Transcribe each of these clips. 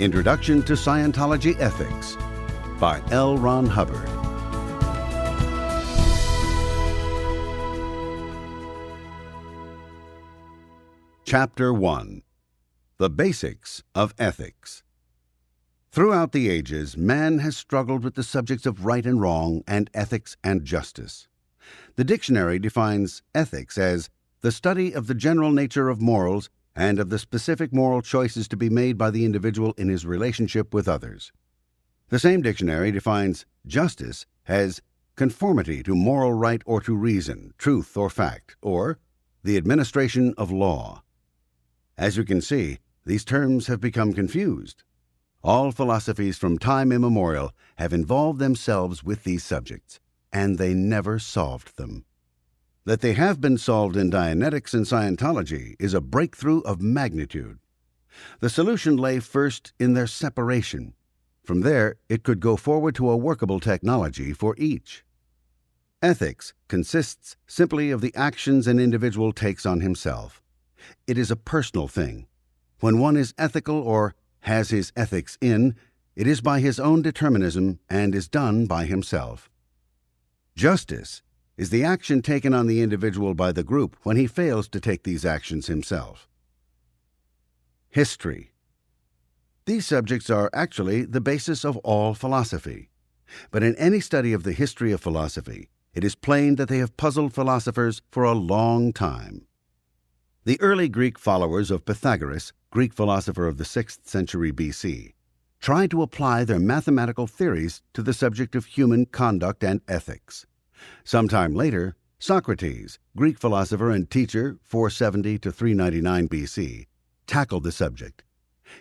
Introduction to Scientology Ethics by L. Ron Hubbard. Chapter 1. The Basics of Ethics. Throughout the ages, man has struggled with the subjects of right and wrong and ethics and justice. The dictionary defines ethics as the study of the general nature of morals and of the specific moral choices to be made by the individual in his relationship with others. The same dictionary defines justice as conformity to moral right or to reason, truth or fact, or the administration of law. As you can see, these terms have become confused. All philosophies from time immemorial have involved themselves with these subjects, and they never solved them. That they have been solved in Dianetics and Scientology is a breakthrough of magnitude. The solution lay first in their separation. From there, it could go forward to a workable technology for each. Ethics consists simply of the actions an individual takes on himself. It is a personal thing. When one is ethical or has his ethics in, it is by his own determinism and is done by himself. Justice is the action taken on the individual by the group when he fails to take these actions himself. History. These subjects are actually the basis of all philosophy. But in any study of the history of philosophy, it is plain that they have puzzled philosophers for a long time. The early Greek followers of Pythagoras, Greek philosopher of the 6th century BC, tried to apply their mathematical theories to the subject of human conduct and ethics. Sometime later, Socrates, Greek philosopher and teacher 470 to 399 BC, tackled the subject.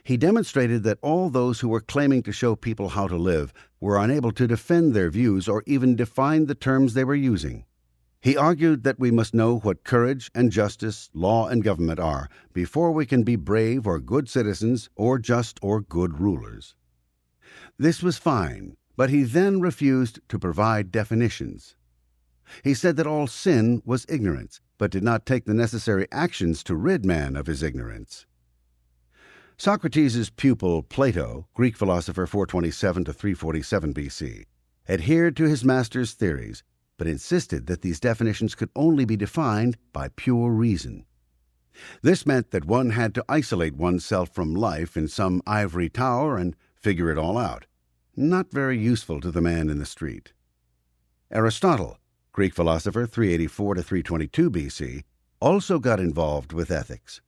He demonstrated that all those who were claiming to show people how to live were unable to defend their views or even define the terms they were using. He argued that we must know what courage and justice, law and government are before we can be brave or good citizens or just or good rulers. This was fine, but he then refused to provide definitions. He said that all sin was ignorance, but did not take the necessary actions to rid man of his ignorance. Socrates' pupil Plato, Greek philosopher 427 to 347 BC, adhered to his master's theories, but insisted that these definitions could only be defined by pure reason. This meant that one had to isolate oneself from life in some ivory tower and figure it all out. Not very useful to the man in the street. Aristotle, Greek philosopher 384 to 322 BC, also got involved with ethics.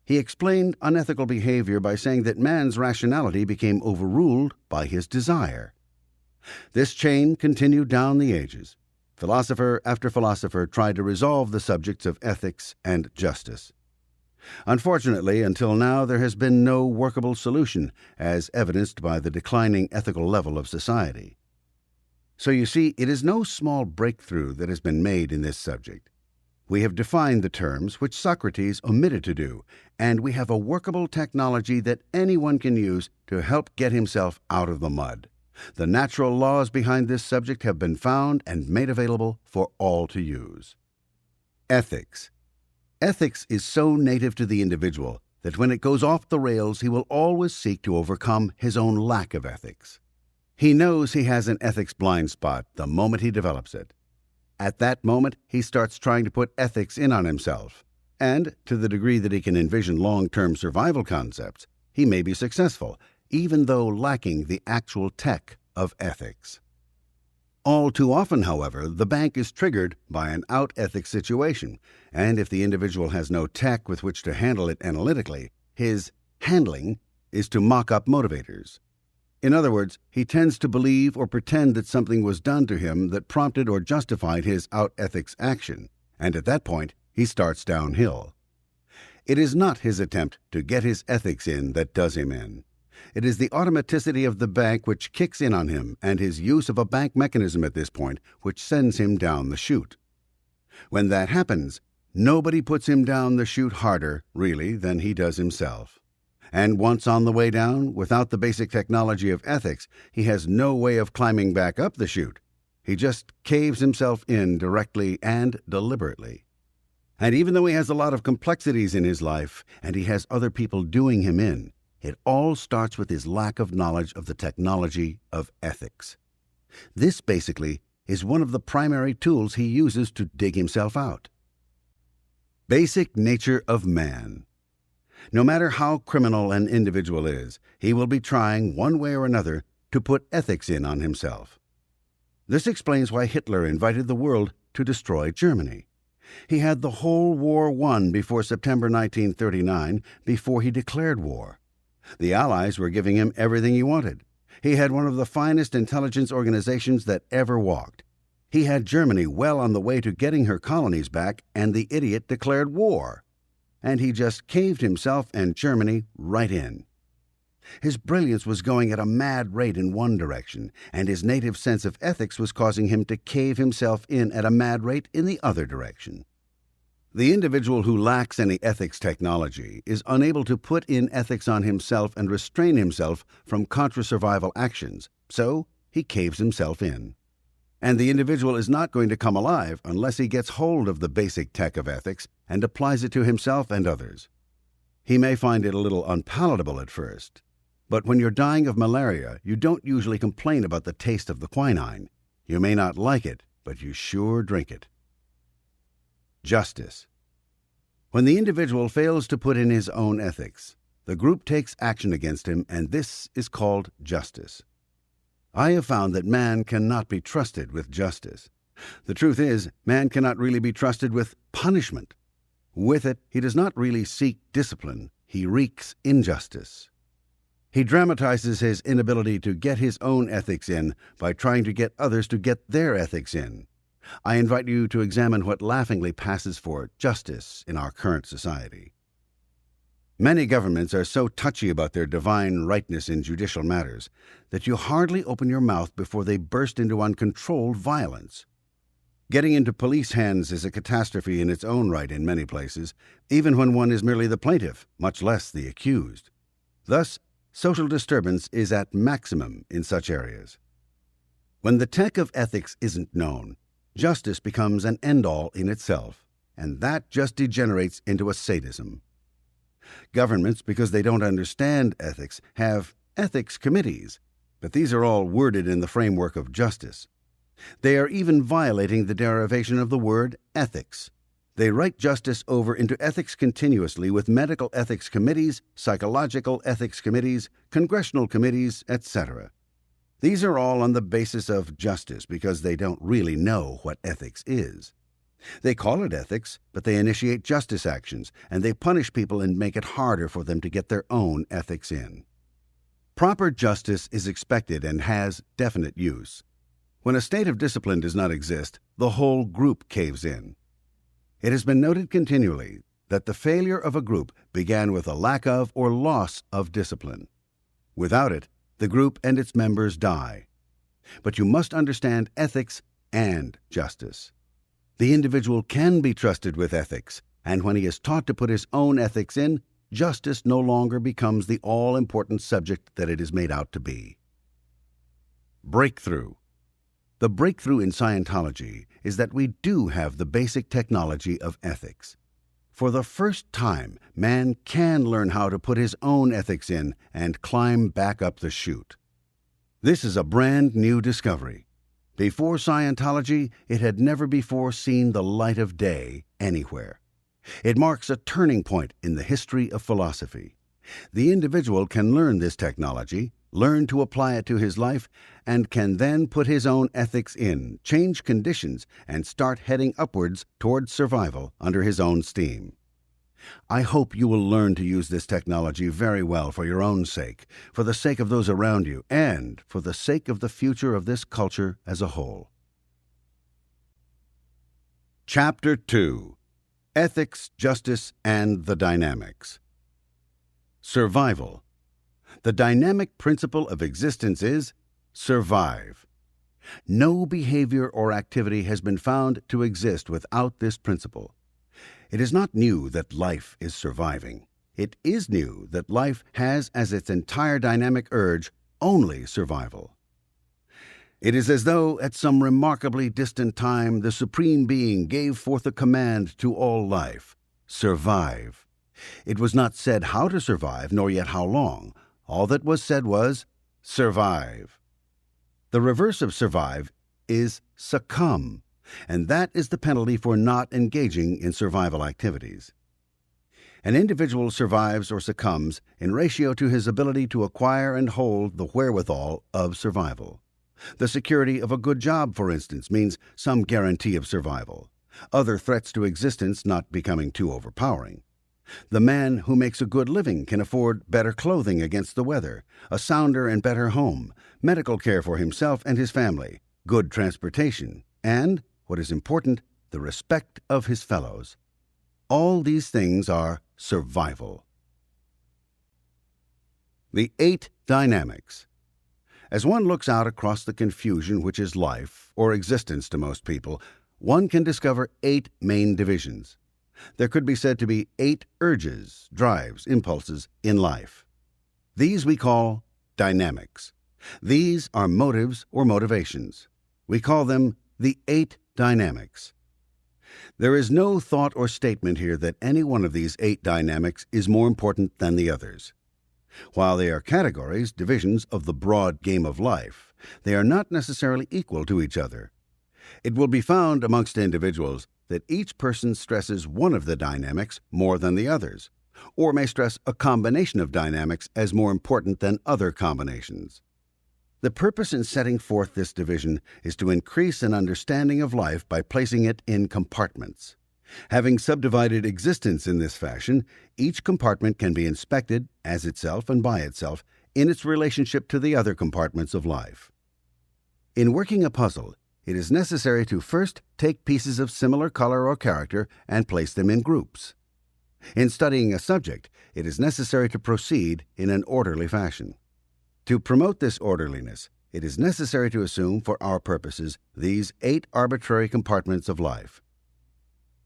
He explained unethical behavior by saying that man's rationality became overruled by his desire. This chain continued down the ages. Philosopher after philosopher tried to resolve the subjects of ethics and justice. Unfortunately, until now there has been no workable solution, as evidenced by the declining ethical level of society. So you see, it is no small breakthrough that has been made in this subject. We have defined the terms which Socrates omitted to do, and we have a workable technology that anyone can use to help get himself out of the mud. The natural laws behind this subject have been found and made available for all to use. Ethics. Ethics is so native to the individual that when it goes off the rails, he will always seek to overcome his own lack of ethics. He knows he has an ethics blind spot the moment he develops it. At that moment, he starts trying to put ethics in on himself, and to the degree that he can envision long-term survival concepts, he may be successful, even though lacking the actual tech of ethics. All too often, however, the bank is triggered by an out-ethics situation, and if the individual has no tech with which to handle it analytically, his handling is to mock up motivators. In other words, he tends to believe or pretend that something was done to him that prompted or justified his out-ethics action, and at that point, he starts downhill. It is not his attempt to get his ethics in that does him in. It is the automaticity of the bank which kicks in on him and his use of a bank mechanism at this point which sends him down the chute. When that happens, nobody puts him down the chute harder, really, than he does himself. And once on the way down, without the basic technology of ethics, he has no way of climbing back up the chute. He just caves himself in directly and deliberately. And even though he has a lot of complexities in his life, and he has other people doing him in, It all starts with his lack of knowledge of the technology of ethics. This basically is one of the primary tools he uses to dig himself out. Basic nature of man. No matter how criminal an individual is, he will be trying, one way or another, to put ethics in on himself. This explains why Hitler invited the world to destroy Germany. He had the whole war won before September 1939, before he declared war. The Allies were giving him everything he wanted. He had one of the finest intelligence organizations that ever walked. He had Germany well on the way to getting her colonies back, and the idiot declared war. And he just caved himself and Germany right in. His brilliance was going at a mad rate in one direction, and his native sense of ethics was causing him to cave himself in at a mad rate in the other direction. The individual who lacks any ethics technology is unable to put in ethics on himself and restrain himself from contra-survival actions, so he caves himself in. And the individual is not going to come alive unless he gets hold of the basic tech of ethics and applies it to himself and others. He may find it a little unpalatable at first, but when you're dying of malaria, you don't usually complain about the taste of the quinine. You may not like it, but you sure drink it. Justice. When the individual fails to put in his own ethics, the group takes action against him, and this is called justice. I have found that man cannot be trusted with justice. The truth is, man cannot really be trusted with punishment. With it, he does not really seek discipline. He wreaks injustice. He dramatizes his inability to get his own ethics in by trying to get others to get their ethics in. I invite you to examine what laughingly passes for justice in our current society. Many governments are so touchy about their divine rightness in judicial matters that you hardly open your mouth before they burst into uncontrolled violence. Getting into police hands is a catastrophe in its own right in many places, even when one is merely the plaintiff, much less the accused. Thus, social disturbance is at maximum in such areas. When the tech of ethics isn't known, justice becomes an end-all in itself, and that just degenerates into a sadism. Governments, because they don't understand ethics, have ethics committees, but these are all worded in the framework of justice. They are even violating the derivation of the word ethics. They write justice over into ethics continuously with medical ethics committees, psychological ethics committees, congressional committees, etc. These are all on the basis of justice because they don't really know what ethics is. They call it ethics, but they initiate justice actions, and they punish people and make it harder for them to get their own ethics in. Proper justice is expected and has definite use. When a state of discipline does not exist, the whole group caves in. It has been noted continually that the failure of a group began with a lack of or loss of discipline. Without it, the group and its members die. But you must understand ethics and justice. The individual can be trusted with ethics, and when he is taught to put his own ethics in, justice no longer becomes the all-important subject that it is made out to be. Breakthrough. The breakthrough in Scientology is that we do have the basic technology of ethics. For the first time, man can learn how to put his own ethics in and climb back up the chute. This is a brand new discovery. Before Scientology, it had never before seen the light of day anywhere. It marks a turning point in the history of philosophy. The individual can learn this technology, learn to apply it to his life, and can then put his own ethics in, change conditions, and start heading upwards towards survival under his own steam. I hope you will learn to use this technology very well for your own sake, for the sake of those around you, and for the sake of the future of this culture as a whole. Chapter 2. Ethics, Justice, and the Dynamics. Survival. The dynamic principle of existence is survive. No behavior or activity has been found to exist without this principle. It is not new that life is surviving. It is new that life has as its entire dynamic urge only survival. It is as though at some remarkably distant time the Supreme Being gave forth a command to all life: survive. It was not said how to survive, nor yet how long. All that was said was, survive. The reverse of survive is succumb, and that is the penalty for not engaging in survival activities. An individual survives or succumbs in ratio to his ability to acquire and hold the wherewithal of survival. The security of a good job, for instance, means some guarantee of survival, other threats to existence not becoming too overpowering. The man who makes a good living can afford better clothing against the weather, a sounder and better home, medical care for himself and his family, good transportation, and, what is important, the respect of his fellows. All these things are survival. The 8 dynamics. As one looks out across the confusion which is life, or existence to most people, one can discover 8 main divisions. There could be said to be 8 urges, drives, impulses in life. These we call dynamics. These are motives or motivations. We call them the 8 dynamics. There is no thought or statement here that any one of these 8 dynamics is more important than the others. While they are categories, divisions of the broad game of life, they are not necessarily equal to each other. It will be found amongst individuals that each person stresses one of the dynamics more than the others, or may stress a combination of dynamics as more important than other combinations. The purpose in setting forth this division is to increase an understanding of life by placing it in compartments. Having subdivided existence in this fashion, each compartment can be inspected as itself and by itself in its relationship to the other compartments of life. In working a puzzle, it is necessary to first take pieces of similar color or character and place them in groups. In studying a subject, it is necessary to proceed in an orderly fashion. To promote this orderliness, it is necessary to assume, for our purposes, these 8 arbitrary compartments of life.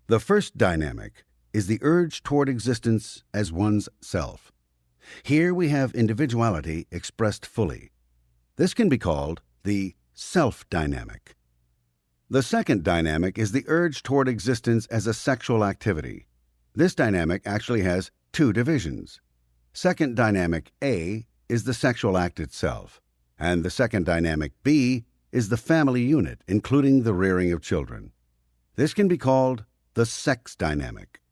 The first dynamic is the urge toward existence as one's self. Here we have individuality expressed fully. This can be called the self-dynamic. The second dynamic is the urge toward existence as a sexual activity. This dynamic actually has 2 divisions. Second dynamic A is the sexual act itself, and the second dynamic B is the family unit, including the rearing of children. This can be called the sex dynamic.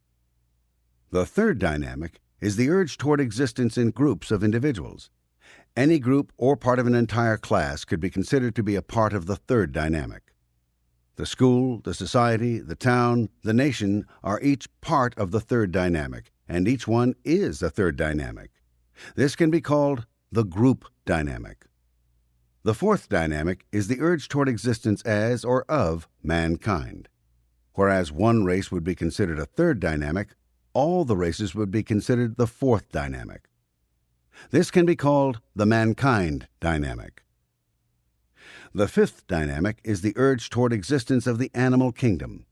The third dynamic is the urge toward existence in groups of individuals. Any group or part of an entire class could be considered to be a part of the third dynamic. The school, the society, the town, the nation are each part of the third dynamic, and each one is a third dynamic. This can be called the group dynamic. The fourth dynamic is the urge toward existence as or of mankind. Whereas one race would be considered a third dynamic, all the races would be considered the fourth dynamic. This can be called the mankind dynamic. The fifth dynamic is the urge toward existence of the animal kingdom.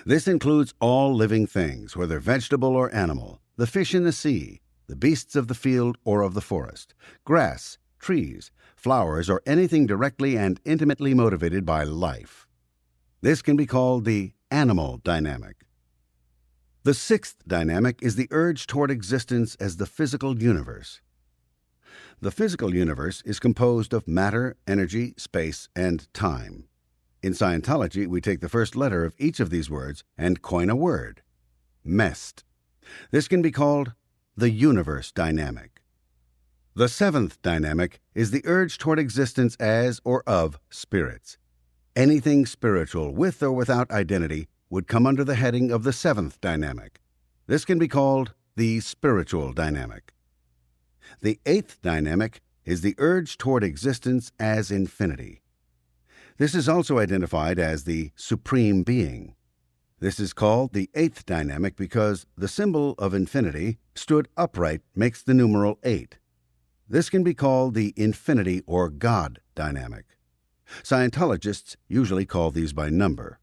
This includes all living things, whether vegetable or animal, the fish in the sea, the beasts of the field or of the forest, grass, trees, flowers, or anything directly and intimately motivated by life. This can be called the animal dynamic. The sixth dynamic is the urge toward existence as the physical universe. The physical universe is composed of matter, energy, space, and time. In Scientology, we take the first letter of each of these words and coin a word, MEST. This can be called the universe dynamic. The seventh dynamic is the urge toward existence as or of spirits. Anything spiritual, with or without identity, would come under the heading of the seventh dynamic. This can be called the spiritual dynamic. The eighth dynamic is the urge toward existence as infinity. This is also identified as the supreme being. This is called the eighth dynamic because the symbol of infinity, stood upright, makes the numeral 8. This can be called the infinity or God dynamic. Scientologists usually call these by number.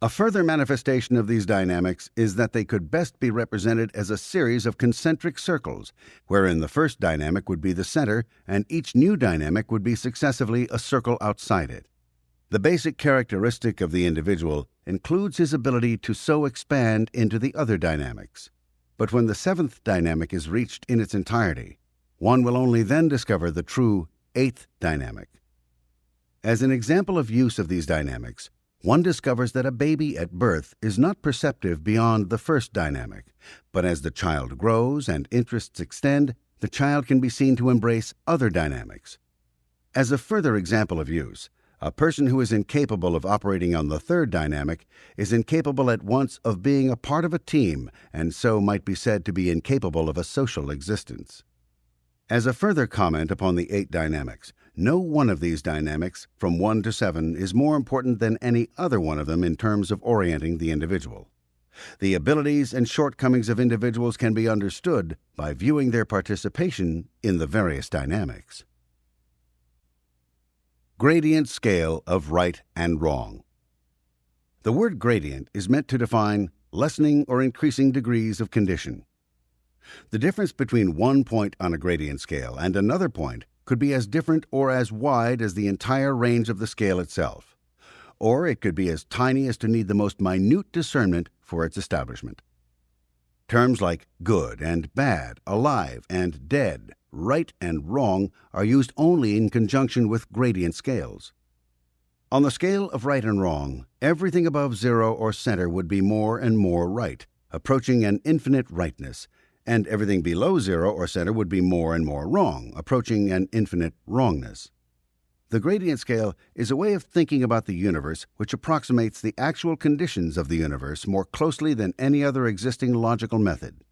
A further manifestation of these dynamics is that they could best be represented as a series of concentric circles, wherein the first dynamic would be the center and each new dynamic would be successively a circle outside it. The basic characteristic of the individual includes his ability to so expand into the other dynamics. But when the seventh dynamic is reached in its entirety, one will only then discover the true eighth dynamic. As an example of use of these dynamics, one discovers that a baby at birth is not perceptive beyond the first dynamic, but as the child grows and interests extend, the child can be seen to embrace other dynamics. As a further example of use, a person who is incapable of operating on the third dynamic is incapable at once of being a part of a team, and so might be said to be incapable of a social existence. As a further comment upon the 8 dynamics, no one of these dynamics, from 1 to 7, is more important than any other one of them in terms of orienting the individual. The abilities and shortcomings of individuals can be understood by viewing their participation in the various dynamics. Gradient scale of right and wrong. The word gradient is meant to define lessening or increasing degrees of condition. The difference between one point on a gradient scale and another point could be as different or as wide as the entire range of the scale itself, or it could be as tiny as to need the most minute discernment for its establishment. Terms like good and bad, alive and dead, right and wrong are used only in conjunction with gradient scales. On the scale of right and wrong, everything above 0 or center would be more and more right, approaching an infinite rightness, and everything below 0 or center would be more and more wrong, approaching an infinite wrongness. The gradient scale is a way of thinking about the universe which approximates the actual conditions of the universe more closely than any other existing logical method.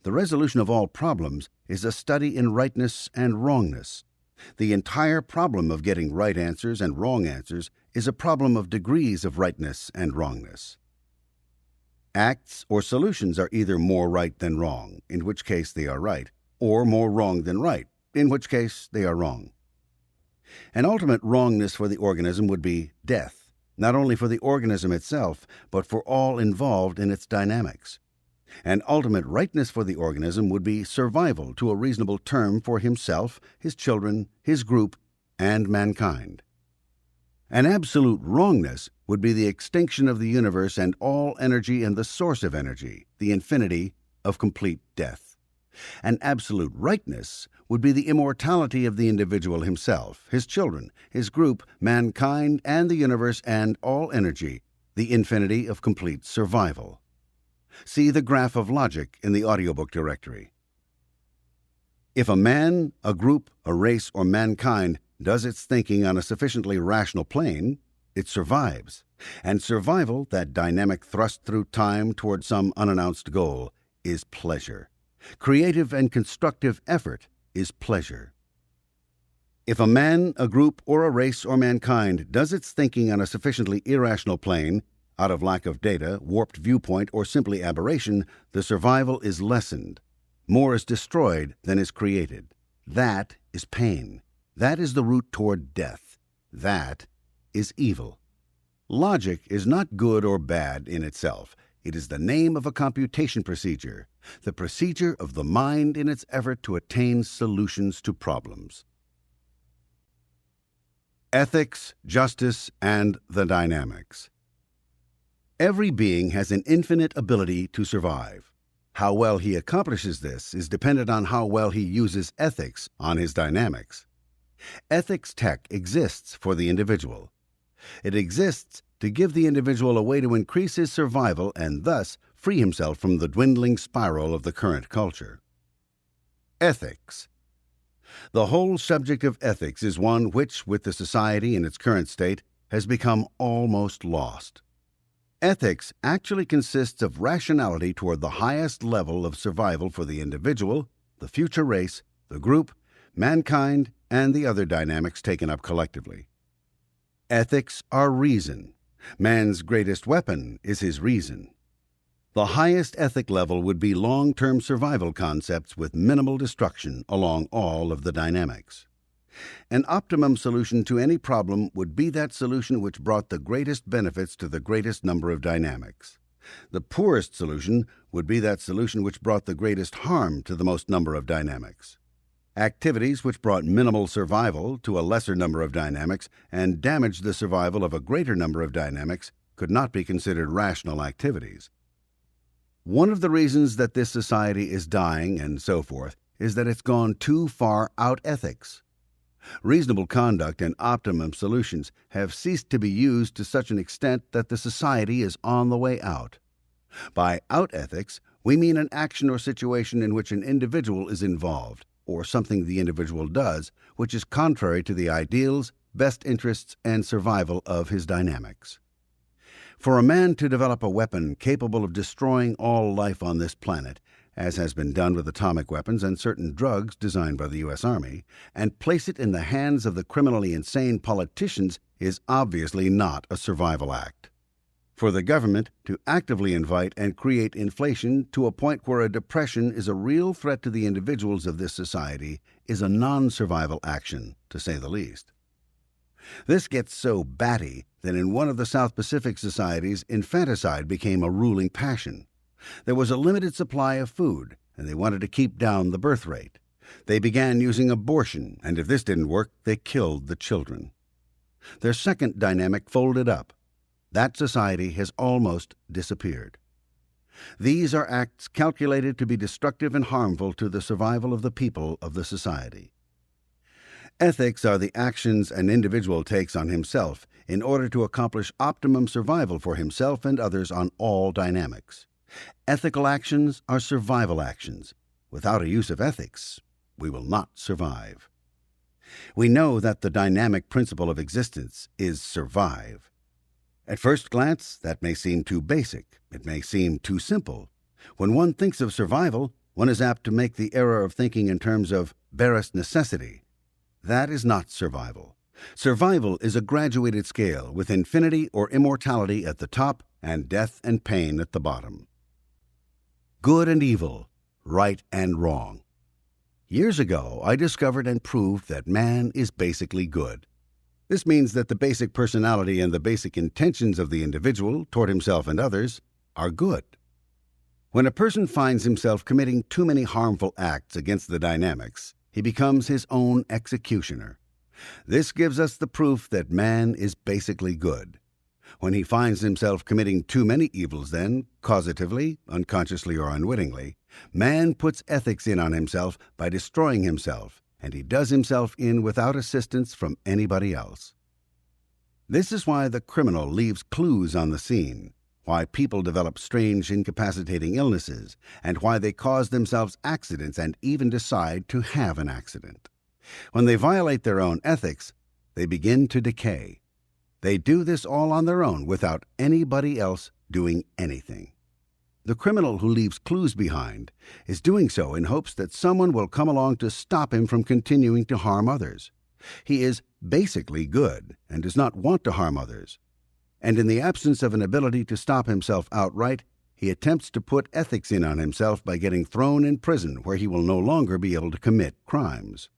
The resolution of all problems is a study in rightness and wrongness. The entire problem of getting right answers and wrong answers is a problem of degrees of rightness and wrongness. Acts or solutions are either more right than wrong, in which case they are right, or more wrong than right, in which case they are wrong. An ultimate wrongness for the organism would be death, not only for the organism itself, but for all involved in its dynamics. An ultimate rightness for the organism would be survival to a reasonable term for himself, his children, his group, and mankind. An absolute wrongness would be the extinction of the universe and all energy and the source of energy, the infinity of complete death. An absolute rightness would be the immortality of the individual himself, his children, his group, mankind, and the universe and all energy, the infinity of complete survival. See the graph of logic in the audiobook directory. If a man, a group, a race, or mankind does its thinking on a sufficiently rational plane, it survives. And survival, that dynamic thrust through time toward some unannounced goal, is pleasure. Creative and constructive effort is pleasure. If a man, a group, or a race, or mankind does its thinking on a sufficiently irrational plane, out of lack of data, warped viewpoint, or simply aberration, the survival is lessened. More is destroyed than is created. That is pain. That is the route toward death. That is evil. Logic is not good or bad in itself. It is the name of a computation procedure, the procedure of the mind in its effort to attain solutions to problems. Ethics, justice, and the dynamics. Every being has an infinite ability to survive. How well he accomplishes this is dependent on how well he uses ethics on his dynamics. Ethics tech exists for the individual. It exists to give the individual a way to increase his survival and thus free himself from the dwindling spiral of the current culture. Ethics. The whole subject of ethics is one which, with the society in its current state, has become almost lost. Ethics actually consists of rationality toward the highest level of survival for the individual, the future race, the group, mankind, and the other dynamics taken up collectively. Ethics are reason. Man's greatest weapon is his reason. The highest ethic level would be long-term survival concepts with minimal destruction along all of the dynamics. An optimum solution to any problem would be that solution which brought the greatest benefits to the greatest number of dynamics. The poorest solution would be that solution which brought the greatest harm to the most number of dynamics. Activities which brought minimal survival to a lesser number of dynamics and damaged the survival of a greater number of dynamics could not be considered rational activities. One of the reasons that this society is dying and so forth is that it's gone too far out ethics. Reasonable conduct and optimum solutions have ceased to be used to such an extent that the society is on the way out. By out ethics, we mean an action or situation in which an individual is involved, or something the individual does, which is contrary to the ideals, best interests, and survival of his dynamics. For a man to develop a weapon capable of destroying all life on this planet, as has been done with atomic weapons and certain drugs designed by the U.S. Army, and place it in the hands of the criminally insane politicians is obviously not a survival act. For the government to actively invite and create inflation to a point where a depression is a real threat to the individuals of this society is a non-survival action, to say the least. This gets so batty that in one of the South Pacific societies, infanticide became a ruling passion. There was a limited supply of food, and they wanted to keep down the birth rate. They began using abortion, and if this didn't work, they killed the children. Their second dynamic folded up. That society has almost disappeared. These are acts calculated to be destructive and harmful to the survival of the people of the society. Ethics are the actions an individual takes on himself in order to accomplish optimum survival for himself and others on all dynamics. Ethical actions are survival actions. Without a use of ethics, we will not survive. We know that the dynamic principle of existence is survive. At first glance, that may seem too basic. It may seem too simple. When one thinks of survival, one is apt to make the error of thinking in terms of barest necessity. That is not survival. Survival is a graduated scale with infinity or immortality at the top and death and pain at the bottom. Good and evil, right and wrong. Years ago, I discovered and proved that man is basically good. This means that the basic personality and the basic intentions of the individual toward himself and others are good. When a person finds himself committing too many harmful acts against the dynamics, he becomes his own executioner. This gives us the proof that man is basically good. When he finds himself committing too many evils, then, causatively, unconsciously or unwittingly, man puts ethics in on himself by destroying himself, and he does himself in without assistance from anybody else. This is why the criminal leaves clues on the scene, why people develop strange incapacitating illnesses, and why they cause themselves accidents and even decide to have an accident. When they violate their own ethics, they begin to decay. They do this all on their own without anybody else doing anything. The criminal who leaves clues behind is doing so in hopes that someone will come along to stop him from continuing to harm others. He is basically good and does not want to harm others. And in the absence of an ability to stop himself outright, he attempts to put ethics in on himself by getting thrown in prison where he will no longer be able to commit crimes.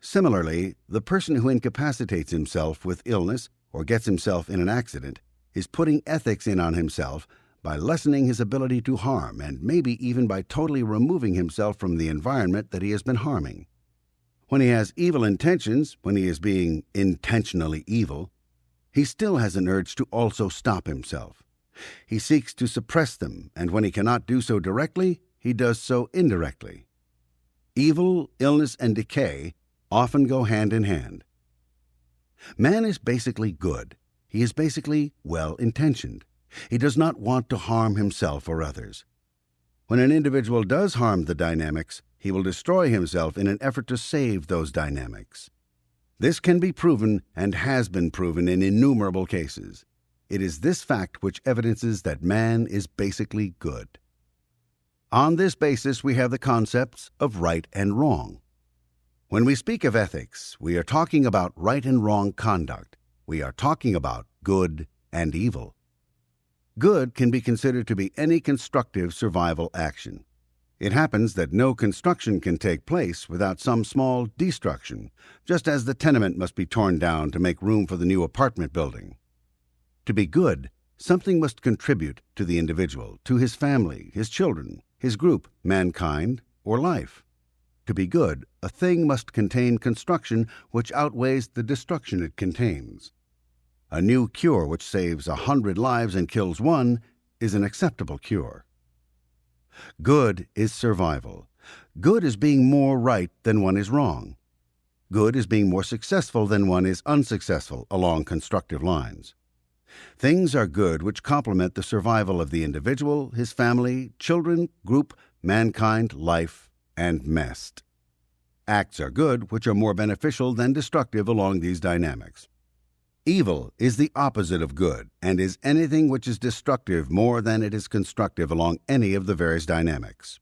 Similarly, the person who incapacitates himself with illness or gets himself in an accident is putting ethics in on himself by lessening his ability to harm and maybe even by totally removing himself from the environment that he has been harming. When he has evil intentions, when he is being intentionally evil, he still has an urge to also stop himself. He seeks to suppress them, and when he cannot do so directly, he does so indirectly. Evil, illness, and decay often go hand in hand. Man is basically good. He is basically well-intentioned. He does not want to harm himself or others. When an individual does harm the dynamics, he will destroy himself in an effort to save those dynamics. This can be proven and has been proven in innumerable cases. It is this fact which evidences that man is basically good. On this basis, we have the concepts of right and wrong. When we speak of ethics, we are talking about right and wrong conduct. We are talking about good and evil. Good can be considered to be any constructive survival action. It happens that no construction can take place without some small destruction, just as the tenement must be torn down to make room for the new apartment building. To be good, something must contribute to the individual, to his family, his children, his group, mankind, or life. To be good, a thing must contain construction which outweighs the destruction it contains. A new cure which saves 100 lives and kills one is an acceptable cure. Good is survival. Good is being more right than one is wrong. Good is being more successful than one is unsuccessful along constructive lines. Things are good which complement the survival of the individual, his family, children, group, mankind, life, and mest. Acts are good which are more beneficial than destructive along these dynamics. Evil is the opposite of good and is anything which is destructive more than it is constructive along any of the various dynamics.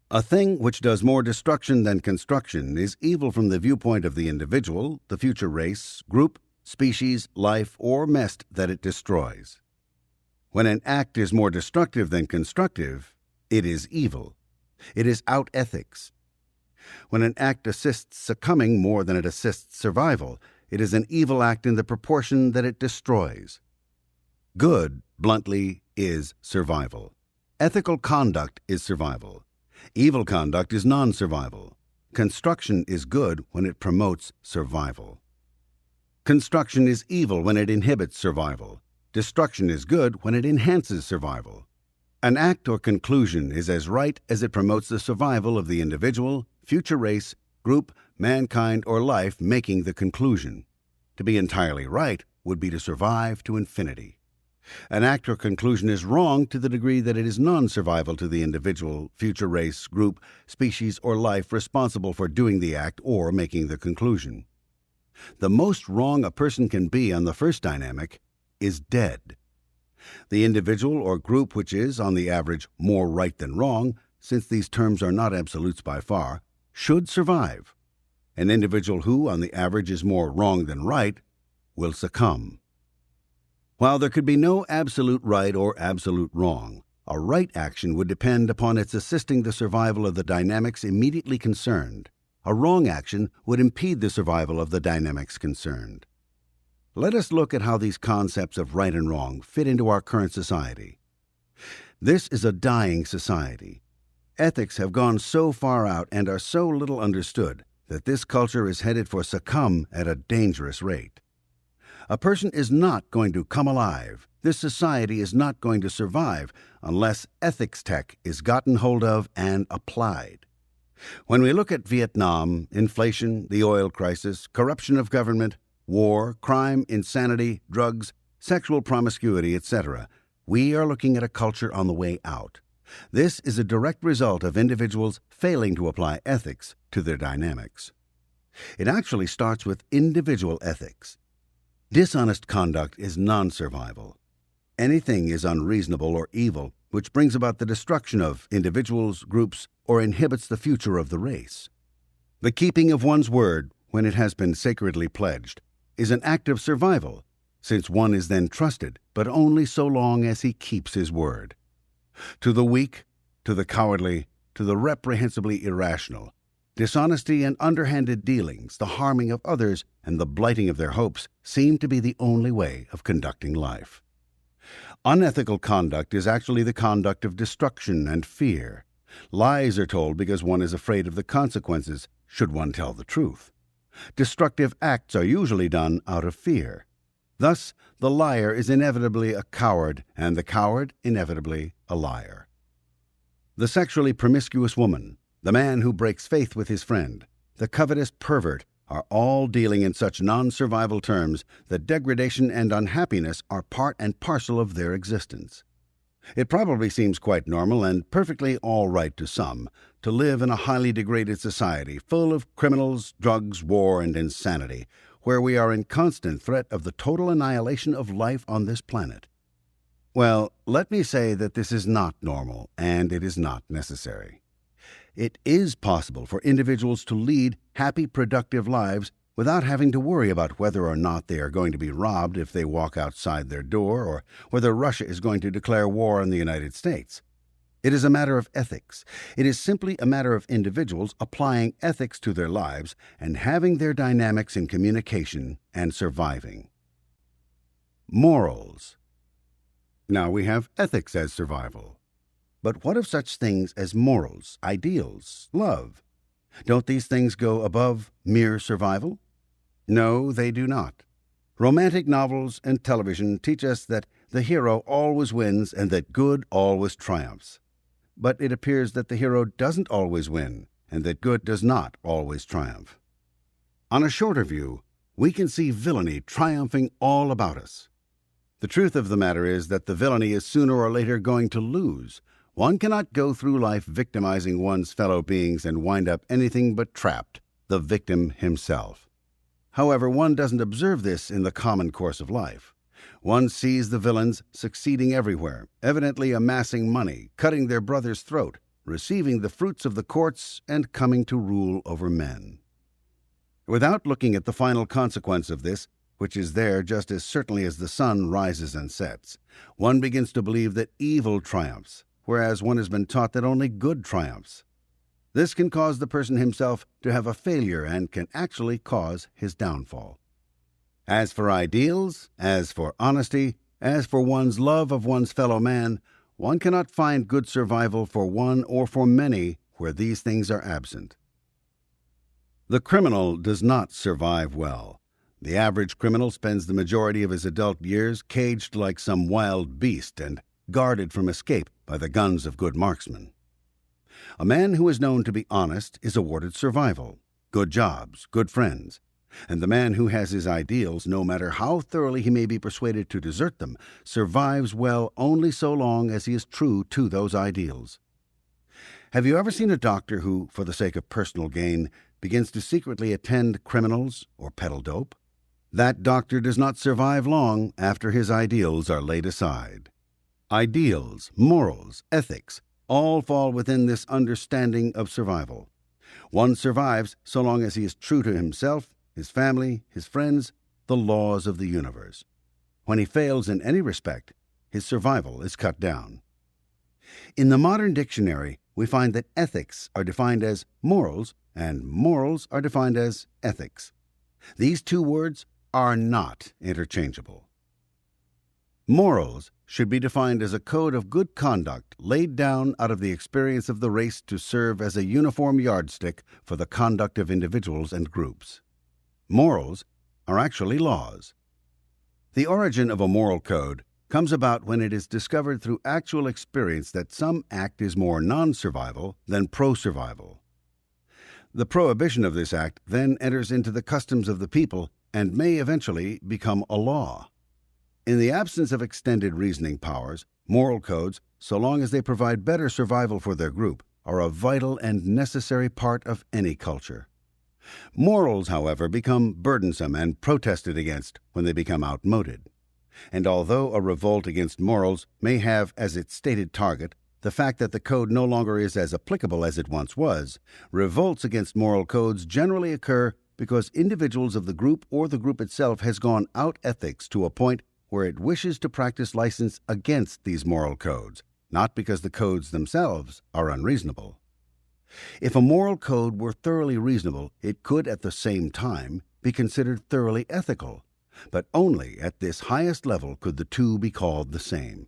A thing which does more destruction than construction is evil from the viewpoint of the individual, the future race, group, species, life, or mest that it destroys. When an act is more destructive than constructive, it is evil. It is out ethics. When an act assists succumbing more than it assists survival, it is an evil act in the proportion that it destroys. Good, bluntly, is survival. Ethical conduct is survival. Evil conduct is non-survival. Construction is good when it promotes survival. Construction is evil when it inhibits survival. Destruction is good when it enhances survival. An act or conclusion is as right as it promotes the survival of the individual, future race, group, mankind, or life making the conclusion. To be entirely right would be to survive to infinity. An act or conclusion is wrong to the degree that it is non-survival to the individual, future race, group, species, or life responsible for doing the act or making the conclusion. The most wrong a person can be on the first dynamic is dead. The individual or group which is, on the average, more right than wrong, since these terms are not absolutes by far, should survive. An individual who, on the average, is more wrong than right, will succumb. While there could be no absolute right or absolute wrong, a right action would depend upon its assisting the survival of the dynamics immediately concerned. A wrong action would impede the survival of the dynamics concerned. Let us look at how these concepts of right and wrong fit into our current society. This is a dying society. Ethics have gone so far out and are so little understood that this culture is headed for succumb at a dangerous rate. A person is not going to come alive. This society is not going to survive unless ethics tech is gotten hold of and applied. When we look at Vietnam, inflation, the oil crisis, corruption of government, war, crime, insanity, drugs, sexual promiscuity, etc., we are looking at a culture on the way out. This is a direct result of individuals failing to apply ethics to their dynamics. It actually starts with individual ethics. Dishonest conduct is non-survival. Anything is unreasonable or evil which brings about the destruction of individuals, groups, or inhibits the future of the race. The keeping of one's word, when it has been sacredly pledged, is an act of survival, since one is then trusted, but only so long as he keeps his word. To the weak, to the cowardly, to the reprehensibly irrational, dishonesty and underhanded dealings, the harming of others, and the blighting of their hopes seem to be the only way of conducting life. Unethical conduct is actually the conduct of destruction and fear. Lies are told because one is afraid of the consequences should one tell the truth. Destructive acts are usually done out of fear. Thus, the liar is inevitably a coward, and the coward inevitably a liar. The sexually promiscuous woman, the man who breaks faith with his friend, the covetous pervert are all dealing in such non-survival terms that degradation and unhappiness are part and parcel of their existence. It probably seems quite normal and perfectly all right to some to live in a highly degraded society full of criminals, drugs, war, and insanity, where we are in constant threat of the total annihilation of life on this planet. Well, let me say that this is not normal, and it is not necessary. It is possible for individuals to lead happy, productive lives without having to worry about whether or not they are going to be robbed if they walk outside their door, or whether Russia is going to declare war on the United States. It is a matter of ethics. It is simply a matter of individuals applying ethics to their lives and having their dynamics in communication and surviving. Morals. Now we have ethics as survival. But what of such things as morals, ideals, love? Don't these things go above mere survival? No, they do not. Romantic novels and television teach us that the hero always wins and that good always triumphs. but it appears that the hero doesn't always win, and that good does not always triumph. On a shorter view, we can see villainy triumphing all about us. The truth of the matter is that the villainy is sooner or later going to lose. One cannot go through life victimizing one's fellow beings and wind up anything but trapped, the victim himself. However, one doesn't observe this in the common course of life. One sees the villains succeeding everywhere, evidently amassing money, cutting their brother's throat, receiving the fruits of the courts, and coming to rule over men. Without looking at the final consequence of this, which is there just as certainly as the sun rises and sets, one begins to believe that evil triumphs, whereas one has been taught that only good triumphs. This can cause the person himself to have a failure and can actually cause his downfall. As for ideals, as for honesty, as for one's love of one's fellow man, one cannot find good survival for one or for many where these things are absent. The criminal does not survive well. The average criminal spends the majority of his adult years caged like some wild beast and guarded from escape by the guns of good marksmen. A man who is known to be honest is awarded survival, good jobs, good friends, and the man who has his ideals, no matter how thoroughly he may be persuaded to desert them, survives well only so long as he is true to those ideals. Have you ever seen a doctor who, for the sake of personal gain, begins to secretly attend criminals or peddle dope? That doctor does not survive long after his ideals are laid aside. Ideals, morals, ethics, all fall within this understanding of survival. One survives so long as he is true to himself, his family, his friends, the laws of the universe. When he fails in any respect, his survival is cut down. In the modern dictionary, we find that ethics are defined as morals, and morals are defined as ethics. These two words are not interchangeable. Morals should be defined as a code of good conduct laid down out of the experience of the race to serve as a uniform yardstick for the conduct of individuals and groups. Morals are actually laws. The origin of a moral code comes about when it is discovered through actual experience that some act is more non-survival than pro-survival. The prohibition of this act then enters into the customs of the people and may eventually become a law. In the absence of extended reasoning powers, moral codes, so long as they provide better survival for their group, are a vital and necessary part of any culture. Morals, however, become burdensome and protested against when they become outmoded. And although a revolt against morals may have as its stated target the fact that the code no longer is as applicable as it once was, revolts against moral codes generally occur because individuals of the group or the group itself has gone out ethics to a point where it wishes to practice license against these moral codes, not because the codes themselves are unreasonable. If a moral code were thoroughly reasonable, it could at the same time be considered thoroughly ethical, but only at this highest level could the two be called the same.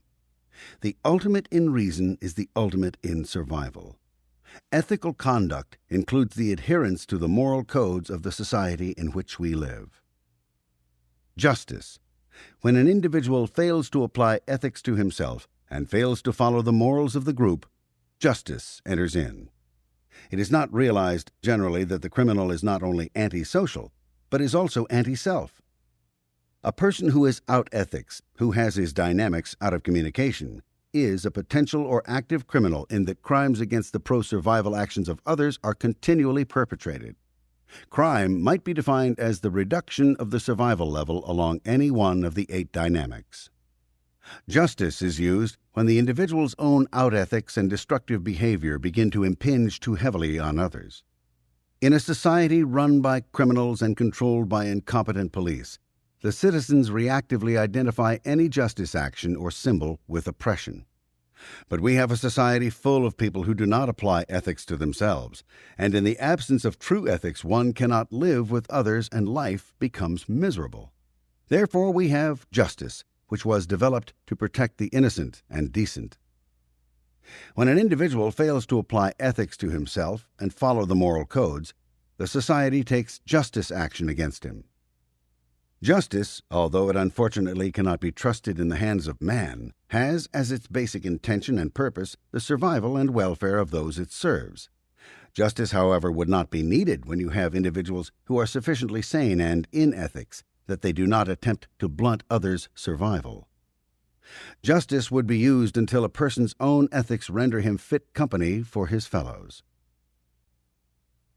The ultimate in reason is the ultimate in survival. Ethical conduct includes the adherence to the moral codes of the society in which we live. Justice. When an individual fails to apply ethics to himself and fails to follow the morals of the group, justice enters in. It is not realized generally that the criminal is not only antisocial, but is also anti-self. A person who is out ethics, who has his dynamics out of communication, is a potential or active criminal in that crimes against the pro-survival actions of others are continually perpetrated. Crime might be defined as the reduction of the survival level along any one of the 8 dynamics. Justice is used when the individual's own out-ethics and destructive behavior begin to impinge too heavily on others. In a society run by criminals and controlled by incompetent police, the citizens reactively identify any justice action or symbol with oppression. But we have a society full of people who do not apply ethics to themselves, and in the absence of true ethics one cannot live with others and life becomes miserable. Therefore we have justice, which was developed to protect the innocent and decent. When an individual fails to apply ethics to himself and follow the moral codes, the society takes justice action against him. Justice, although it unfortunately cannot be trusted in the hands of man, has as its basic intention and purpose the survival and welfare of those it serves. Justice, however, would not be needed when you have individuals who are sufficiently sane and in ethics that they do not attempt to blunt others' survival. Justice would be used until a person's own ethics render him fit company for his fellows.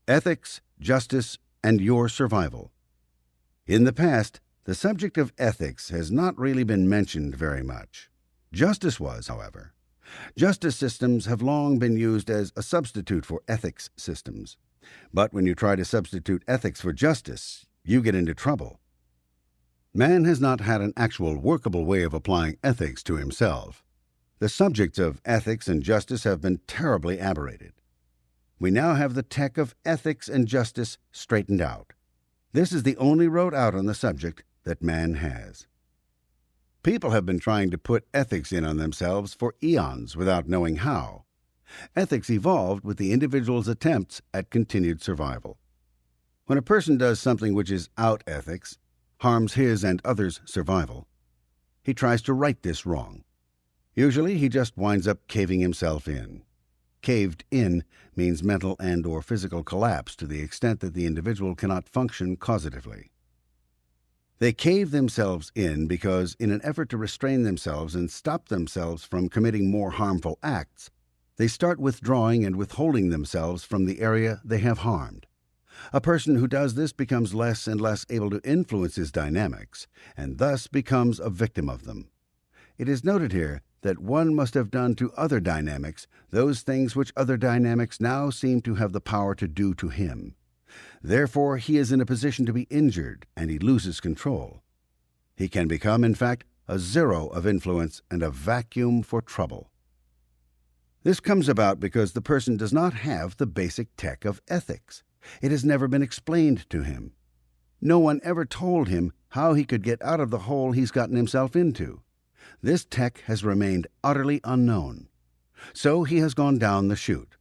Ethics, justice, and your survival. In the past, the subject of ethics has not really been mentioned very much. Justice was, however. Justice systems have long been used as a substitute for ethics systems. But when you try to substitute ethics for justice, you get into trouble. Man has not had an actual workable way of applying ethics to himself. The subjects of ethics and justice have been terribly aberrated. We now have the tech of ethics and justice straightened out. This is the only road out on the subject that man has. People have been trying to put ethics in on themselves for eons without knowing how. Ethics evolved with the individual's attempts at continued survival. When a person does something which is out ethics, harms his and others' survival, he tries to right this wrong. Usually he just winds up caving himself in. Caved in means mental and/or physical collapse to the extent that the individual cannot function causatively. They cave themselves in because, in an effort to restrain themselves and stop themselves from committing more harmful acts, they start withdrawing and withholding themselves from the area they have harmed. A person who does this becomes less and less able to influence his dynamics, and thus becomes a victim of them. It is noted here that one must have done to other dynamics those things which other dynamics now seem to have the power to do to him. Therefore, he is in a position to be injured, and he loses control. He can become, in fact, a zero of influence and a vacuum for trouble. This comes about because the person does not have the basic tech of ethics. It has never been explained to him. No one ever told him how he could get out of the hole he's gotten himself into. This tech has remained utterly unknown. So he has gone down the chute.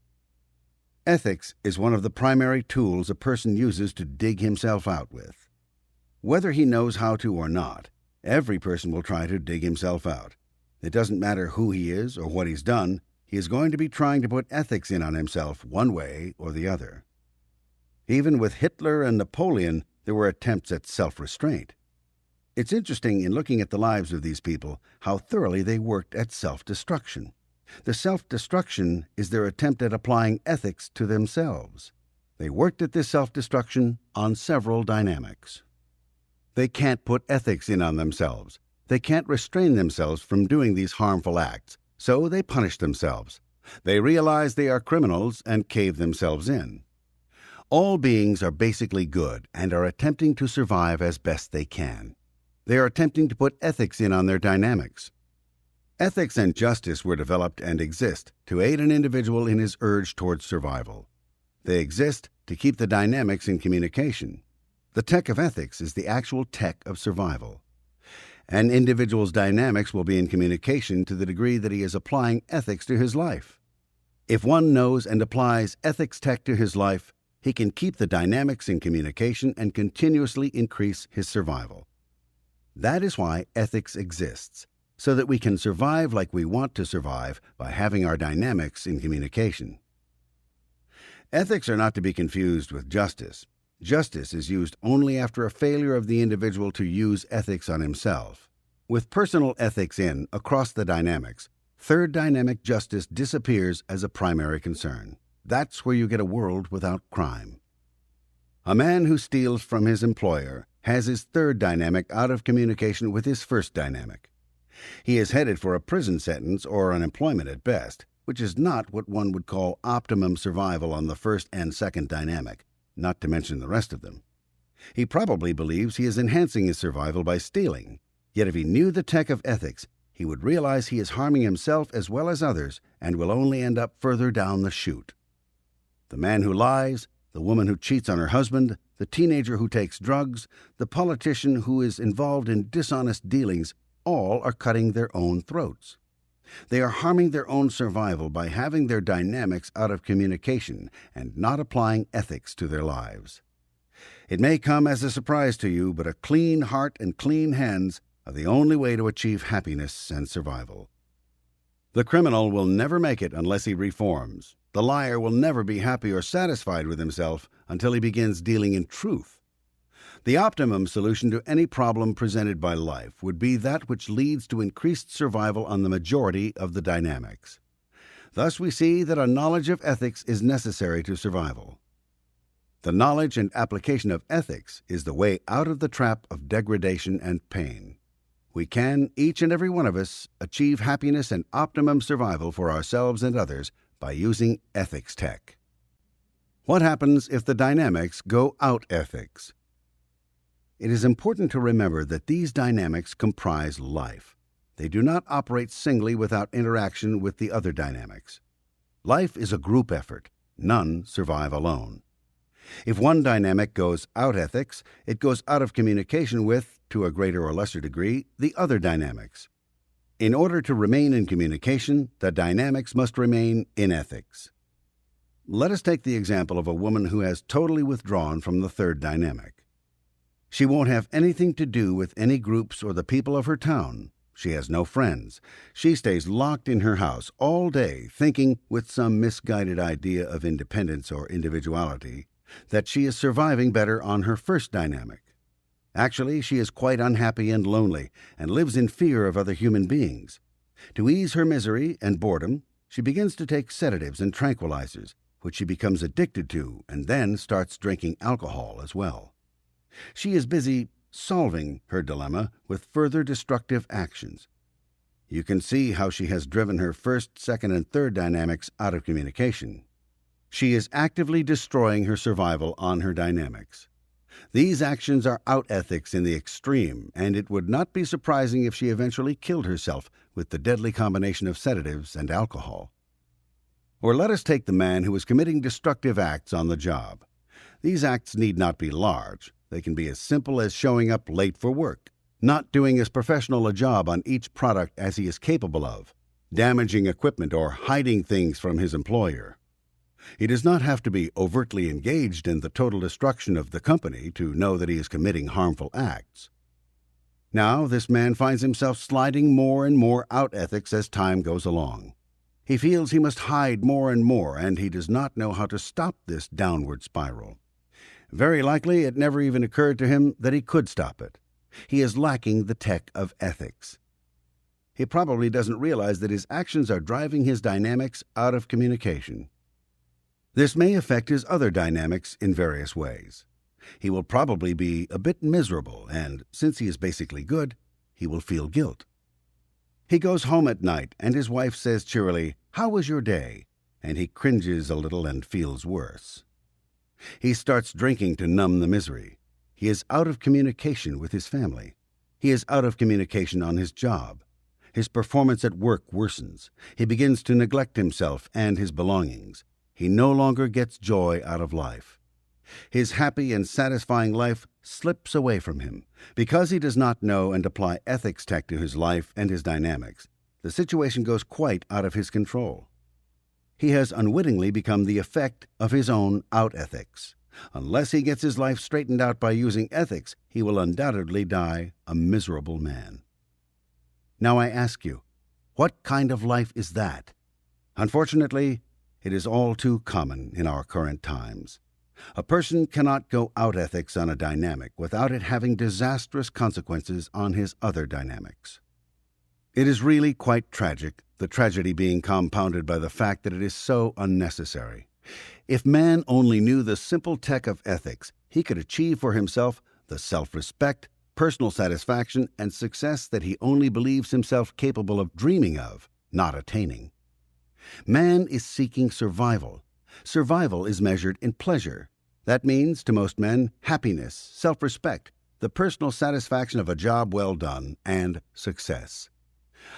Ethics is one of the primary tools a person uses to dig himself out with. Whether he knows how to or not, every person will try to dig himself out. It doesn't matter who he is or what he's done, he is going to be trying to put ethics in on himself one way or the other. Even with Hitler and Napoleon, there were attempts at self-restraint. It's interesting in looking at the lives of these people how thoroughly they worked at self-destruction. The self-destruction is their attempt at applying ethics to themselves. They worked at this self-destruction on several dynamics. They can't put ethics in on themselves. They can't restrain themselves from doing these harmful acts, so they punish themselves. They realize they are criminals and cave themselves in. All beings are basically good and are attempting to survive as best they can. They are attempting to put ethics in on their dynamics. Ethics and justice were developed and exist to aid an individual in his urge towards survival. They exist to keep the dynamics in communication. The tech of ethics is the actual tech of survival. An individual's dynamics will be in communication to the degree that he is applying ethics to his life. If one knows and applies ethics tech to his life, he can keep the dynamics in communication and continuously increase his survival. That is why ethics exists, so that we can survive like we want to survive by having our dynamics in communication. Ethics are not to be confused with justice. Justice is used only after a failure of the individual to use ethics on himself. With personal ethics in across the dynamics, third dynamic justice disappears as a primary concern. That's where you get a world without crime. A man who steals from his employer has his third dynamic out of communication with his first dynamic. He is headed for a prison sentence or unemployment at best, which is not what one would call optimum survival on the first and second dynamic, not to mention the rest of them. He probably believes he is enhancing his survival by stealing, yet if he knew the tech of ethics, he would realize he is harming himself as well as others and will only end up further down the chute. The man who lies, the woman who cheats on her husband, the teenager who takes drugs, the politician who is involved in dishonest dealings, all are cutting their own throats. They are harming their own survival by having their dynamics out of communication and not applying ethics to their lives. It may come as a surprise to you, but a clean heart and clean hands are the only way to achieve happiness and survival. The criminal will never make it unless he reforms. The liar will never be happy or satisfied with himself until he begins dealing in truth. The optimum solution to any problem presented by life would be that which leads to increased survival on the majority of the dynamics. Thus we see that a knowledge of ethics is necessary to survival. The knowledge and application of ethics is the way out of the trap of degradation and pain. We can, each and every one of us, achieve happiness and optimum survival for ourselves and others by using ethics tech. What happens if the dynamics go out ethics? It is important to remember that these dynamics comprise life. They do not operate singly without interaction with the other dynamics. Life is a group effort. None survive alone. If one dynamic goes out ethics, it goes out of communication with, to a greater or lesser degree, the other dynamics. In order to remain in communication, the dynamics must remain in ethics. Let us take the example of a woman who has totally withdrawn from the third dynamic. She won't have anything to do with any groups or the people of her town. She has no friends. She stays locked in her house all day, thinking, with some misguided idea of independence or individuality, that she is surviving better on her first dynamic. Actually, she is quite unhappy and lonely, and lives in fear of other human beings. To ease her misery and boredom, she begins to take sedatives and tranquilizers, which she becomes addicted to, and then starts drinking alcohol as well. She is busy solving her dilemma with further destructive actions. You can see how she has driven her first, second, and third dynamics out of communication. She is actively destroying her survival on her dynamics. These actions are out ethics in the extreme, and it would not be surprising if she eventually killed herself with the deadly combination of sedatives and alcohol. Or let us take the man who is committing destructive acts on the job. These acts need not be large. They can be as simple as showing up late for work, not doing as professional a job on each product as he is capable of, damaging equipment, or hiding things from his employer. He does not have to be overtly engaged in the total destruction of the company to know that he is committing harmful acts. Now this man finds himself sliding more and more out ethics as time goes along. He feels he must hide more and more, and he does not know how to stop this downward spiral. Very likely it never even occurred to him that he could stop it. He is lacking the tech of ethics. He probably doesn't realize that his actions are driving his dynamics out of communication. This may affect his other dynamics in various ways. He will probably be a bit miserable, and since he is basically good, he will feel guilt. He goes home at night, and his wife says cheerily, "How was your day?" And he cringes a little and feels worse. He starts drinking to numb the misery. He is out of communication with his family. He is out of communication on his job. His performance at work worsens. He begins to neglect himself and his belongings. He no longer gets joy out of life. His happy and satisfying life slips away from him. Because he does not know and apply ethics tech to his life and his dynamics, the situation goes quite out of his control. He has unwittingly become the effect of his own out ethics. Unless he gets his life straightened out by using ethics, he will undoubtedly die a miserable man. Now I ask you, what kind of life is that? Unfortunately, it is all too common in our current times. A person cannot go out ethics on a dynamic without it having disastrous consequences on his other dynamics. It is really quite tragic, the tragedy being compounded by the fact that it is so unnecessary. If man only knew the simple tech of ethics, he could achieve for himself the self-respect, personal satisfaction, and success that he only believes himself capable of dreaming of, not attaining. Man is seeking survival. Survival is measured in pleasure. That means, to most men, happiness, self-respect, the personal satisfaction of a job well done, and success.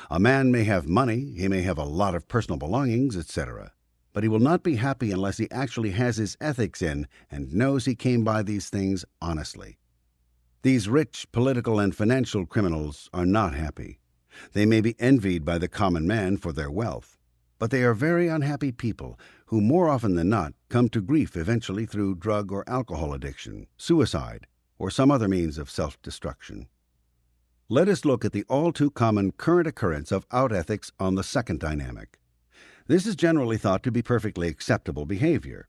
A man may have money, he may have a lot of personal belongings, etc., but he will not be happy unless he actually has his ethics in and knows he came by these things honestly. These rich political and financial criminals are not happy. They may be envied by the common man for their wealth, but they are very unhappy people who more often than not come to grief eventually through drug or alcohol addiction, suicide, or some other means of self-destruction. Let us look at the all-too-common current occurrence of out-ethics on the second dynamic. This is generally thought to be perfectly acceptable behavior.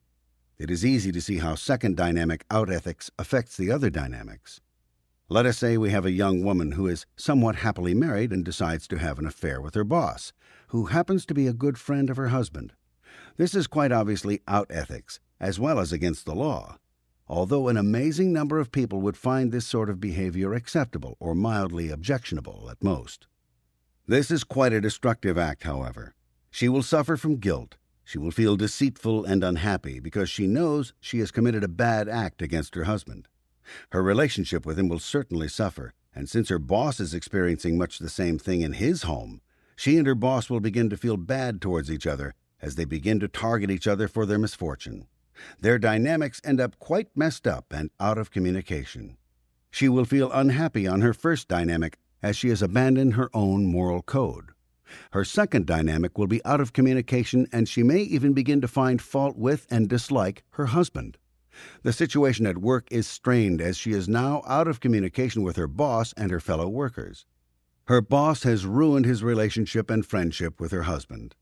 It is easy to see how second dynamic out-ethics affects the other dynamics. Let us say we have a young woman who is somewhat happily married and decides to have an affair with her boss, who happens to be a good friend of her husband. This is quite obviously out-ethics, as well as against the law, although an amazing number of people would find this sort of behavior acceptable or mildly objectionable at most. This is quite a destructive act, however. She will suffer from guilt. She will feel deceitful and unhappy because she knows she has committed a bad act against her husband. Her relationship with him will certainly suffer, and since her boss is experiencing much the same thing in his home, she and her boss will begin to feel bad towards each other as they begin to target each other for their misfortune. Their dynamics end up quite messed up and out of communication. She will feel unhappy on her first dynamic as she has abandoned her own moral code. Her second dynamic will be out of communication, and she may even begin to find fault with and dislike her husband. The situation at work is strained as she is now out of communication with her boss and her fellow workers. Her boss has ruined his relationship and friendship with her husband.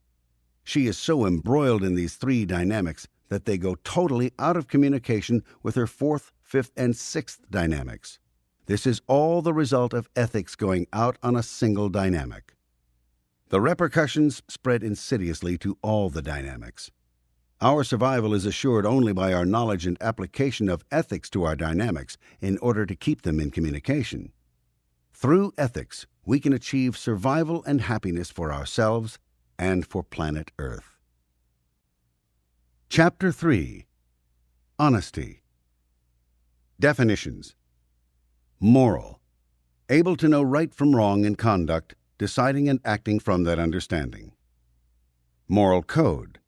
She is so embroiled in these three dynamics that they go totally out of communication with her fourth, fifth, and sixth dynamics. This is all the result of ethics going out on a single dynamic. The repercussions spread insidiously to all the dynamics. Our survival is assured only by our knowledge and application of ethics to our dynamics in order to keep them in communication. Through ethics, we can achieve survival and happiness for ourselves and for planet Earth. Chapter 3. Honesty. Definitions. Moral. Able to know right from wrong in conduct, deciding and acting from that understanding. Moral code.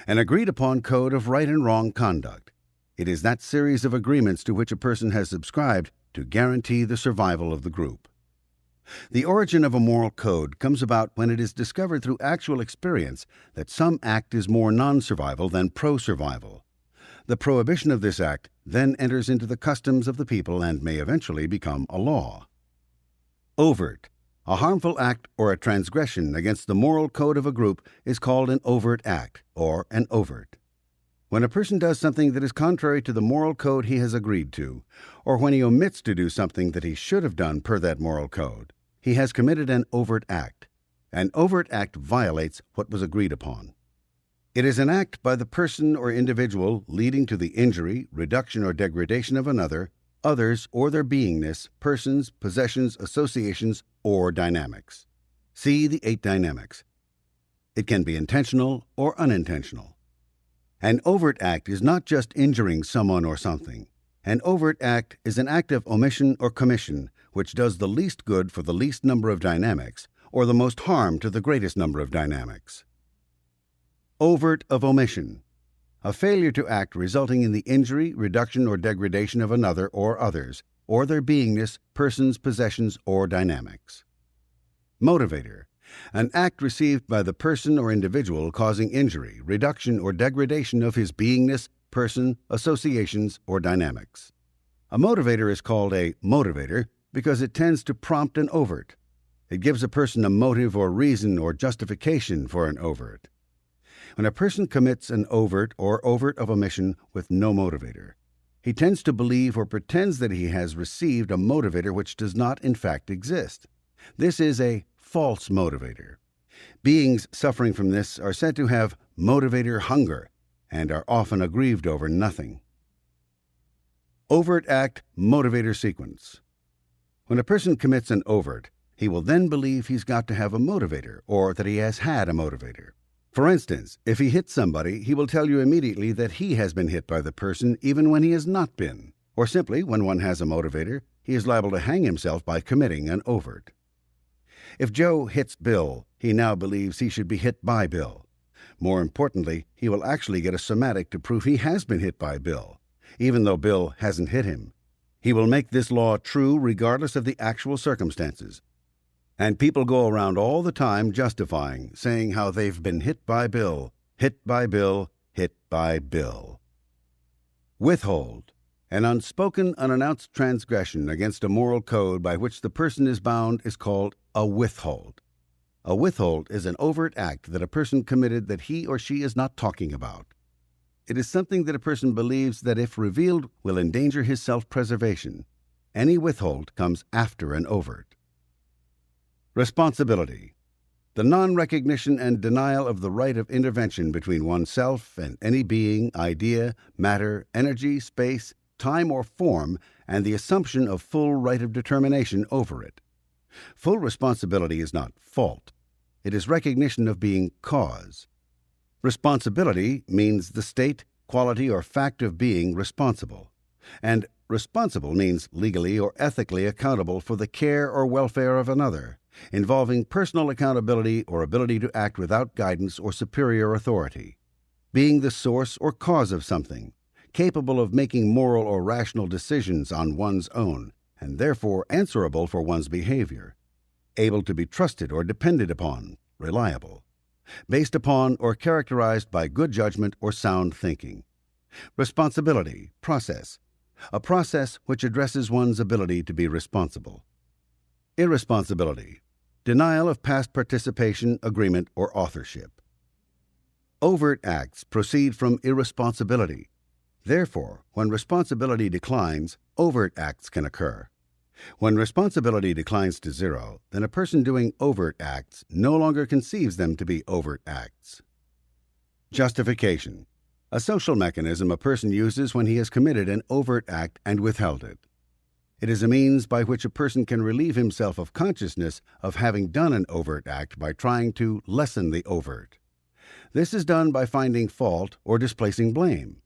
An agreed-upon code of right and wrong conduct. It is that series of agreements to which a person has subscribed to guarantee the survival of the group. The origin of a moral code comes about when it is discovered through actual experience that some act is more non-survival than pro-survival. The prohibition of this act then enters into the customs of the people and may eventually become a law. Overt. A harmful act or a transgression against the moral code of a group is called an overt act, or an overt. When a person does something that is contrary to the moral code he has agreed to, or when he omits to do something that he should have done per that moral code, he has committed an overt act. An overt act violates what was agreed upon. It is an act by the person or individual leading to the injury, reduction, or degradation of another, others, or their beingness, persons, possessions, associations, or dynamics. See the 8 dynamics. It can be intentional or unintentional. An overt act is not just injuring someone or something. An overt act is an act of omission or commission which does the least good for the least number of dynamics, or the most harm to the greatest number of dynamics. Overt of omission. A failure to act resulting in the injury, reduction, or degradation of another or others, or their beingness, persons, possessions, or dynamics. Motivator. An act received by the person or individual causing injury, reduction, or degradation of his beingness, person, associations, or dynamics. A motivator is called a motivator because it tends to prompt an overt. It gives a person a motive or reason or justification for an overt. When a person commits an overt or overt of omission with no motivator, he tends to believe or pretends that he has received a motivator which does not in fact exist. This is a false motivator. Beings suffering from this are said to have motivator hunger and are often aggrieved over nothing. Overt act motivator sequence. When a person commits an overt, he will then believe he's got to have a motivator or that he has had a motivator. For instance, if he hits somebody, he will tell you immediately that he has been hit by the person even when he has not been. Or simply, when one has a motivator, he is liable to hang himself by committing an overt. If Joe hits Bill, he now believes he should be hit by Bill. More importantly, he will actually get a somatic to prove he has been hit by Bill, even though Bill hasn't hit him. He will make this law true regardless of the actual circumstances. And people go around all the time justifying, saying how they've been hit by Bill, Hit by bill, hit by bill. Withhold. An unspoken, unannounced transgression against a moral code by which the person is bound is called a withhold. A withhold is an overt act that a person committed that he or she is not talking about. It is something that a person believes that if revealed will endanger his self-preservation. Any withhold comes after an overt. Responsibility. The non-recognition and denial of the right of intervention between oneself and any being, idea, matter, energy, space, time, or form, and the assumption of full right of determination over it. Full responsibility is not fault. It is recognition of being cause. Responsibility means the state, quality, or fact of being responsible. And responsible means legally or ethically accountable for the care or welfare of another, involving personal accountability or ability to act without guidance or superior authority. Being the source or cause of something, capable of making moral or rational decisions on one's own, and therefore answerable for one's behavior. Able to be trusted or depended upon, reliable. Based upon or characterized by good judgment or sound thinking. Responsibility, process. A process which addresses one's ability to be responsible. Irresponsibility, denial of past participation, agreement, or authorship. Overt acts proceed from irresponsibility. Therefore, when responsibility declines, overt acts can occur. When responsibility declines to zero, then a person doing overt acts no longer conceives them to be overt acts. Justification. A social mechanism a person uses when he has committed an overt act and withheld it. It is a means by which a person can relieve himself of consciousness of having done an overt act by trying to lessen the overt. This is done by finding fault or displacing blame.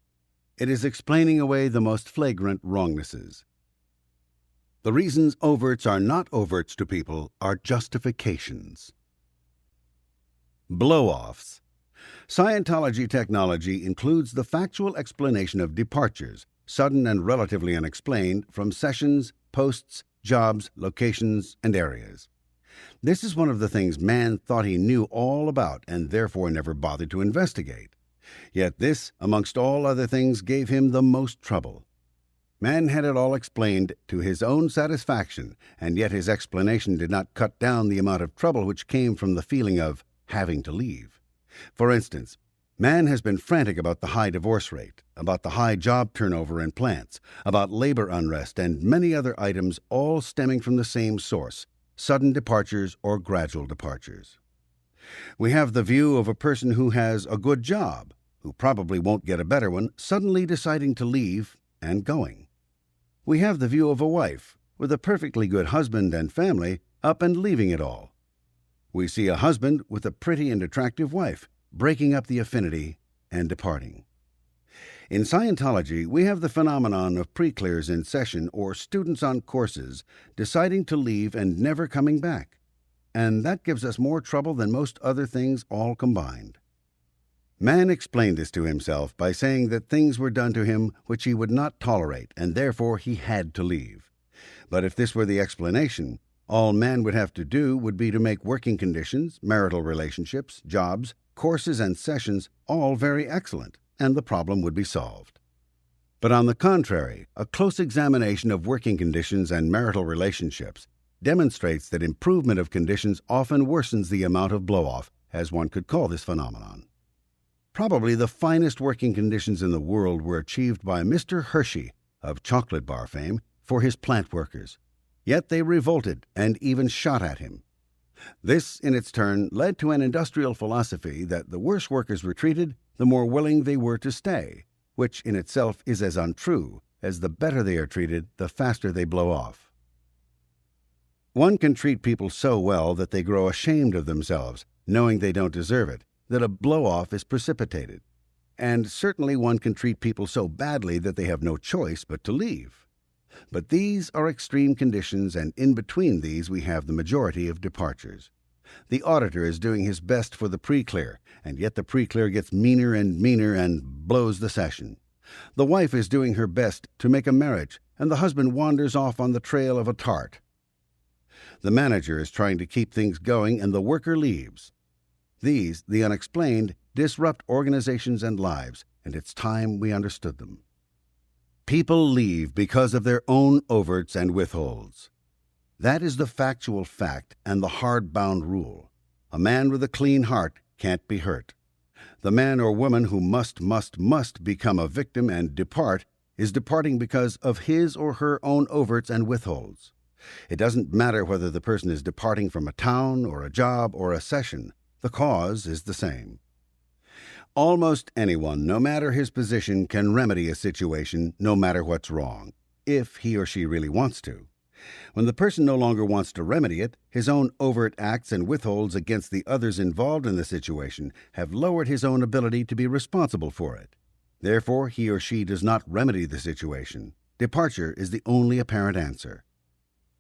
It is explaining away the most flagrant wrongnesses. The reasons overts are not overts to people are justifications. Blow-offs. Scientology technology includes the factual explanation of departures, sudden and relatively unexplained, from sessions, posts, jobs, locations, and areas. This is one of the things man thought he knew all about and therefore never bothered to investigate. Yet this, amongst all other things, gave him the most trouble. Man had it all explained to his own satisfaction, and yet his explanation did not cut down the amount of trouble which came from the feeling of having to leave. For instance, man has been frantic about the high divorce rate, about the high job turnover in plants, about labor unrest, and many other items, all stemming from the same source, sudden departures or gradual departures. We have the view of a person who has a good job, who probably won't get a better one, suddenly deciding to leave and going. We have the view of a wife, with a perfectly good husband and family, up and leaving it all. We see a husband with a pretty and attractive wife, breaking up the affinity and departing. In Scientology, we have the phenomenon of pre-clears in session or students on courses deciding to leave and never coming back. And that gives us more trouble than most other things all combined. Man explained this to himself by saying that things were done to him which he would not tolerate, and therefore he had to leave. But if this were the explanation, all man would have to do would be to make working conditions, marital relationships, jobs, courses, and sessions all very excellent, and the problem would be solved. But on the contrary, a close examination of working conditions and marital relationships demonstrates that improvement of conditions often worsens the amount of blow-off, as one could call this phenomenon. Probably the finest working conditions in the world were achieved by Mr. Hershey, of chocolate bar fame, for his plant workers. Yet they revolted and even shot at him. This, in its turn, led to an industrial philosophy that the worse workers were treated, the more willing they were to stay, which in itself is as untrue, as the better they are treated, the faster they blow off. One can treat people so well that they grow ashamed of themselves, knowing they don't deserve it, that a blow-off is precipitated. And certainly one can treat people so badly that they have no choice but to leave. But these are extreme conditions, and in between these we have the majority of departures. The auditor is doing his best for the pre-clear, and yet the pre-clear gets meaner and blows the session. The wife is doing her best to make a marriage, and the husband wanders off on the trail of a tart. The manager is trying to keep things going, and the worker leaves. These, the unexplained, disrupt organizations and lives, and it's time we understood them. People leave because of their own overts and withholds. That is the factual fact and the hard-bound rule. A man with a clean heart can't be hurt. The man or woman who must become a victim and depart is departing because of his or her own overts and withholds. It doesn't matter whether the person is departing from a town or a job or a session. The cause is the same. Almost anyone, no matter his position, can remedy a situation, no matter what's wrong, if he or she really wants to. When the person no longer wants to remedy it, his own overt acts and withholds against the others involved in the situation have lowered his own ability to be responsible for it. Therefore, he or she does not remedy the situation. Departure is the only apparent answer.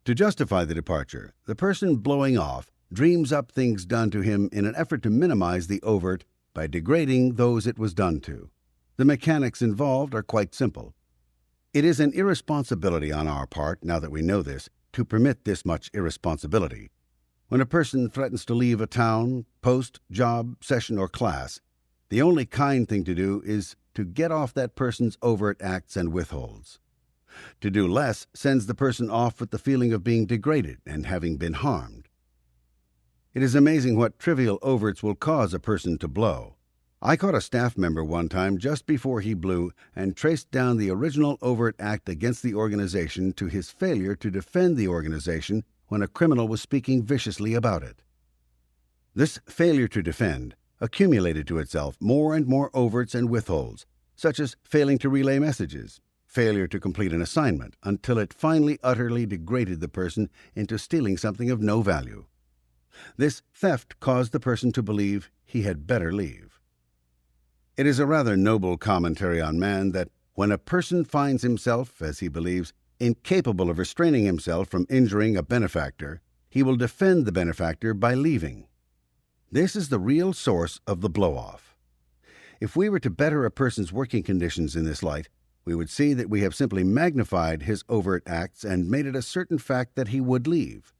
To justify the departure, the person blowing off dreams up things done to him in an effort to minimize the overt by degrading those it was done to. The mechanics involved are quite simple. It is an irresponsibility on our part, now that we know this, to permit this much irresponsibility. When a person threatens to leave a town, post, job, session, or class, the only kind thing to do is to get off that person's overt acts and withholds. To do less sends the person off with the feeling of being degraded and having been harmed. It is amazing what trivial overts will cause a person to blow. I caught a staff member one time just before he blew and traced down the original overt act against the organization to his failure to defend the organization when a criminal was speaking viciously about it. This failure to defend accumulated to itself more and more overts and withholds, such as failing to relay messages, failure to complete an assignment, until it finally utterly degraded the person into stealing something of no value. This theft caused the person to believe he had better leave. It is a rather noble commentary on man that when a person finds himself, as he believes, incapable of restraining himself from injuring a benefactor, he will defend the benefactor by leaving. This is the real source of the blow-off. If we were to better a person's working conditions in this light, we would see that we have simply magnified his overt acts and made it a certain fact that he would leave.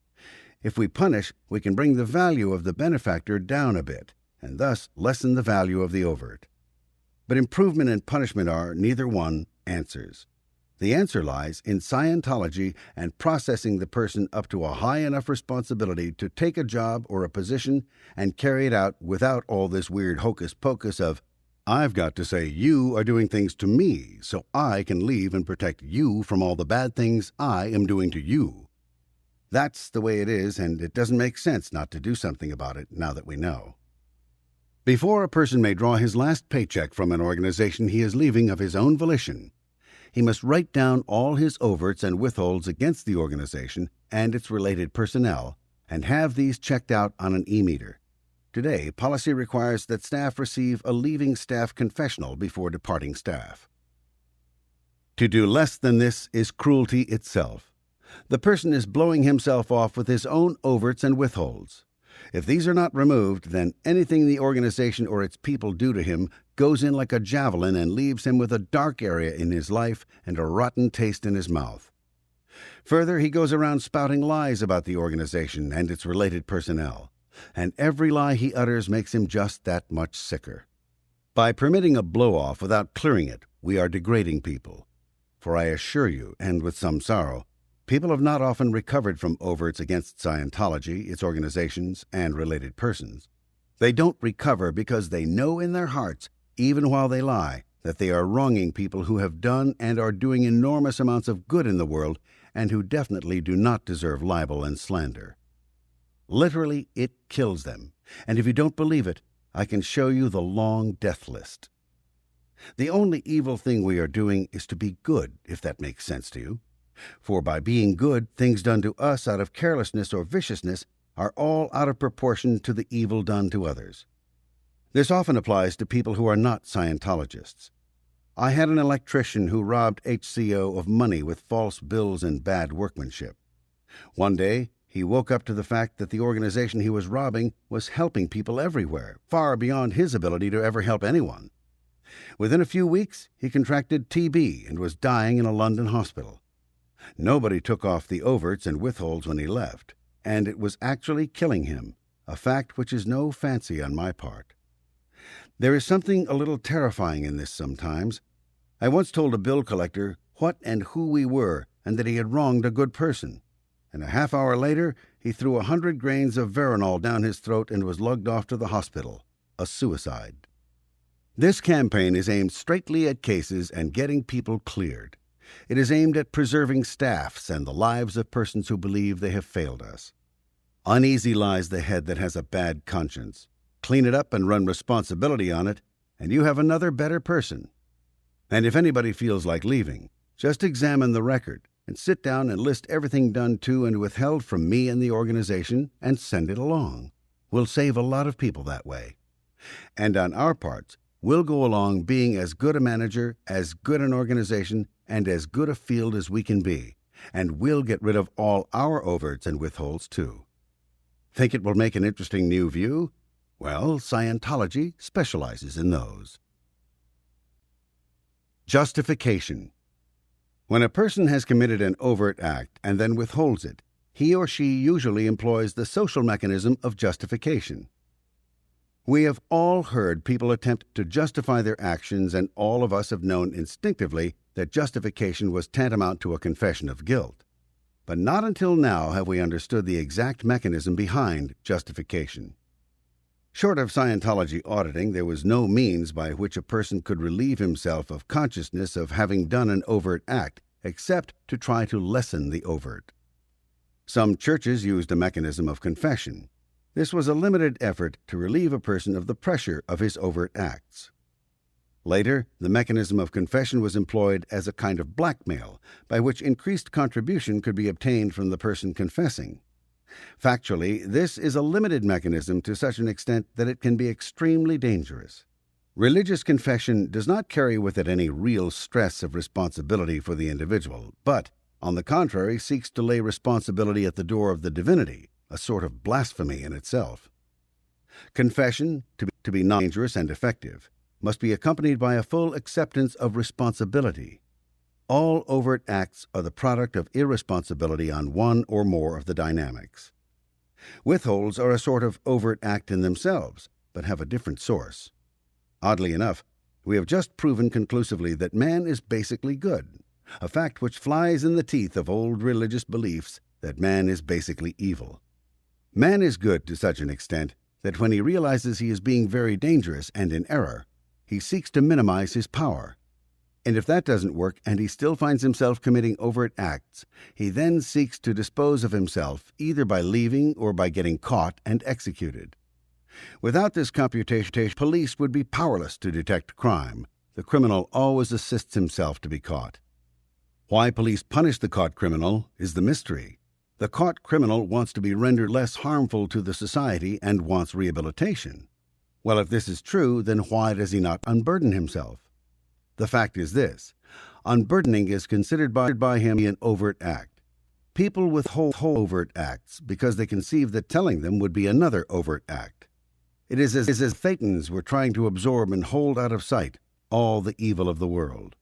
If we punish, we can bring the value of the benefactor down a bit, and thus lessen the value of the overt. But improvement and punishment are, neither one, answers. The answer lies in Scientology and processing the person up to a high enough responsibility to take a job or a position and carry it out without all this weird hocus-pocus of, I've got to say you are doing things to me so I can leave and protect you from all the bad things I am doing to you. That's the way it is, and it doesn't make sense not to do something about it now that we know. Before a person may draw his last paycheck from an organization he is leaving of his own volition, he must write down all his overts and withholds against the organization and its related personnel and have these checked out on an e-meter. Today, policy requires that staff receive a leaving staff confessional before departing staff. To do less than this is cruelty itself. The person is blowing himself off with his own overts and withholds. If these are not removed, then anything the organization or its people do to him goes in like a javelin and leaves him with a dark area in his life and a rotten taste in his mouth. Further, he goes around spouting lies about the organization and its related personnel, and every lie he utters makes him just that much sicker. By permitting a blow-off without clearing it, we are degrading people. For I assure you, and with some sorrow, people have not often recovered from overts against Scientology, its organizations, and related persons. They don't recover because they know in their hearts, even while they lie, that they are wronging people who have done and are doing enormous amounts of good in the world and who definitely do not deserve libel and slander. Literally, it kills them, and if you don't believe it, I can show you the long death list. The only evil thing we are doing is to be good, if that makes sense to you. For by being good, things done to us out of carelessness or viciousness are all out of proportion to the evil done to others. This often applies to people who are not Scientologists. I had an electrician who robbed HCO of money with false bills and bad workmanship. One day, he woke up to the fact that the organization he was robbing was helping people everywhere, far beyond his ability to ever help anyone. Within a few weeks, he contracted TB and was dying in a London hospital. Nobody took off the overts and withholds when he left, and it was actually killing him, a fact which is no fancy on my part. There is something a little terrifying in this sometimes. I once told a bill collector what and who we were and that he had wronged a good person. And a half hour later, he threw 100 grains of veronal down his throat and was lugged off to the hospital. A suicide. This campaign is aimed straightly at cases and getting people cleared. It is aimed at preserving staffs and the lives of persons who believe they have failed us. Uneasy lies the head that has a bad conscience. Clean it up and run responsibility on it, and you have another better person. And if anybody feels like leaving, just examine the record and sit down and list everything done to and withheld from me and the organization and send it along. We'll save a lot of people that way. And on our parts, we'll go along being as good a manager, as good an organization, and as good a field as we can be. And we'll get rid of all our overts and withholds too. Think it will make an interesting new view? Well, Scientology specializes in those. Justification. When a person has committed an overt act and then withholds it, he or she usually employs the social mechanism of justification. We have all heard people attempt to justify their actions, and all of us have known instinctively that justification was tantamount to a confession of guilt. But not until now have we understood the exact mechanism behind justification. Short of Scientology auditing, there was no means by which a person could relieve himself of consciousness of having done an overt act, except to try to lessen the overt. Some churches used a mechanism of confession. This was a limited effort to relieve a person of the pressure of his overt acts. Later, the mechanism of confession was employed as a kind of blackmail, by which increased contribution could be obtained from the person confessing. Factually, this is a limited mechanism to such an extent that it can be extremely dangerous. Religious confession does not carry with it any real stress of responsibility for the individual, but, on the contrary, seeks to lay responsibility at the door of the divinity, a sort of blasphemy in itself. Confession, to be non-dangerous and effective, must be accompanied by a full acceptance of responsibility. All overt acts are the product of irresponsibility on one or more of the dynamics. Withholds are a sort of overt act in themselves, but have a different source. Oddly enough, we have just proven conclusively that man is basically good, a fact which flies in the teeth of old religious beliefs that man is basically evil. Man is good to such an extent that when he realizes he is being very dangerous and in error, he seeks to minimize his power. And if that doesn't work and he still finds himself committing overt acts, he then seeks to dispose of himself either by leaving or by getting caught and executed. Without this computation, police would be powerless to detect crime. The criminal always assists himself to be caught. Why police punish the caught criminal is the mystery. The caught criminal wants to be rendered less harmful to the society and wants rehabilitation. Well, if this is true, then why does he not unburden himself? The fact is this: unburdening is considered by him an overt act. People withhold overt acts because they conceive that telling them would be another overt act. It is as if Thetans were trying to absorb and hold out of sight all the evil of the world.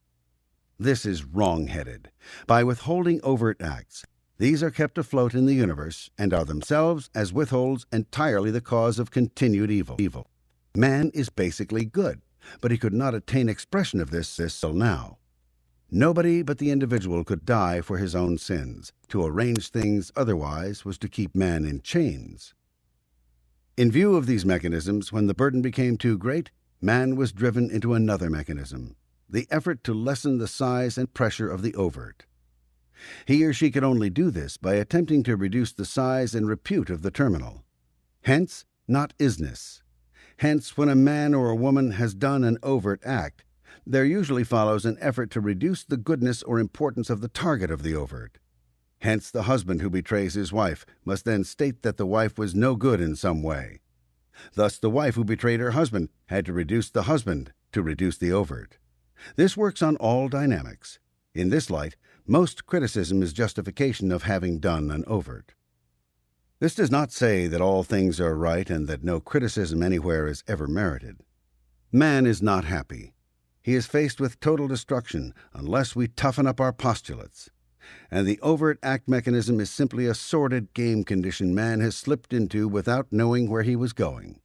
This is wrong-headed. By withholding overt acts, these are kept afloat in the universe and are themselves, as withholds, entirely the cause of continued evil. Man is basically good, but he could not attain expression of this till now. Nobody but the individual could die for his own sins. To arrange things otherwise was to keep man in chains. In view of these mechanisms, when the burden became too great, man was driven into another mechanism, the effort to lessen the size and pressure of the overt. He or she could only do this by attempting to reduce the size and repute of the terminal. Hence, not isness. Hence, when a man or a woman has done an overt act, there usually follows an effort to reduce the goodness or importance of the target of the overt. Hence, the husband who betrays his wife must then state that the wife was no good in some way. Thus, the wife who betrayed her husband had to reduce the husband to reduce the overt. This works on all dynamics. In this light, most criticism is justification of having done an overt. This does not say that all things are right and that no criticism anywhere is ever merited. Man is not happy. He is faced with total destruction unless we toughen up our postulates. And the overt act mechanism is simply a sordid game condition man has slipped into without knowing where he was going.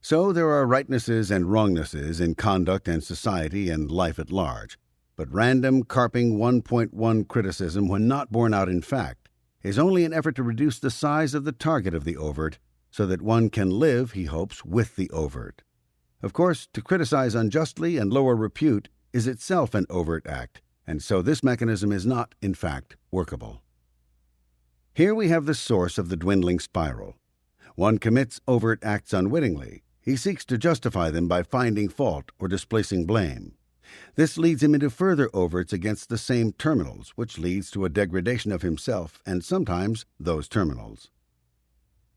So there are rightnesses and wrongnesses in conduct and society and life at large, but random carping 1.1 criticism, when not borne out in fact, is only an effort to reduce the size of the target of the overt so that one can live, he hopes, with the overt. Of course, to criticize unjustly and lower repute is itself an overt act, and so this mechanism is not, in fact, workable. Here we have the source of the dwindling spiral. One commits overt acts unwittingly. He seeks to justify them by finding fault or displacing blame. This leads him into further overts against the same terminals, which leads to a degradation of himself and sometimes those terminals.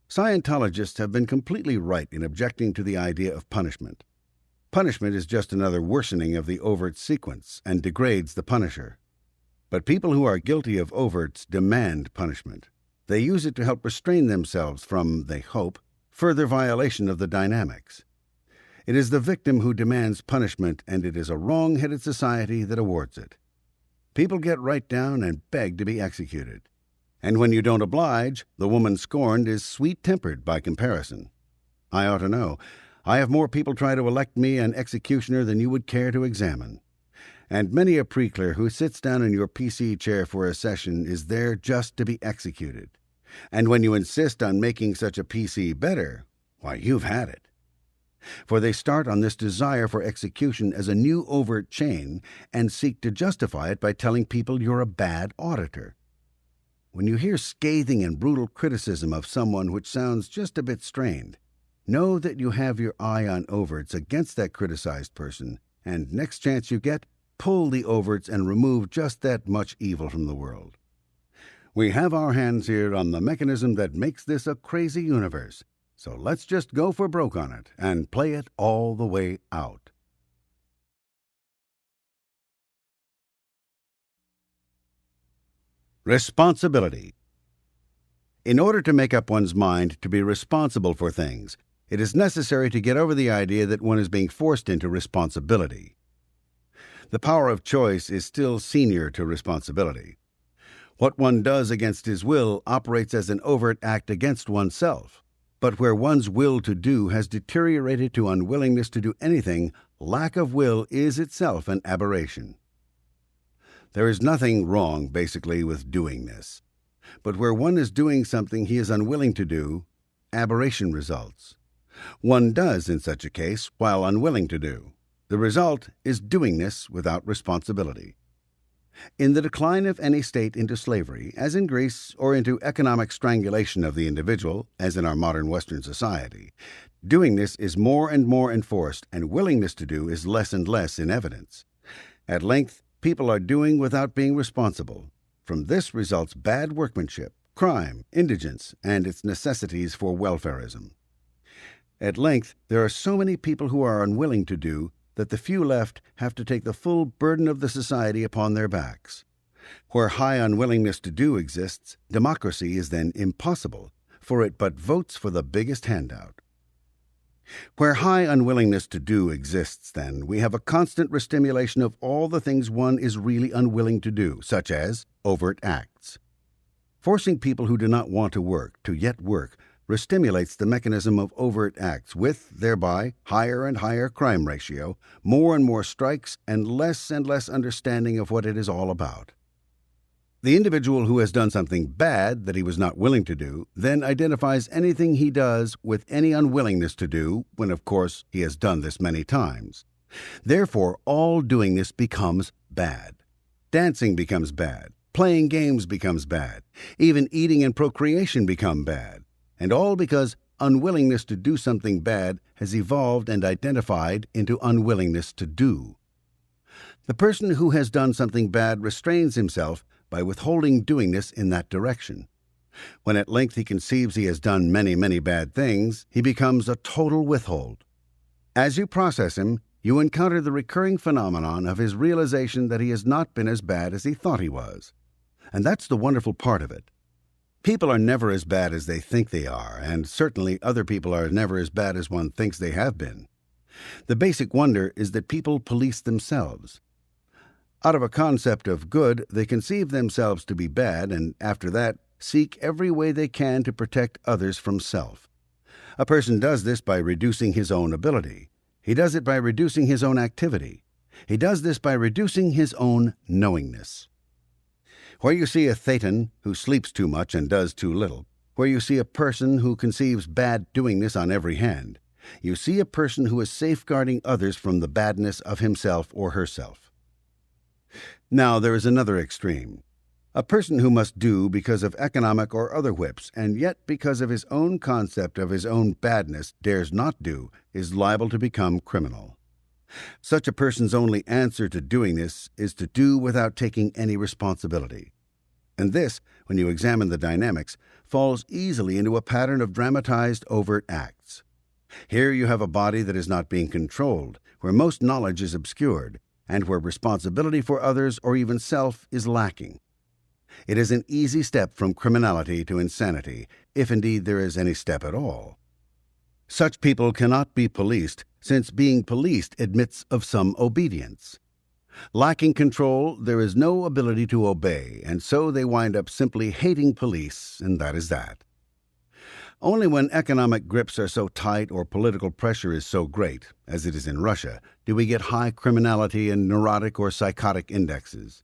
Scientologists have been completely right in objecting to the idea of punishment. Punishment is just another worsening of the overt sequence and degrades the punisher. But people who are guilty of overts demand punishment. They use it to help restrain themselves from, they hope, further violation of the dynamics. It is the victim who demands punishment, and it is a wrong-headed society that awards it. People get right down and beg to be executed. And when you don't oblige, the woman scorned is sweet-tempered by comparison. I ought to know. I have more people try to elect me an executioner than you would care to examine. And many a preclear who sits down in your PC chair for a session is there just to be executed. And when you insist on making such a PC better, why, you've had it. For they start on this desire for execution as a new overt chain and seek to justify it by telling people you're a bad auditor. When you hear scathing and brutal criticism of someone which sounds just a bit strained, know that you have your eye on overts against that criticized person, and next chance you get, pull the overts and remove just that much evil from the world. We have our hands here on the mechanism that makes this a crazy universe, so let's just go for broke on it and play it all the way out. Responsibility. In order to make up one's mind to be responsible for things, it is necessary to get over the idea that one is being forced into responsibility. The power of choice is still senior to responsibility. What one does against his will operates as an overt act against oneself. But where one's will to do has deteriorated to unwillingness to do anything, lack of will is itself an aberration. There is nothing wrong, basically, with doing this. But where one is doing something he is unwilling to do, aberration results. One does, in such a case, while unwilling to do. The result is doingness without responsibility. In the decline of any state into slavery, as in Greece, or into economic strangulation of the individual, as in our modern Western society, doingness is more and more enforced, and willingness to do is less and less in evidence. At length, people are doing without being responsible. From this results bad workmanship, crime, indigence, and its necessities for welfarism. At length, there are so many people who are unwilling to do that the few left have to take the full burden of the society upon their backs. Where high unwillingness to do exists, democracy is then impossible, for it but votes for the biggest handout. Where high unwillingness to do exists, then, we have a constant restimulation of all the things one is really unwilling to do, such as overt acts. Forcing people who do not want to work to yet work restimulates the mechanism of overt acts with, thereby, higher and higher crime ratio, more and more strikes, and less understanding of what it is all about. The individual who has done something bad that he was not willing to do then identifies anything he does with any unwillingness to do, when of course he has done this many times. Therefore, all doing this becomes bad. Dancing becomes bad. Playing games becomes bad. Even eating and procreation become bad. And all because unwillingness to do something bad has evolved and identified into unwillingness to do. The person who has done something bad restrains himself by withholding doingness in that direction. When at length he conceives he has done many, many bad things, he becomes a total withhold. As you process him, you encounter the recurring phenomenon of his realization that he has not been as bad as he thought he was. And that's the wonderful part of it. People are never as bad as they think they are, and certainly other people are never as bad as one thinks they have been. The basic wonder is that people police themselves. Out of a concept of good, they conceive themselves to be bad, and after that, seek every way they can to protect others from self. A person does this by reducing his own ability. He does it by reducing his own activity. He does this by reducing his own knowingness. Where you see a thetan who sleeps too much and does too little, where you see a person who conceives bad doingness on every hand, you see a person who is safeguarding others from the badness of himself or herself. Now there is another extreme. A person who must do because of economic or other whips, and yet because of his own concept of his own badness dares not do, is liable to become criminal. Such a person's only answer to doing this is to do without taking any responsibility. And this, when you examine the dynamics, falls easily into a pattern of dramatized overt acts. Here you have a body that is not being controlled, where most knowledge is obscured, and where responsibility for others or even self is lacking. It is an easy step from criminality to insanity, if indeed there is any step at all. Such people cannot be policed, since being policed admits of some obedience. Lacking control, there is no ability to obey, and so they wind up simply hating police, and that is that. Only when economic grips are so tight or political pressure is so great, as it is in Russia, do we get high criminality and neurotic or psychotic indexes.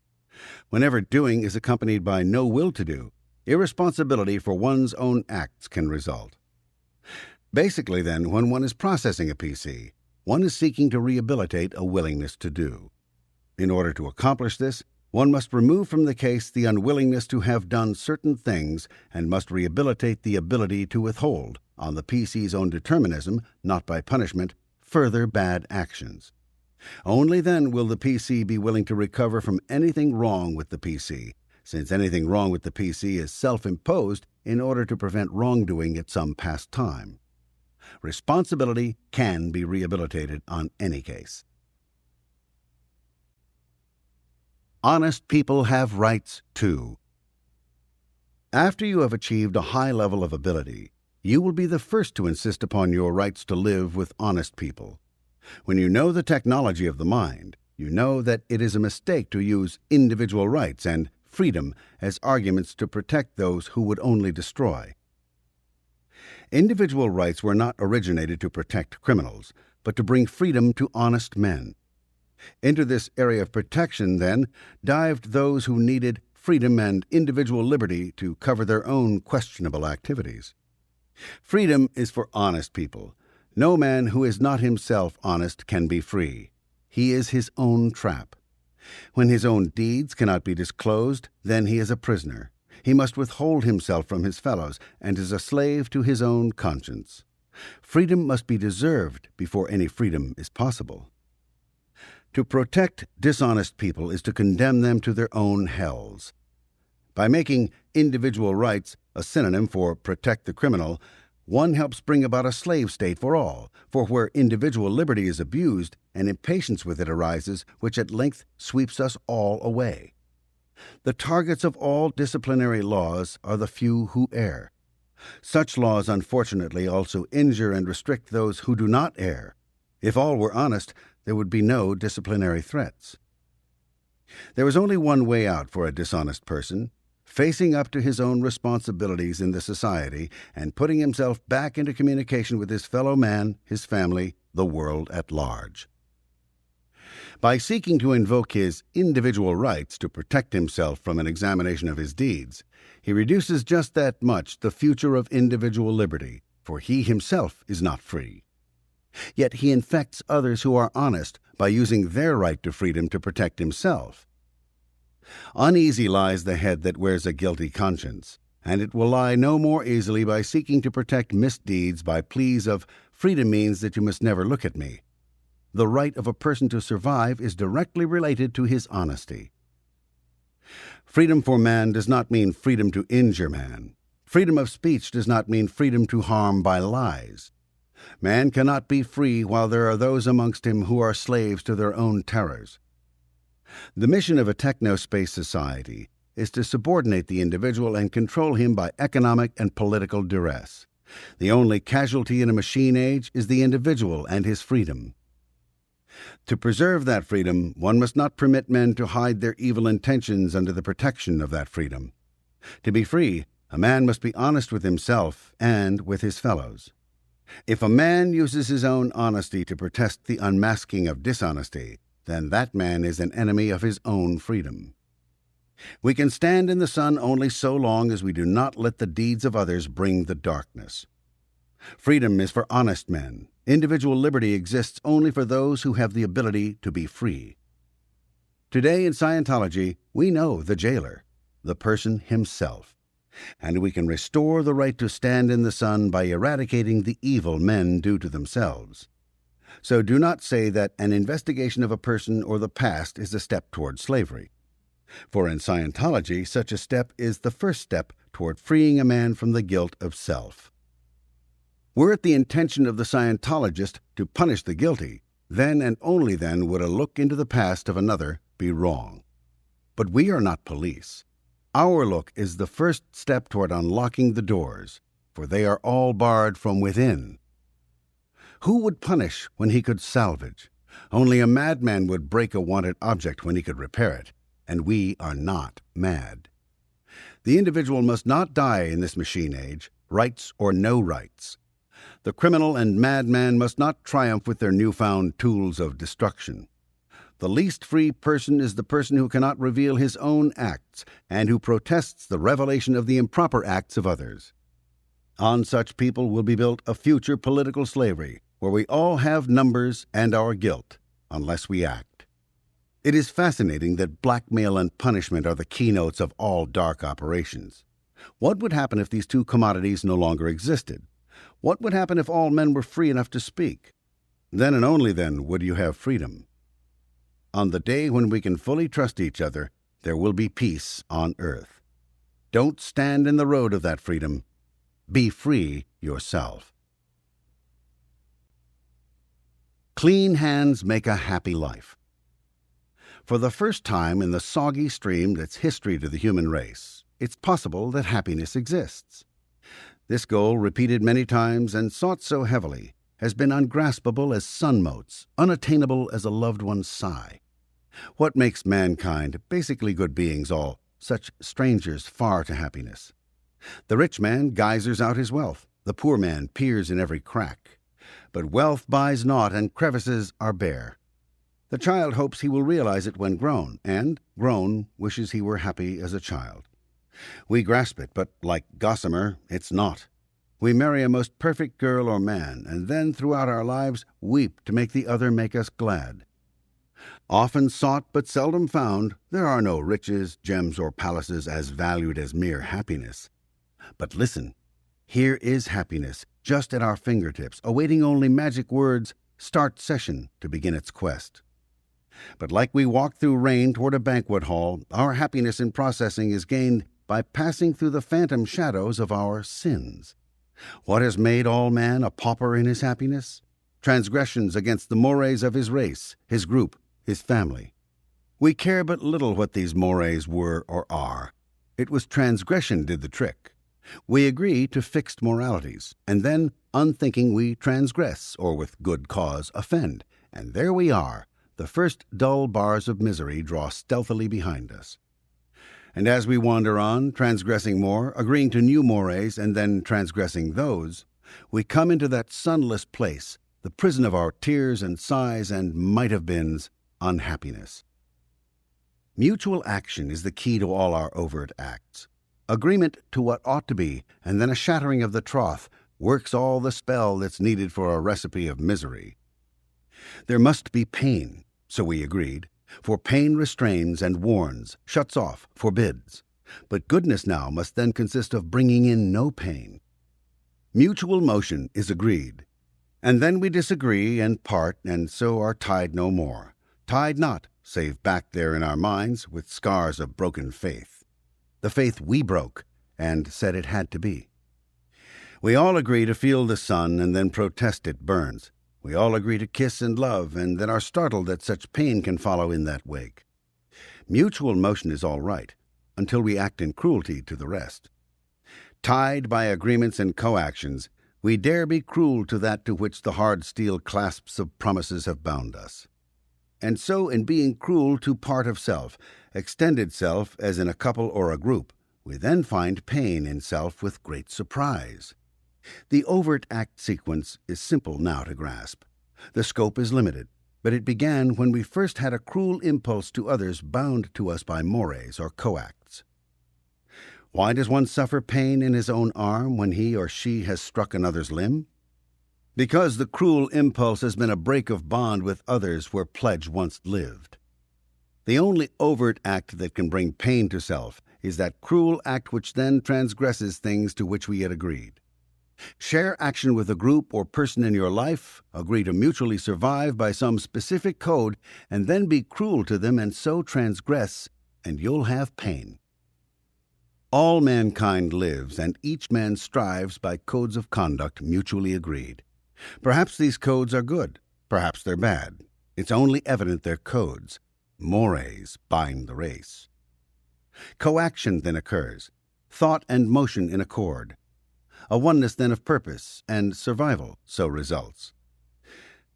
Whenever doing is accompanied by no will to do, irresponsibility for one's own acts can result. Basically, then, when one is processing a PC, one is seeking to rehabilitate a willingness to do. In order to accomplish this, one must remove from the case the unwillingness to have done certain things and must rehabilitate the ability to withhold, on the PC's own determinism, not by punishment, further bad actions. Only then will the PC be willing to recover from anything wrong with the PC, since anything wrong with the PC is self-imposed in order to prevent wrongdoing at some past time. Responsibility can be rehabilitated on any case. Honest people have rights, too. After you have achieved a high level of ability, you will be the first to insist upon your rights to live with honest people. When you know the technology of the mind, you know that it is a mistake to use individual rights and freedom as arguments to protect those who would only destroy. Individual rights were not originated to protect criminals, but to bring freedom to honest men. Into this area of protection, then, dived those who needed freedom and individual liberty to cover their own questionable activities. Freedom is for honest people. No man who is not himself honest can be free. He is his own trap. When his own deeds cannot be disclosed, then he is a prisoner. He must withhold himself from his fellows and is a slave to his own conscience. Freedom must be deserved before any freedom is possible. To protect dishonest people is to condemn them to their own hells. By making individual rights a synonym for protect the criminal, one helps bring about a slave state for all, for where individual liberty is abused, an impatience with it arises which at length sweeps us all away. The targets of all disciplinary laws are the few who err. Such laws, unfortunately, also injure and restrict those who do not err. If all were honest, there would be no disciplinary threats. There is only one way out for a dishonest person, facing up to his own responsibilities in the society and putting himself back into communication with his fellow man, his family, the world at large. By seeking to invoke his individual rights to protect himself from an examination of his deeds, he reduces just that much the future of individual liberty, for he himself is not free. Yet he infects others who are honest by using their right to freedom to protect himself. Uneasy lies the head that wears a guilty conscience, and it will lie no more easily by seeking to protect misdeeds by pleas of freedom means that you must never look at me. The right of a person to survive is directly related to his honesty. Freedom for man does not mean freedom to injure man. Freedom of speech does not mean freedom to harm by lies. Man cannot be free while there are those amongst him who are slaves to their own terrors. The mission of a technospace society is to subordinate the individual and control him by economic and political duress. The only casualty in a machine age is the individual and his freedom. To preserve that freedom, one must not permit men to hide their evil intentions under the protection of that freedom. To be free, a man must be honest with himself and with his fellows. If a man uses his own honesty to protest the unmasking of dishonesty, then that man is an enemy of his own freedom. We can stand in the sun only so long as we do not let the deeds of others bring the darkness. Freedom is for honest men. Individual liberty exists only for those who have the ability to be free. Today in Scientology, we know the jailer, the person himself, and we can restore the right to stand in the sun by eradicating the evil men do to themselves. So do not say that an investigation of a person or the past is a step toward slavery. For in Scientology, such a step is the first step toward freeing a man from the guilt of self. Were it the intention of the Scientologist to punish the guilty, then and only then would a look into the past of another be wrong. But we are not police. Our look is the first step toward unlocking the doors, for they are all barred from within. Who would punish when he could salvage? Only a madman would break a wanted object when he could repair it, and we are not mad. The individual must not die in this machine age, rights or no rights. The criminal and madman must not triumph with their newfound tools of destruction. The least free person is the person who cannot reveal his own acts and who protests the revelation of the improper acts of others. On such people will be built a future political slavery, where we all have numbers and our guilt, unless we act. It is fascinating that blackmail and punishment are the keynotes of all dark operations. What would happen if these two commodities no longer existed? What would happen if all men were free enough to speak? Then and only then would you have freedom. On the day when we can fully trust each other, there will be peace on earth. Don't stand in the road of that freedom. Be free yourself. Clean hands make a happy life. For the first time in the soggy stream that's history to the human race, it's possible that happiness exists. This goal, repeated many times and sought so heavily, has been ungraspable as sun motes, unattainable as a loved one's sigh. What makes mankind, basically good beings all, such strangers far to happiness? The rich man geysers out his wealth, the poor man peers in every crack. But wealth buys naught and crevices are bare. The child hopes he will realize it when grown, and, grown, wishes he were happy as a child. We grasp it, but, like gossamer, it's not. We marry a most perfect girl or man, and then throughout our lives weep to make the other make us glad. Often sought but seldom found, there are no riches, gems, or palaces as valued as mere happiness. But listen, here is happiness, just at our fingertips, awaiting only magic words, "Start session," to begin its quest. But like we walk through rain toward a banquet hall, our happiness in processing is gained by passing through the phantom shadows of our sins. What has made all man a pauper in his happiness? Transgressions against the mores of his race, his group, his family. We care but little what these mores were or are. It was transgression did the trick. We agree to fixed moralities, and then, unthinking, we transgress, or with good cause offend, and there we are. The first dull bars of misery draw stealthily behind us. And as we wander on, transgressing more, agreeing to new mores, and then transgressing those, we come into that sunless place, the prison of our tears and sighs and might-have-beens, unhappiness. Mutual action is the key to all our overt acts. Agreement to what ought to be, and then a shattering of the troth, works all the spell that's needed for a recipe of misery. There must be pain, so we agreed, for pain restrains and warns, shuts off, forbids. But goodness now must then consist of bringing in no pain. Mutual motion is agreed. And then we disagree and part, and so are tied no more. Tied not, save back there in our minds with scars of broken faith. The faith we broke and said it had to be. We all agree to feel the sun and then protest it burns. We all agree to kiss and love, and then are startled that such pain can follow in that wake. Mutual motion is all right, until we act in cruelty to the rest. Tied by agreements and coactions, we dare be cruel to that to which the hard steel clasps of promises have bound us. And so, in being cruel to part of self, extended self as in a couple or a group, we then find pain in self with great surprise. The overt act sequence is simple now to grasp. The scope is limited, but it began when we first had a cruel impulse to others bound to us by mores or coacts. Why does one suffer pain in his own arm when he or she has struck another's limb? Because the cruel impulse has been a break of bond with others where pledge once lived. The only overt act that can bring pain to self is that cruel act which then transgresses things to which we had agreed. Share action with a group or person in your life, agree to mutually survive by some specific code, and then be cruel to them and so transgress, and you'll have pain. All mankind lives, and each man strives by codes of conduct mutually agreed. Perhaps these codes are good, perhaps they're bad. It's only evident they're codes. Mores bind the race. Coaction then occurs, thought and motion in accord. A oneness then of purpose and survival so results.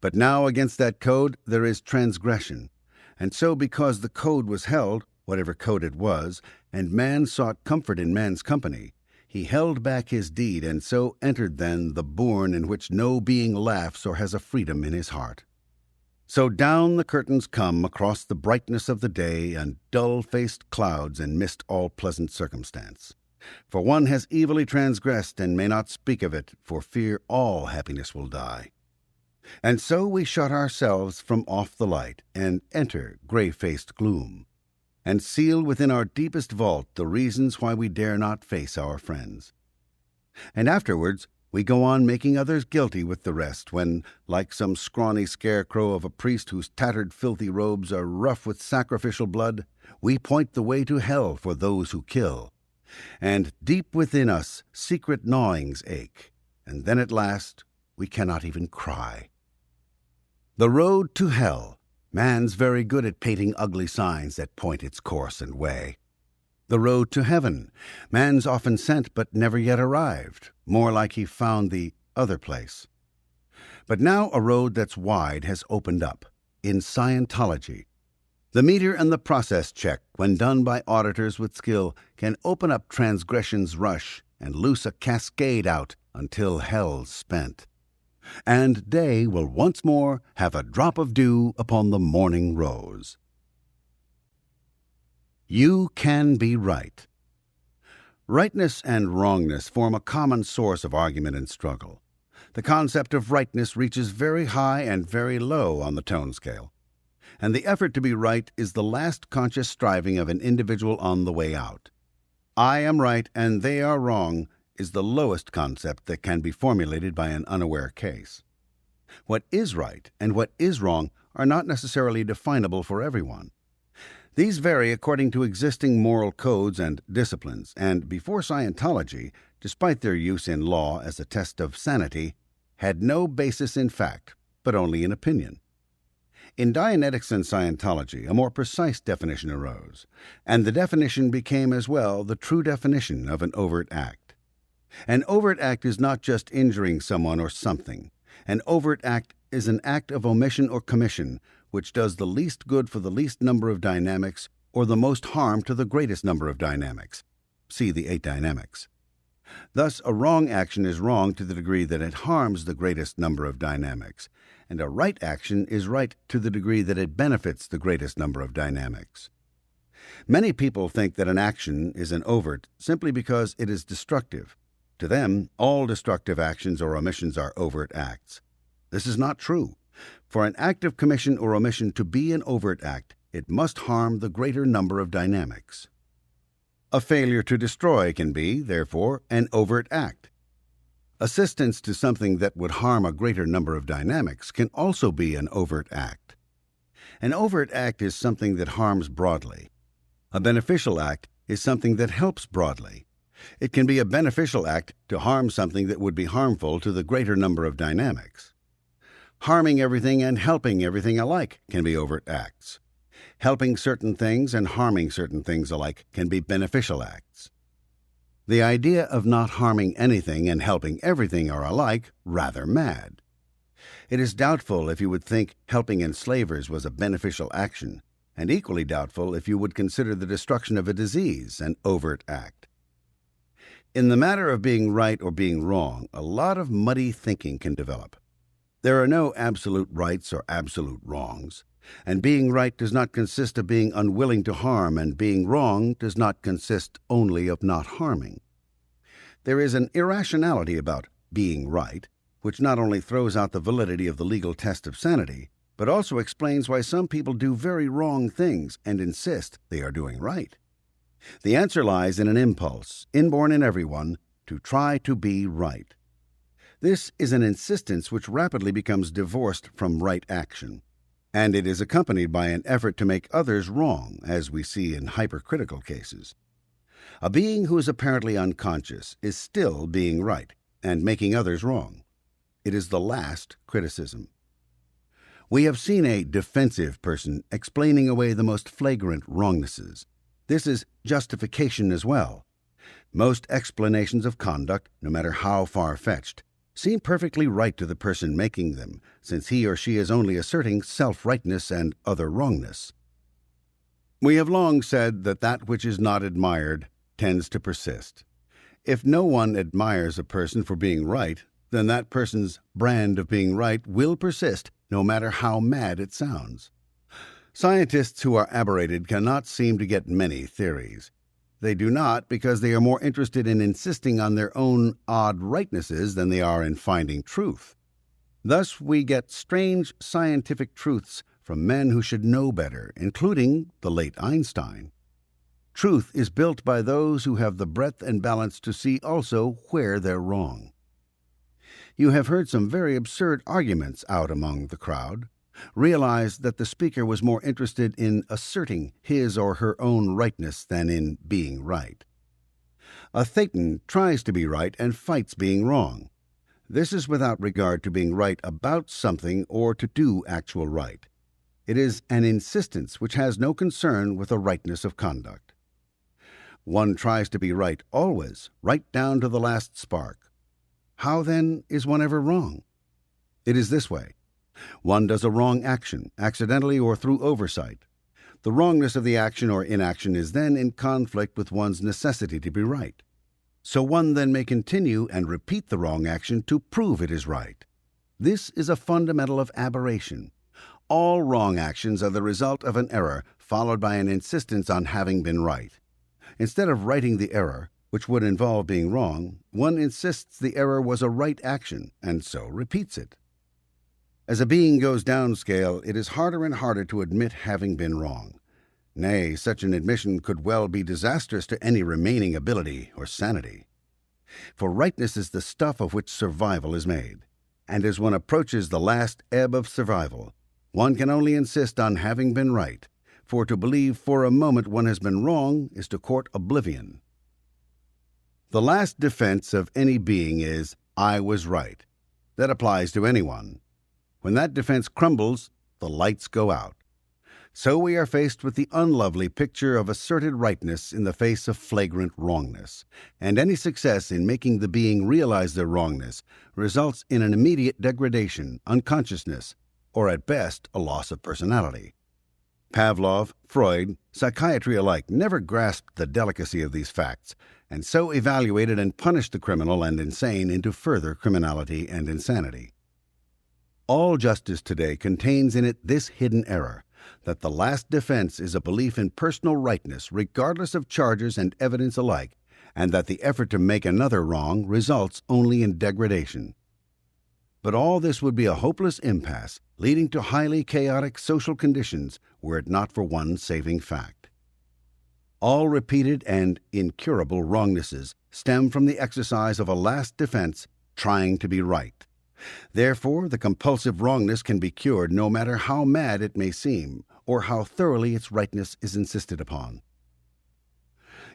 But now against that code there is transgression, and so because the code was held, whatever code it was, and man sought comfort in man's company, he held back his deed, and so entered then the bourne in which no being laughs or has a freedom in his heart. So down the curtains come across the brightness of the day, and dull-faced clouds and mist all pleasant circumstance. For one has evilly transgressed, and may not speak of it, for fear all happiness will die. And so we shut ourselves from off the light, and enter grey-faced gloom, and seal within our deepest vault the reasons why we dare not face our friends. And afterwards we go on making others guilty with the rest, when, like some scrawny scarecrow of a priest whose tattered filthy robes are rough with sacrificial blood, we point the way to hell for those who kill. And deep within us secret gnawings ache, and then at last we cannot even cry. The road to hell. Man's very good at painting ugly signs that point its course and way. The road to heaven. Man's often sent but never yet arrived, more like he found the other place. But now a road that's wide has opened up, in Scientology. The meter and the process check, when done by auditors with skill, can open up transgression's rush and loose a cascade out until hell's spent. And day will once more have a drop of dew upon the morning rose. You can be right. Rightness and wrongness form a common source of argument and struggle. The concept of rightness reaches very high and very low on the tone scale. And the effort to be right is the last conscious striving of an individual on the way out. I am right and they are wrong is the lowest concept that can be formulated by an unaware case. What is right and what is wrong are not necessarily definable for everyone. These vary according to existing moral codes and disciplines, and before Scientology, despite their use in law as a test of sanity, had no basis in fact, but only in opinion. In Dianetics and Scientology, a more precise definition arose, and the definition became as well the true definition of an overt act. An overt act is not just injuring someone or something. An overt act is an act of omission or commission which does the least good for the least number of dynamics or the most harm to the greatest number of dynamics. See the 8 dynamics. Thus, a wrong action is wrong to the degree that it harms the greatest number of dynamics, and a right action is right to the degree that it benefits the greatest number of dynamics. Many people think that an action is an overt simply because it is destructive. To them, all destructive actions or omissions are overt acts. This is not true. For an act of commission or omission to be an overt act, it must harm the greater number of dynamics. A failure to destroy can be, therefore, an overt act. Assistance to something that would harm a greater number of dynamics can also be an overt act. An overt act is something that harms broadly. A beneficial act is something that helps broadly. It can be a beneficial act to harm something that would be harmful to the greater number of dynamics. Harming everything and helping everything alike can be overt acts. Helping certain things and harming certain things alike can be beneficial acts. The idea of not harming anything and helping everything are alike rather mad. It is doubtful if you would think helping enslavers was a beneficial action, and equally doubtful if you would consider the destruction of a disease an overt act. In the matter of being right or being wrong, a lot of muddy thinking can develop. There are no absolute rights or absolute wrongs, and being right does not consist of being unwilling to harm, and being wrong does not consist only of not harming. There is an irrationality about being right, which not only throws out the validity of the legal test of sanity, but also explains why some people do very wrong things and insist they are doing right. The answer lies in an impulse, inborn in everyone, to try to be right. This is an insistence which rapidly becomes divorced from right action, and it is accompanied by an effort to make others wrong, as we see in hypercritical cases. A being who is apparently unconscious is still being right and making others wrong. It is the last criticism. We have seen a defensive person explaining away the most flagrant wrongnesses. This is justification as well. Most explanations of conduct, no matter how far-fetched, seem perfectly right to the person making them, since he or she is only asserting self-rightness and other wrongness. We have long said that that which is not admired tends to persist. If no one admires a person for being right, then that person's brand of being right will persist, no matter how mad it sounds. Scientists who are aberrated cannot seem to get many theories. They do not because they are more interested in insisting on their own odd rightnesses than they are in finding truth. Thus we get strange scientific truths from men who should know better, including the late Einstein. Truth is built by those who have the breadth and balance to see also where they're wrong. You have heard some very absurd arguments out among the crowd. Realize that the speaker was more interested in asserting his or her own rightness than in being right. A Thetan tries to be right and fights being wrong. This is without regard to being right about something or to do actual right. It is an insistence which has no concern with the rightness of conduct. One tries to be right always, right down to the last spark. How, then, is one ever wrong? It is this way. One does a wrong action, accidentally or through oversight. The wrongness of the action or inaction is then in conflict with one's necessity to be right. So one then may continue and repeat the wrong action to prove it is right. This is a fundamental of aberration. All wrong actions are the result of an error followed by an insistence on having been right. Instead of righting the error, which would involve being wrong, one insists the error was a right action, and so repeats it. As a being goes downscale, it is harder and harder to admit having been wrong. Nay, such an admission could well be disastrous to any remaining ability or sanity. For rightness is the stuff of which survival is made, and as one approaches the last ebb of survival, one can only insist on having been right, for to believe for a moment one has been wrong is to court oblivion. The last defense of any being is, "I was right." That applies to anyone. When that defense crumbles, the lights go out. So we are faced with the unlovely picture of asserted rightness in the face of flagrant wrongness, and any success in making the being realize their wrongness results in an immediate degradation, unconsciousness, or at best a loss of personality. Pavlov, Freud, psychiatry alike never grasped the delicacy of these facts, and so evaluated and punished the criminal and insane into further criminality and insanity. All justice today contains in it this hidden error, that the last defense is a belief in personal rightness regardless of charges and evidence alike, and that the effort to make another wrong results only in degradation. But all this would be a hopeless impasse, leading to highly chaotic social conditions were it not for one saving fact. All repeated and incurable wrongnesses stem from the exercise of a last defense trying to be right. Therefore, the compulsive wrongness can be cured no matter how mad it may seem, or how thoroughly its rightness is insisted upon.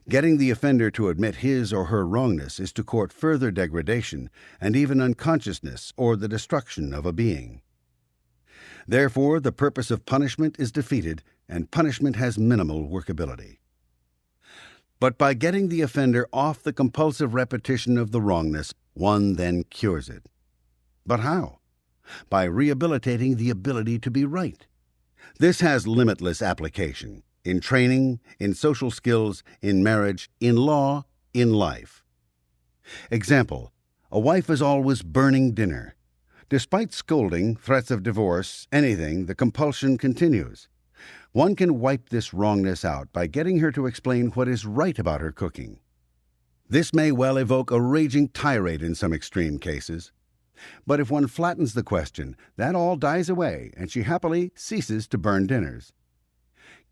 Getting the offender to admit his or her wrongness is to court further degradation and even unconsciousness or the destruction of a being. Therefore, the purpose of punishment is defeated, and punishment has minimal workability. But by getting the offender off the compulsive repetition of the wrongness, one then cures it. But how? By rehabilitating the ability to be right. This has limitless application in training, in social skills, in marriage, in law, in life. Example: a wife is always burning dinner. Despite scolding, threats of divorce, anything, the compulsion continues. One can wipe this wrongness out by getting her to explain what is right about her cooking. This may well evoke a raging tirade in some extreme cases. But if one flattens the question, that all dies away and she happily ceases to burn dinners.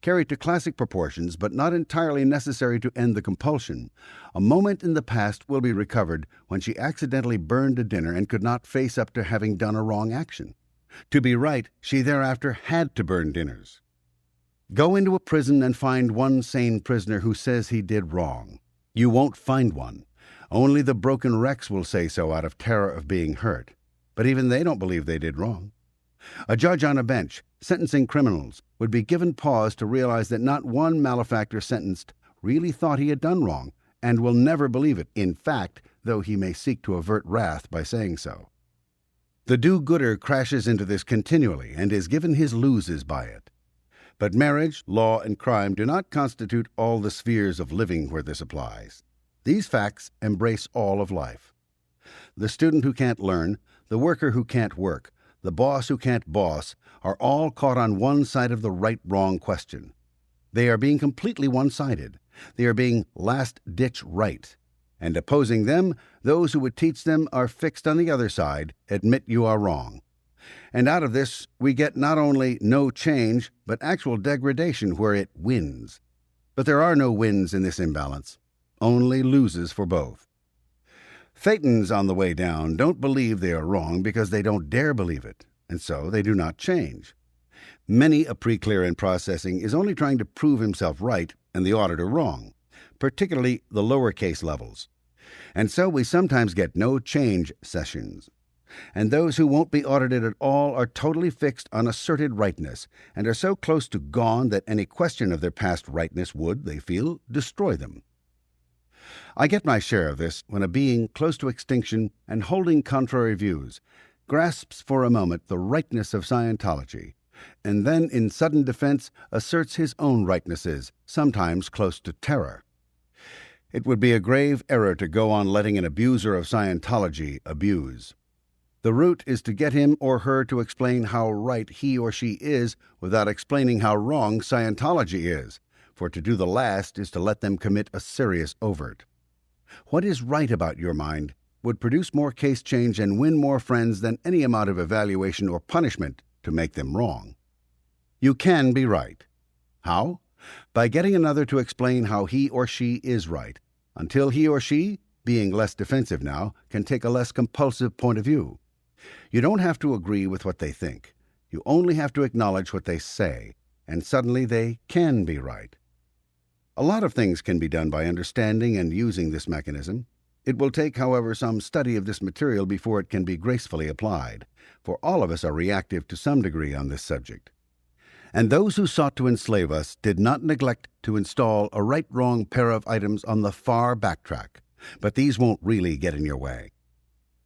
Carried to classic proportions, but not entirely necessary to end the compulsion, a moment in the past will be recovered when she accidentally burned a dinner and could not face up to having done a wrong action. To be right, she thereafter had to burn dinners. Go into a prison and find one sane prisoner who says he did wrong. You won't find one. Only the broken wrecks will say so out of terror of being hurt. But even they don't believe they did wrong. A judge on a bench, sentencing criminals, would be given pause to realize that not one malefactor sentenced really thought he had done wrong, and will never believe it, in fact, though he may seek to avert wrath by saying so. The do-gooder crashes into this continually and is given his loses by it. But marriage, law, and crime do not constitute all the spheres of living where this applies. These facts embrace all of life. The student who can't learn, the worker who can't work, the boss who can't boss, are all caught on one side of the right-wrong question. They are being completely one-sided. They are being last-ditch right. And opposing them, those who would teach them are fixed on the other side, admit you are wrong. And out of this, we get not only no change, but actual degradation where it wins. But there are no wins in this imbalance, only loses for both. Thetans on the way down don't believe they are wrong because they don't dare believe it, and so they do not change. Many a pre-clear in processing is only trying to prove himself right and the auditor wrong, particularly the lowercase levels. And so we sometimes get no change sessions. And those who won't be audited at all are totally fixed on asserted rightness and are so close to gone that any question of their past rightness would, they feel, destroy them. I get my share of this when a being close to extinction and holding contrary views grasps for a moment the rightness of Scientology, and then in sudden defense asserts his own rightnesses, sometimes close to terror. It would be a grave error to go on letting an abuser of Scientology abuse. The root is to get him or her to explain how right he or she is without explaining how wrong Scientology is, for to do the last is to let them commit a serious overt. What is right about your mind would produce more case change and win more friends than any amount of evaluation or punishment to make them wrong. You can be right. How? By getting another to explain how he or she is right, until he or she, being less defensive now, can take a less compulsive point of view. You don't have to agree with what they think. You only have to acknowledge what they say, and suddenly they can be right. A lot of things can be done by understanding and using this mechanism. It will take, however, some study of this material before it can be gracefully applied, for all of us are reactive to some degree on this subject. And those who sought to enslave us did not neglect to install a right-wrong pair of items on the far backtrack, but these won't really get in your way.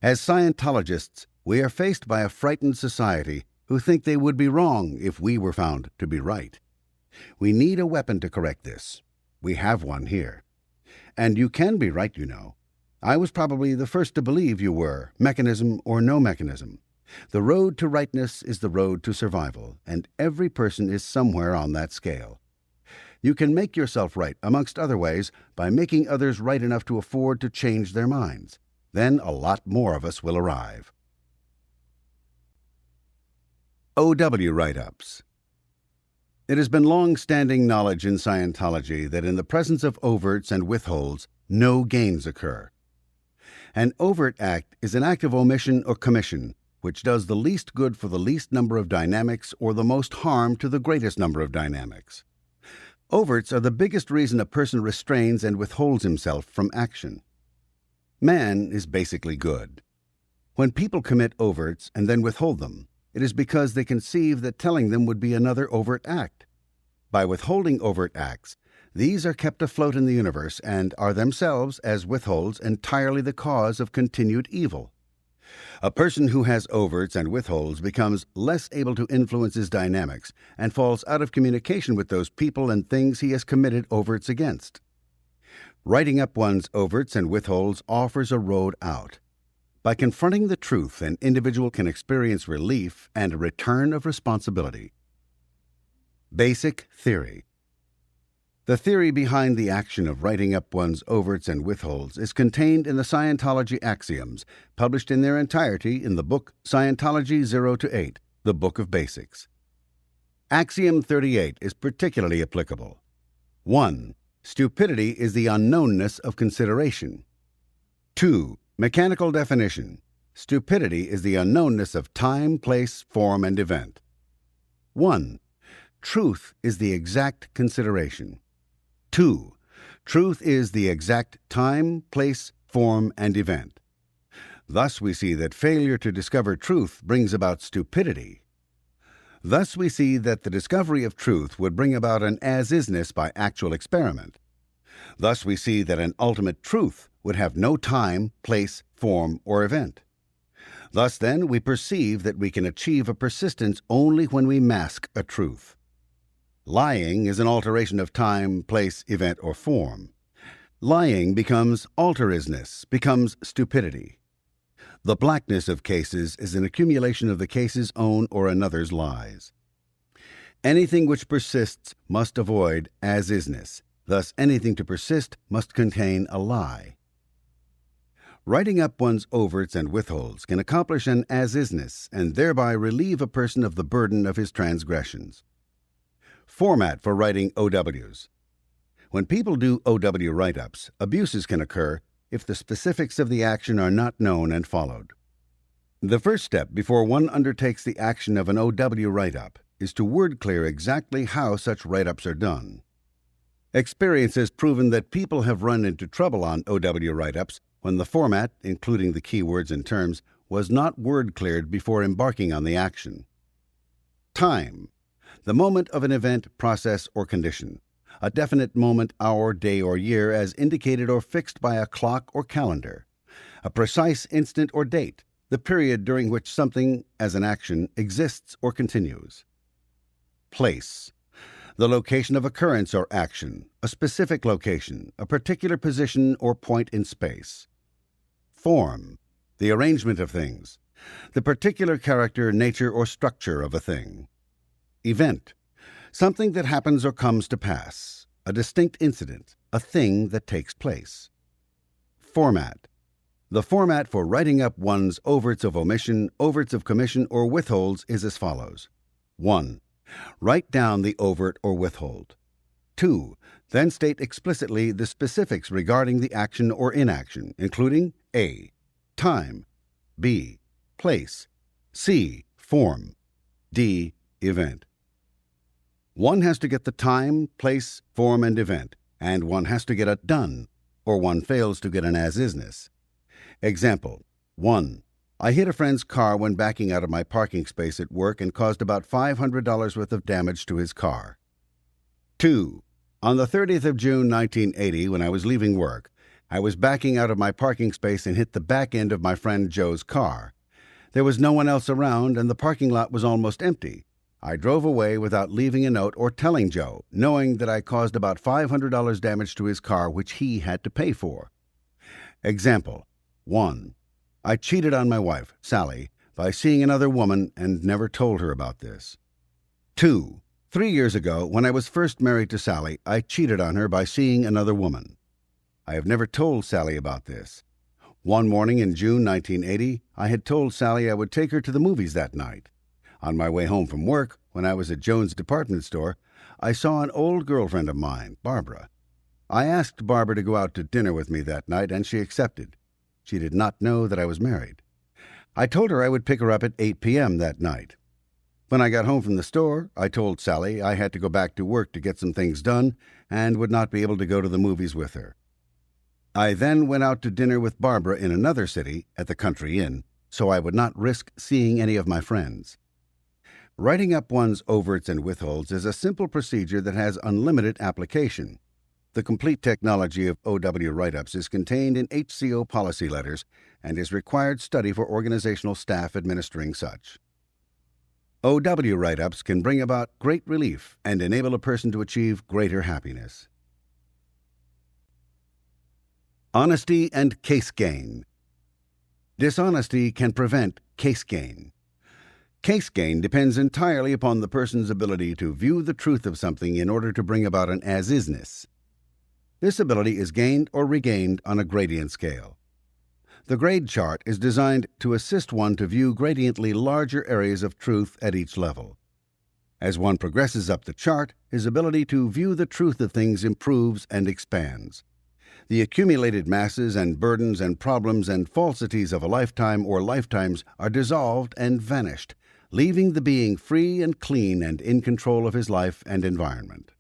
As Scientologists, we are faced by a frightened society who think they would be wrong if we were found to be right. We need a weapon to correct this. We have one here. And you can be right, you know. I was probably the first to believe you were, mechanism or no mechanism. The road to rightness is the road to survival, and every person is somewhere on that scale. You can make yourself right, amongst other ways, by making others right enough to afford to change their minds. Then a lot more of us will arrive. OW Write-Ups. It has been long-standing knowledge in Scientology that in the presence of overts and withholds, no gains occur. An overt act is an act of omission or commission, which does the least good for the least number of dynamics or the most harm to the greatest number of dynamics. Overts are the biggest reason a person restrains and withholds himself from action. Man is basically good. When people commit overts and then withhold them, it is because they conceive that telling them would be another overt act. By withholding overt acts, these are kept afloat in the universe and are themselves, as withholds, entirely the cause of continued evil. A person who has overts and withholds becomes less able to influence his dynamics and falls out of communication with those people and things he has committed overts against. Writing up one's overts and withholds offers a road out. By confronting the truth, an individual can experience relief and a return of responsibility. Basic theory. The theory behind the action of writing up one's overts and withholds is contained in the Scientology axioms, published in their entirety in the book Scientology 0 to 8, the Book of Basics. Axiom 38 is particularly applicable. 1. Stupidity is the unknownness of consideration. 2. Mechanical definition. Stupidity is the unknownness of time, place, form, and event. 1. Truth is the exact consideration. 2. Truth is the exact time, place, form, and event. Thus we see that failure to discover truth brings about stupidity. Thus we see that the discovery of truth would bring about an as-isness by actual experiment. Thus we see that an ultimate truth would have no time, place, form, or event. Thus then we perceive that we can achieve a persistence only when we mask a truth. Lying is an alteration of time, place, event, or form. Lying becomes alterisness, becomes stupidity. The blackness of cases is an accumulation of the case's own or another's lies. Anything which persists must avoid as-isness. Thus, anything to persist must contain a lie. Writing up one's overts and withholds can accomplish an as-isness and thereby relieve a person of the burden of his transgressions. Format for writing OWs. When people do OW write-ups, abuses can occur if the specifics of the action are not known and followed. The first step before one undertakes the action of an OW write-up is to word clear exactly how such write-ups are done. Experience has proven that people have run into trouble on OW write-ups when the format, including the keywords and terms, was not word cleared before embarking on the action. Time. The moment of an event, process, or condition. A definite moment, hour, day, or year as indicated or fixed by a clock or calendar. A precise instant or date, the period during which something, as an action, exists or continues. Place. The location of occurrence or action, a specific location, a particular position or point in space. Form. The arrangement of things. The particular character, nature, or structure of a thing. Event. Something that happens or comes to pass. A distinct incident, a thing that takes place. Format. The format for writing up one's overts of omission, overts of commission, or withholds is as follows. 1. Write down the overt or withhold. 2. Then state explicitly the specifics regarding the action or inaction, including A. Time. B. Place. C. Form. D. Event. One has to get the time, place, form, and event, and one has to get it done, or one fails to get an as-isness. Example. 1. I hit a friend's car when backing out of my parking space at work and caused about $500 worth of damage to his car. 2. On the 30th of June 1980, when I was leaving work, I was backing out of my parking space and hit the back end of my friend Joe's car. There was no one else around and the parking lot was almost empty. I drove away without leaving a note or telling Joe, knowing that I caused about $500 damage to his car which he had to pay for. Example. 1. I cheated on my wife, Sally, by seeing another woman and never told her about this. 2. 3 years ago, when I was first married to Sally, I cheated on her by seeing another woman. I have never told Sally about this. One morning in June 1980, I had told Sally I would take her to the movies that night. On my way home from work, when I was at Jones' department store, I saw an old girlfriend of mine, Barbara. I asked Barbara to go out to dinner with me that night, and she accepted. She did not know that I was married. I told her I would pick her up at 8 p.m. that night. When I got home from the store, I told Sally I had to go back to work to get some things done and would not be able to go to the movies with her. I then went out to dinner with Barbara in another city, at the Country Inn, so I would not risk seeing any of my friends. Writing up one's overts and withholds is a simple procedure that has unlimited application. The complete technology of OW write-ups is contained in HCO policy letters and is required study for organizational staff administering such. OW write-ups can bring about great relief and enable a person to achieve greater happiness. Honesty and case gain. Dishonesty can prevent case gain. Case gain depends entirely upon the person's ability to view the truth of something in order to bring about an as-isness. This ability is gained or regained on a gradient scale. The grade chart is designed to assist one to view gradiently larger areas of truth at each level. As one progresses up the chart, his ability to view the truth of things improves and expands. The accumulated masses and burdens and problems and falsities of a lifetime or lifetimes are dissolved and vanished, leaving the being free and clean and in control of his life and environment.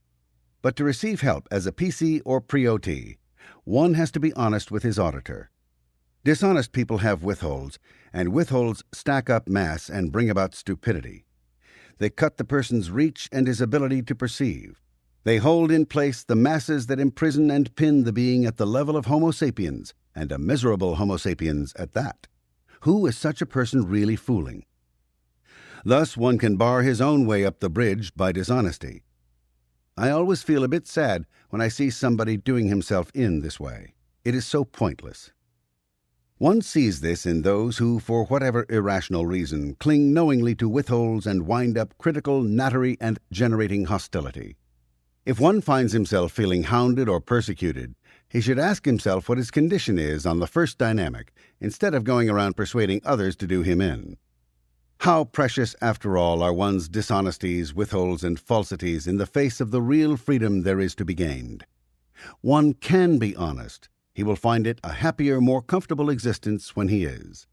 But to receive help as a PC or pre-OT, one has to be honest with his auditor. Dishonest people have withholds, and withholds stack up mass and bring about stupidity. They cut the person's reach and his ability to perceive. They hold in place the masses that imprison and pin the being at the level of Homo sapiens, and a miserable Homo sapiens at that. Who is such a person really fooling? Thus one can bar his own way up the bridge by dishonesty. I always feel a bit sad when I see somebody doing himself in this way. It is so pointless. One sees this in those who, for whatever irrational reason, cling knowingly to withholds and wind up critical, nattery, and generating hostility. If one finds himself feeling hounded or persecuted, he should ask himself what his condition is on the first dynamic, instead of going around persuading others to do him in. How precious, after all, are one's dishonesties, withholds, and falsities in the face of the real freedom there is to be gained. One can be honest. He will find it a happier, more comfortable existence when he is.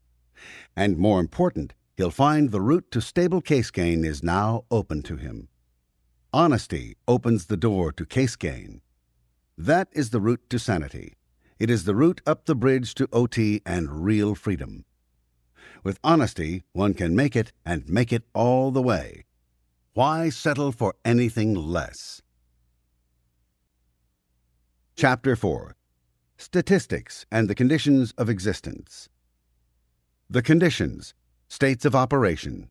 And more important, he'll find the route to stable case gain is now open to him. Honesty opens the door to case gain. That is the route to sanity. It is the route up the bridge to OT and real freedom. With honesty, one can make it, and make it all the way. Why settle for anything less? Chapter 4. Statistics and the Conditions of Existence. The conditions, states of operation.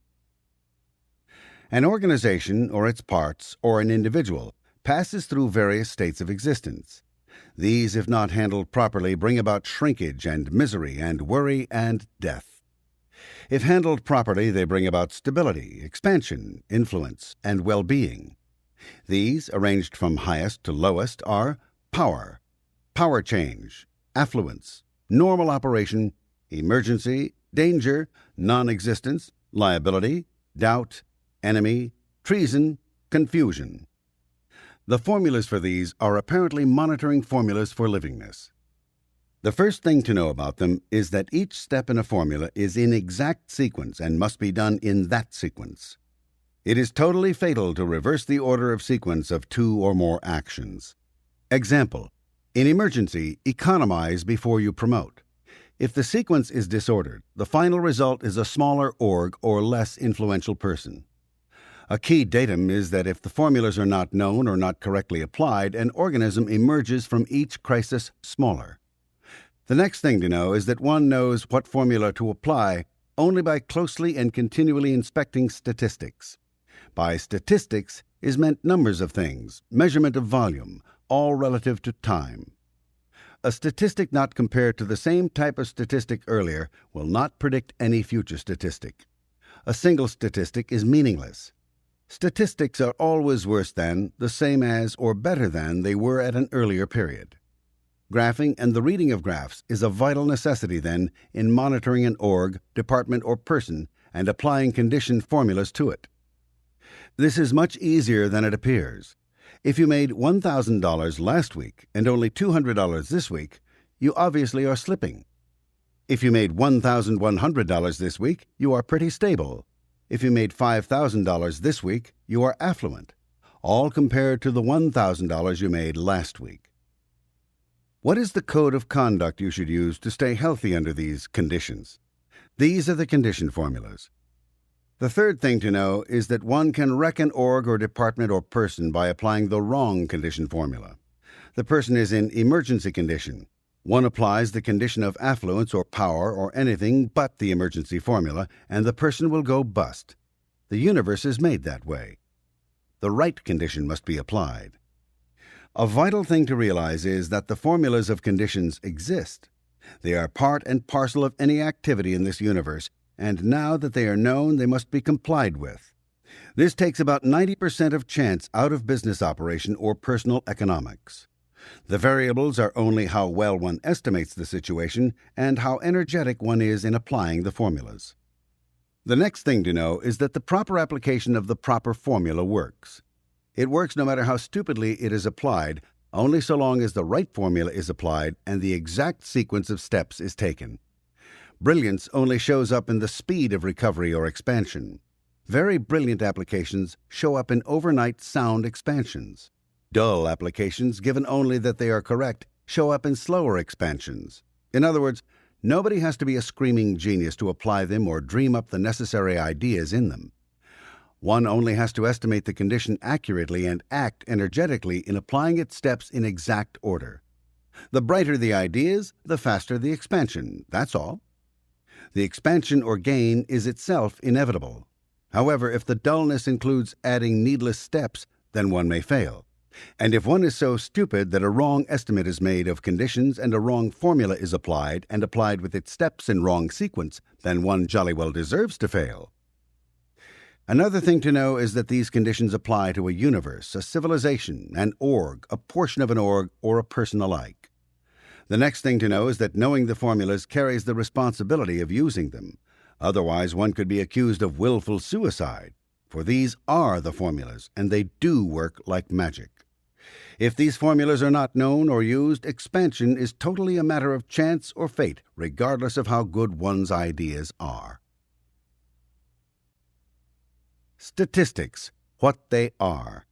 An organization or its parts or an individual passes through various states of existence. These, if not handled properly, bring about shrinkage and misery and worry and death. If handled properly, they bring about stability, expansion, influence, and well-being. These, arranged from highest to lowest, are power, power change, affluence, normal operation, emergency, danger, non-existence, liability, doubt, enemy, treason, confusion. The formulas for these are apparently monitoring formulas for livingness. The first thing to know about them is that each step in a formula is in exact sequence and must be done in that sequence. It is totally fatal to reverse the order of sequence of two or more actions. Example: in emergency, economize before you promote. If the sequence is disordered, the final result is a smaller org or less influential person. A key datum is that if the formulas are not known or not correctly applied, an organism emerges from each crisis smaller. The next thing to know is that one knows what formula to apply only by closely and continually inspecting statistics. By statistics is meant numbers of things, measurement of volume, all relative to time. A statistic not compared to the same type of statistic earlier will not predict any future statistic. A single statistic is meaningless. Statistics are always worse than, the same as, or better than they were at an earlier period. Graphing and the reading of graphs is a vital necessity, then, in monitoring an org, department, or person and applying conditioned formulas to it. This is much easier than it appears. If you made $1,000 last week and only $200 this week, you obviously are slipping. If you made $1,100 this week, you are pretty stable. If you made $5,000 this week, you are affluent, all compared to the $1,000 you made last week. What is the code of conduct you should use to stay healthy under these conditions? These are the condition formulas. The third thing to know is that one can wreck an org or department or person by applying the wrong condition formula. The person is in emergency condition. One applies the condition of affluence or power or anything but the emergency formula, and the person will go bust. The universe is made that way. The right condition must be applied. A vital thing to realize is that the formulas of conditions exist. They are part and parcel of any activity in this universe, and now that they are known, they must be complied with. This takes about 90% of chance out of business operation or personal economics. The variables are only how well one estimates the situation and how energetic one is in applying the formulas. The next thing to know is that the proper application of the proper formula works. It works no matter how stupidly it is applied, only so long as the right formula is applied and the exact sequence of steps is taken. Brilliance only shows up in the speed of recovery or expansion. Very brilliant applications show up in overnight sound expansions. Dull applications, given only that they are correct, show up in slower expansions. In other words, nobody has to be a screaming genius to apply them or dream up the necessary ideas in them. One only has to estimate the condition accurately and act energetically in applying its steps in exact order. The brighter the ideas, the faster the expansion, that's all. The expansion or gain is itself inevitable. However, if the dullness includes adding needless steps, then one may fail. And if one is so stupid that a wrong estimate is made of conditions and a wrong formula is applied and applied with its steps in wrong sequence, then one jolly well deserves to fail. Another thing to know is that these conditions apply to a universe, a civilization, an org, a portion of an org, or a person alike. The next thing to know is that knowing the formulas carries the responsibility of using them. Otherwise, one could be accused of willful suicide, for these are the formulas, and they do work like magic. If these formulas are not known or used, expansion is totally a matter of chance or fate, regardless of how good one's ideas are. Statistics, what they are.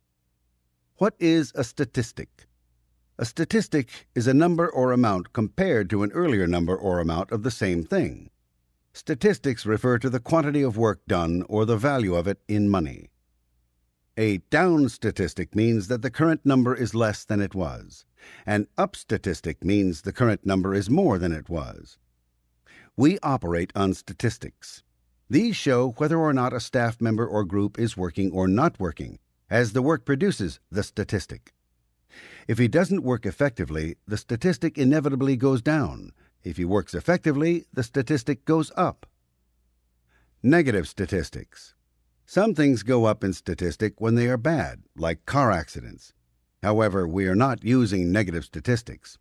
What is a statistic? A statistic is a number or amount compared to an earlier number or amount of the same thing. Statistics refer to the quantity of work done or the value of it in money. A down statistic means that the current number is less than it was. An up statistic means the current number is more than it was. We operate on statistics. These show whether or not a staff member or group is working or not working, as the work produces the statistic. If he doesn't work effectively, the statistic inevitably goes down. If he works effectively, the statistic goes up. Negative statistics. Some things go up in statistic when they are bad, like car accidents. However, we are not using negative statistics.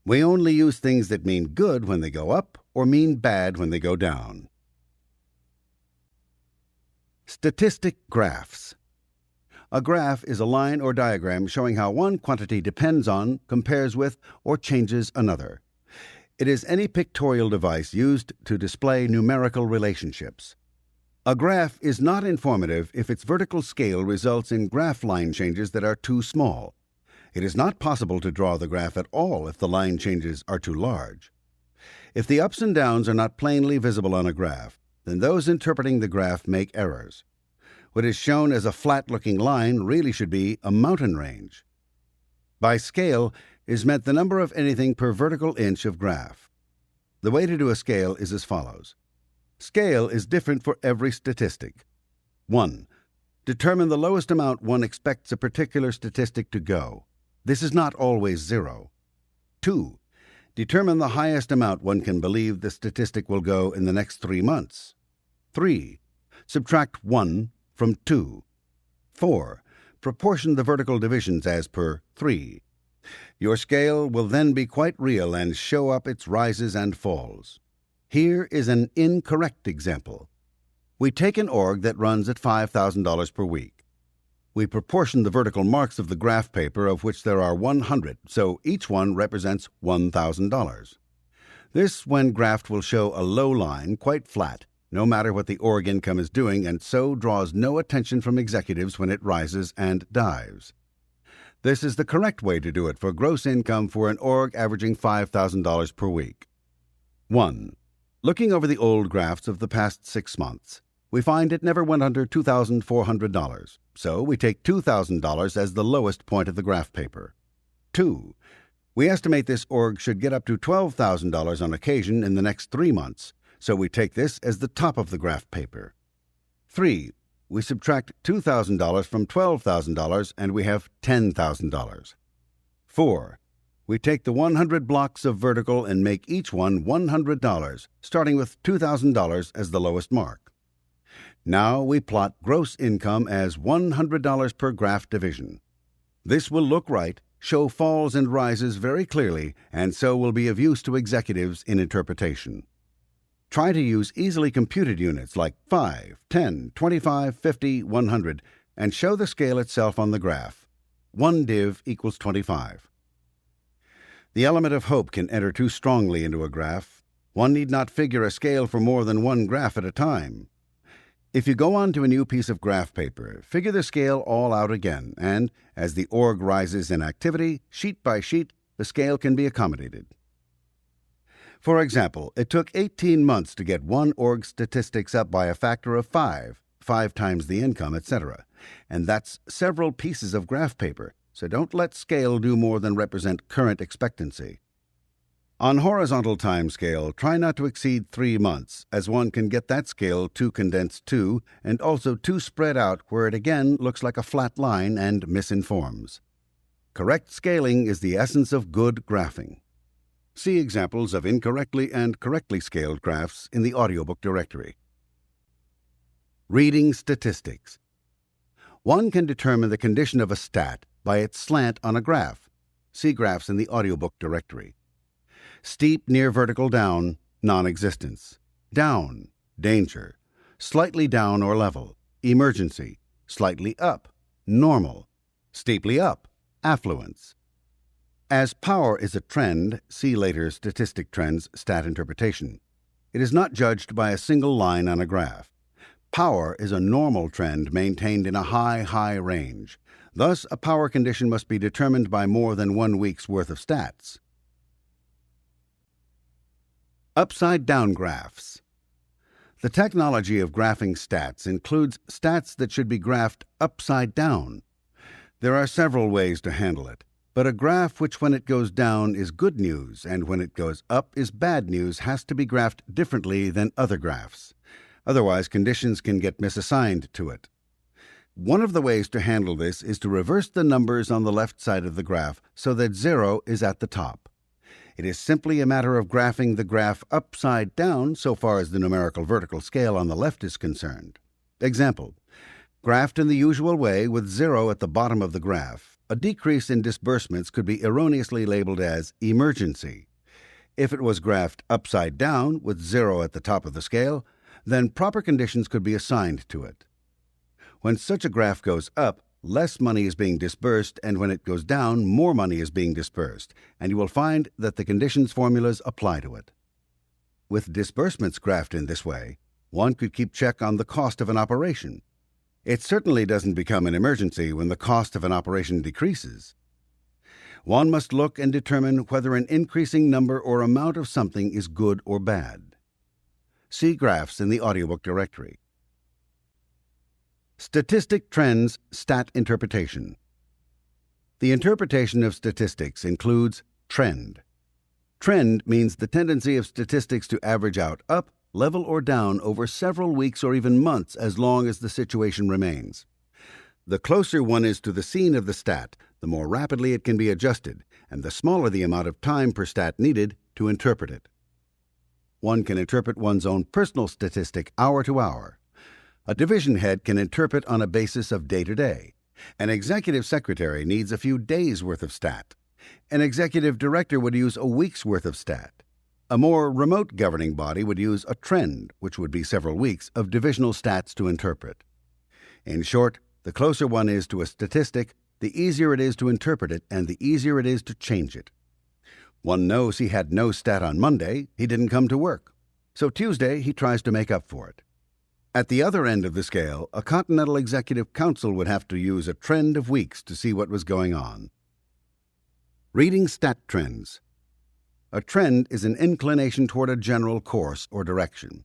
We only use things that mean good when they go up or mean bad when they go down. Statistic graphs. A graph is a line or diagram showing how one quantity depends on, compares with, or changes another. It is any pictorial device used to display numerical relationships. A graph is not informative if its vertical scale results in graph line changes that are too small. It is not possible to draw the graph at all if the line changes are too large. If the ups and downs are not plainly visible on a graph, then those interpreting the graph make errors. What is shown as a flat-looking line really should be a mountain range. By scale is meant the number of anything per vertical inch of graph. The way to do a scale is as follows. Scale is different for every statistic. 1. Determine the lowest amount one expects a particular statistic to go. This is not always 0. 2. Determine the highest amount one can believe the statistic will go in the next 3 months. 3. Subtract 1 from 2. 4. Proportion the vertical divisions as per 3. Your scale will then be quite real and show up its rises and falls. Here is an incorrect example. We take an org that runs at $5,000 per week. We proportion the vertical marks of the graph paper, of which there are 100, so each one represents $1,000. This, when graphed, will show a low line, quite flat, no matter what the org income is doing, and so draws no attention from executives when it rises and dives. This is the correct way to do it for gross income for an org averaging $5,000 per week. 1. Looking over the old graphs of the past 6 months, we find it never went under $2,400, so we take $2,000 as the lowest point of the graph paper. 2. We estimate this org should get up to $12,000 on occasion in the next 3 months, so we take this as the top of the graph paper. 3. We subtract $2,000 from $12,000 and we have $10,000. 4. We take the 100 blocks of vertical and make each one $100, starting with $2,000 as the lowest mark. Now we plot gross income as $100 per graph division. This will look right, show falls and rises very clearly, and so will be of use to executives in interpretation. Try to use easily computed units like 5, 10, 25, 50, 100, and show the scale itself on the graph. 1 div equals 25. The element of hope can enter too strongly into a graph. One need not figure a scale for more than one graph at a time. If you go on to a new piece of graph paper, figure the scale all out again, and, as the org rises in activity, sheet by sheet, the scale can be accommodated. For example, it took 18 months to get one org statistics up by a factor of 5 times the income, etc. And that's several pieces of graph paper, so don't let scale do more than represent current expectancy. On horizontal time scale, try not to exceed 3 months, as one can get that scale too condensed too, and also too spread out where it again looks like a flat line and misinforms. Correct scaling is the essence of good graphing. See examples of incorrectly and correctly scaled graphs in the audiobook directory. Reading statistics. One can determine the condition of a stat by its slant on a graph. See graphs in the audiobook directory. Steep near vertical down, non-existence. Down, danger. Slightly down or level, emergency. Slightly up, normal. Steeply up, affluence. As power is a trend, see later Statistic Trends Stat Interpretation. It is not judged by a single line on a graph. Power is a normal trend maintained in a high range. Thus, a power condition must be determined by more than 1 week's worth of stats. Upside-down graphs. The technology of graphing stats includes stats that should be graphed upside down. There are several ways to handle it, but a graph which when it goes down is good news and when it goes up is bad news has to be graphed differently than other graphs. Otherwise, conditions can get misassigned to it. One of the ways to handle this is to reverse the numbers on the left side of the graph so that 0 is at the top. It is simply a matter of graphing the graph upside down so far as the numerical vertical scale on the left is concerned. Example: graphed in the usual way with 0 at the bottom of the graph, a decrease in disbursements could be erroneously labeled as emergency. If it was graphed upside down with 0 at the top of the scale, then proper conditions could be assigned to it. When such a graph goes up, less money is being disbursed, and when it goes down, more money is being disbursed, and you will find that the conditions formulas apply to it. With disbursements graphed in this way, one could keep check on the cost of an operation. It certainly doesn't become an emergency when the cost of an operation decreases. One must look and determine whether an increasing number or amount of something is good or bad. See graphs in the audiobook directory. Statistic Trends Stat Interpretation. The interpretation of statistics includes trend. Trend means the tendency of statistics to average out up, level, or down over several weeks or even months as long as the situation remains. The closer one is to the scene of the stat, the more rapidly it can be adjusted, and the smaller the amount of time per stat needed to interpret it. One can interpret one's own personal statistic hour to hour. A division head can interpret on a basis of day-to-day. An executive secretary needs a few days' worth of stat. An executive director would use a week's worth of stat. A more remote governing body would use a trend, which would be several weeks, of divisional stats to interpret. In short, the closer one is to a statistic, the easier it is to interpret it and the easier it is to change it. One knows he had no stat on Monday, he didn't come to work. So Tuesday he tries to make up for it. At the other end of the scale, a Continental Executive Council would have to use a trend of weeks to see what was going on. Reading stat trends. A trend is an inclination toward a general course or direction.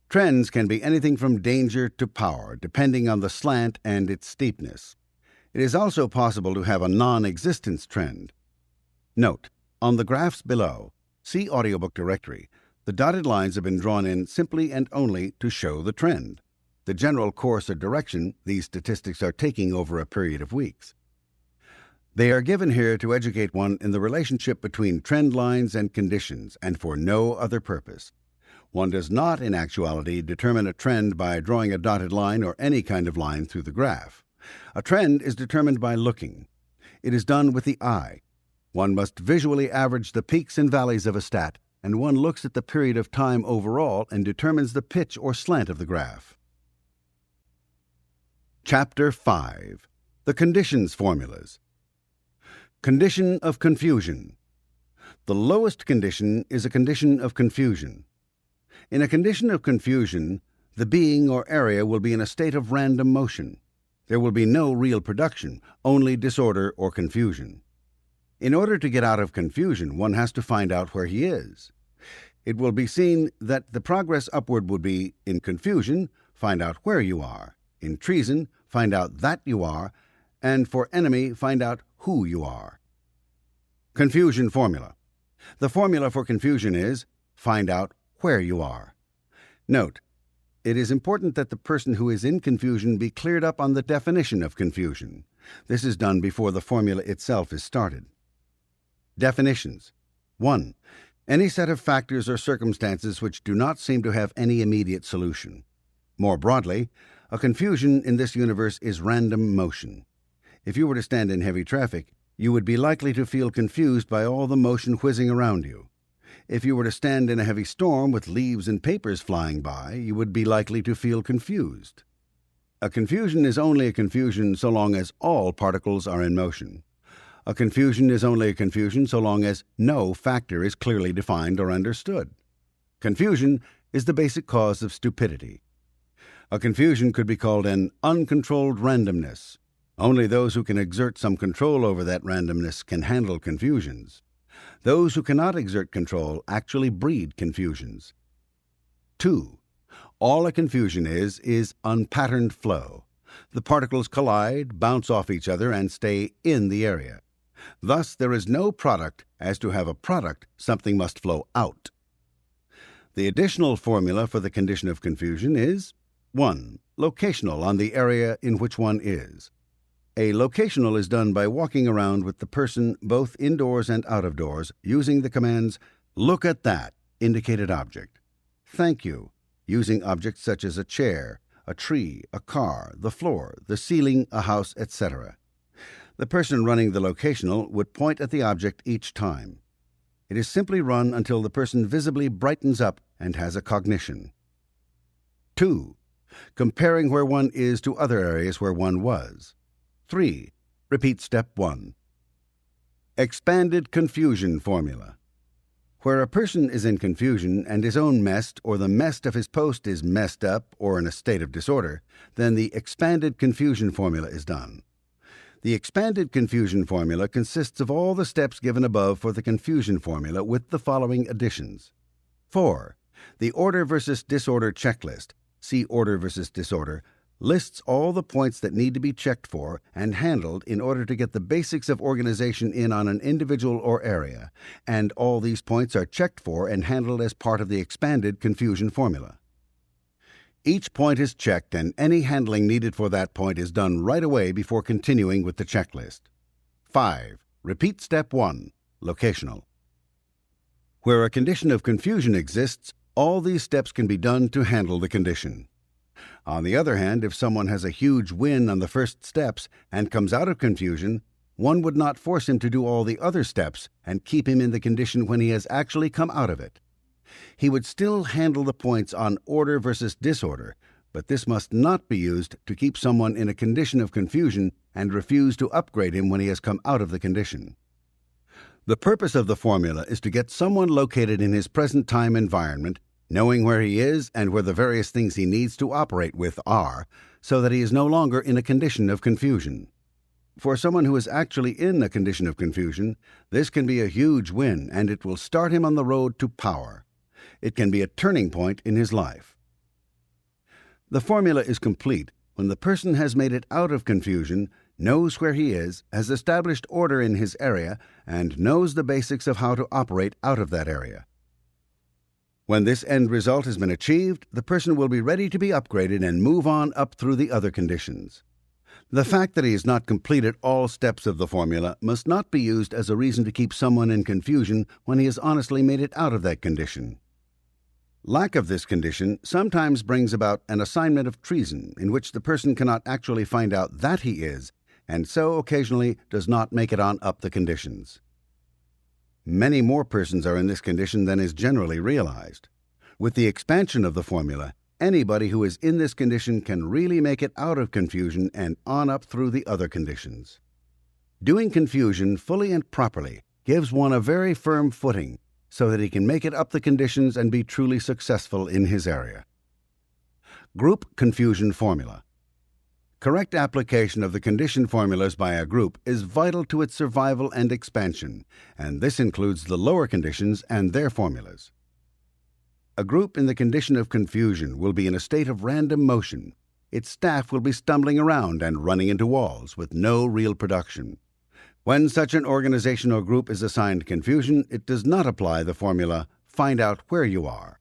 Trends can be anything from danger to power, depending on the slant and its steepness. It is also possible to have a non-existence trend. Note, on the graphs below, see audiobook directory, the dotted lines have been drawn in simply and only to show the trend, the general course or direction these statistics are taking over a period of weeks. They are given here to educate one in the relationship between trend lines and conditions, and for no other purpose. One does not, in actuality, determine a trend by drawing a dotted line or any kind of line through the graph. A trend is determined by looking. It is done with the eye. One must visually average the peaks and valleys of a stat, and one looks at the period of time overall and determines the pitch or slant of the graph. Chapter 5. The Conditions Formulas. Condition of confusion. The lowest condition is a condition of confusion. In a condition of confusion, the being or area will be in a state of random motion. There will be no real production, only disorder or confusion. In order to get out of confusion, one has to find out where he is. It will be seen that the progress upward would be, in confusion, find out where you are; in treason, find out that you are; and for enemy, find out who you are. Confusion formula. The formula for confusion is, find out where you are. Note, it is important that the person who is in confusion be cleared up on the definition of confusion. This is done before the formula itself is started. Definitions. 1. Any set of factors or circumstances which do not seem to have any immediate solution. More broadly, a confusion in this universe is random motion. If you were to stand in heavy traffic, you would be likely to feel confused by all the motion whizzing around you. If you were to stand in a heavy storm with leaves and papers flying by, you would be likely to feel confused. A confusion is only a confusion so long as all particles are in motion. A confusion is only a confusion so long as no factor is clearly defined or understood. Confusion is the basic cause of stupidity. A confusion could be called an uncontrolled randomness. Only those who can exert some control over that randomness can handle confusions. Those who cannot exert control actually breed confusions. 2. All a confusion is unpatterned flow. The particles collide, bounce off each other, and stay in the area. Thus, there is no product. As to have a product, something must flow out. The additional formula for the condition of confusion is 1. Locational on the area in which one is. A locational is done by walking around with the person both indoors and out of doors, using the commands, "Look at that," indicated object; "Thank you," using objects such as a chair, a tree, a car, the floor, the ceiling, a house, etc. The person running the locational would point at the object each time. It is simply run until the person visibly brightens up and has a cognition. 2. Comparing where one is to other areas where one was. 3. Repeat step 1. Expanded confusion formula. Where a person is in confusion and his own messed or the messed of his post is messed up or in a state of disorder, then the expanded confusion formula is done. The expanded confusion formula consists of all the steps given above for the confusion formula with the following additions. 4. The order versus disorder checklist, see order versus disorder, lists all the points that need to be checked for and handled in order to get the basics of organization in on an individual or area, and all these points are checked for and handled as part of the expanded confusion formula. Each point is checked, and any handling needed for that point is done right away before continuing with the checklist. 5. Repeat step 1, locational. Where a condition of confusion exists, all these steps can be done to handle the condition. On the other hand, if someone has a huge win on the first steps and comes out of confusion, one would not force him to do all the other steps and keep him in the condition when he has actually come out of it. He would still handle the points on order versus disorder, but this must not be used to keep someone in a condition of confusion and refuse to upgrade him when he has come out of the condition. The purpose of the formula is to get someone located in his present time environment, knowing where he is and where the various things he needs to operate with are, so that he is no longer in a condition of confusion. For someone who is actually in a condition of confusion, this can be a huge win, and it will start him on the road to power. It can be a turning point in his life. The formula is complete when the person has made it out of confusion, knows where he is, has established order in his area, and knows the basics of how to operate out of that area. When this end result has been achieved, the person will be ready to be upgraded and move on up through the other conditions. The fact that he has not completed all steps of the formula must not be used as a reason to keep someone in confusion when he has honestly made it out of that condition. Lack of this condition sometimes brings about an assignment of treason in which the person cannot actually find out that he is, and so occasionally does not make it on up the conditions. Many more persons are in this condition than is generally realized. With the expansion of the formula, anybody who is in this condition can really make it out of confusion and on up through the other conditions. Doing confusion fully and properly gives one a very firm footing so that he can make it up the conditions and be truly successful in his area. Group confusion formula. Correct application of the condition formulas by a group is vital to its survival and expansion, and this includes the lower conditions and their formulas. A group in the condition of confusion will be in a state of random motion. Its staff will be stumbling around and running into walls with no real production. When such an organization or group is assigned confusion, it does not apply the formula, find out where you are.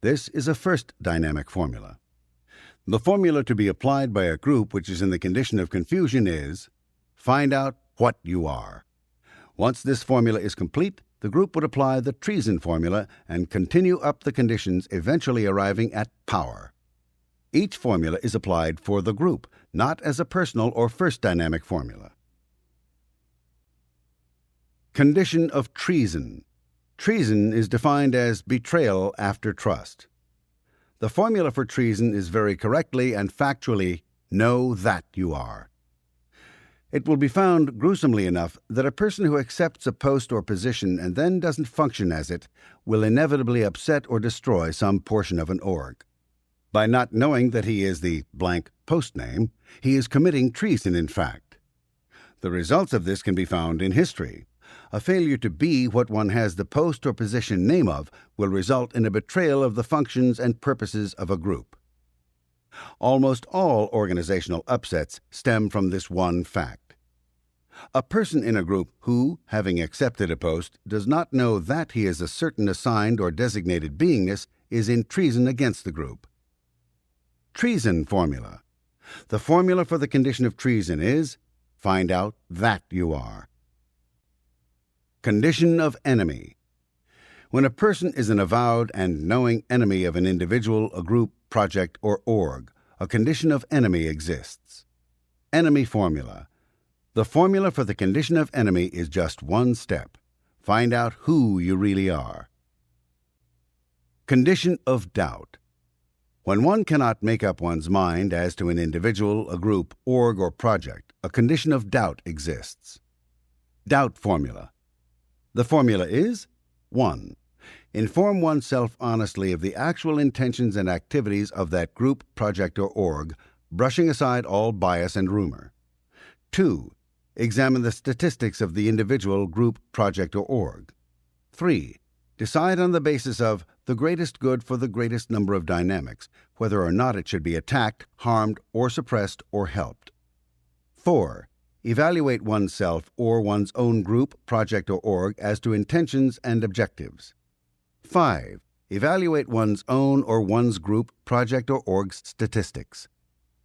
This is a first dynamic formula. The formula to be applied by a group which is in the condition of confusion is, find out what you are. Once this formula is complete, the group would apply the treason formula and continue up the conditions, eventually arriving at power. Each formula is applied for the group, not as a personal or first dynamic formula. Condition of treason. Treason is defined as betrayal after trust. The formula for treason is very correctly and factually, know that you are. It will be found, gruesomely enough, that a person who accepts a post or position and then doesn't function as it will inevitably upset or destroy some portion of an org. By not knowing that he is the blank post name, he is committing treason in fact. The results of this can be found in history. A failure to be what one has the post or position name of will result in a betrayal of the functions and purposes of a group. Almost all organizational upsets stem from this one fact. A person in a group who, having accepted a post, does not know that he is a certain assigned or designated beingness is in treason against the group. Treason formula. The formula for the condition of treason is, find out that you are. Condition of enemy. When a person is an avowed and knowing enemy of an individual, a group, project, or org, a condition of enemy exists. Enemy formula. The formula for the condition of enemy is just one step. Find out who you really are. Condition of doubt. When one cannot make up one's mind as to an individual, a group, org, or project, a condition of doubt exists. Doubt formula. The formula is 1. Inform oneself honestly of the actual intentions and activities of that group, project, or org, brushing aside all bias and rumor. 2. Examine the statistics of the individual, group, project, or org. 3. Decide on the basis of the greatest good for the greatest number of dynamics, whether or not it should be attacked, harmed, or suppressed, or helped. 4. Evaluate oneself or one's own group, project, or org as to intentions and objectives. 5. Evaluate one's own or one's group, project, or org's statistics.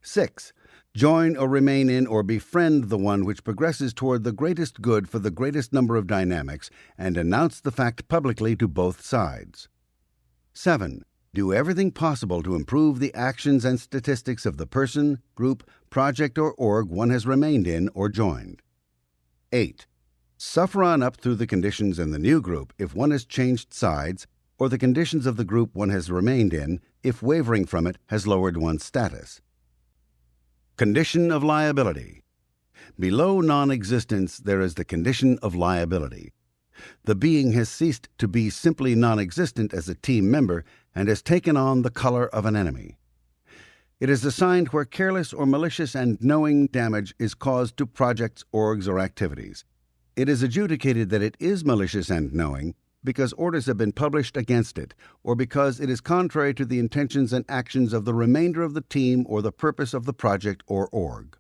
6. Join or remain in or befriend the one which progresses toward the greatest good for the greatest number of dynamics and announce the fact publicly to both sides. 7. Do everything possible to improve the actions and statistics of the person, group, project, or org one has remained in or joined. 8. Suffer on up through the conditions in the new group if one has changed sides, or the conditions of the group one has remained in if wavering from it has lowered one's status. Condition of liability. Below non-existence there is the condition of liability. The being has ceased to be simply non-existent as a team member and has taken on the color of an enemy. It is assigned where careless or malicious and knowing damage is caused to projects, orgs, or activities. It is adjudicated that it is malicious and knowing because orders have been published against it, or because it is contrary to the intentions and actions of the remainder of the team or the purpose of the project or org.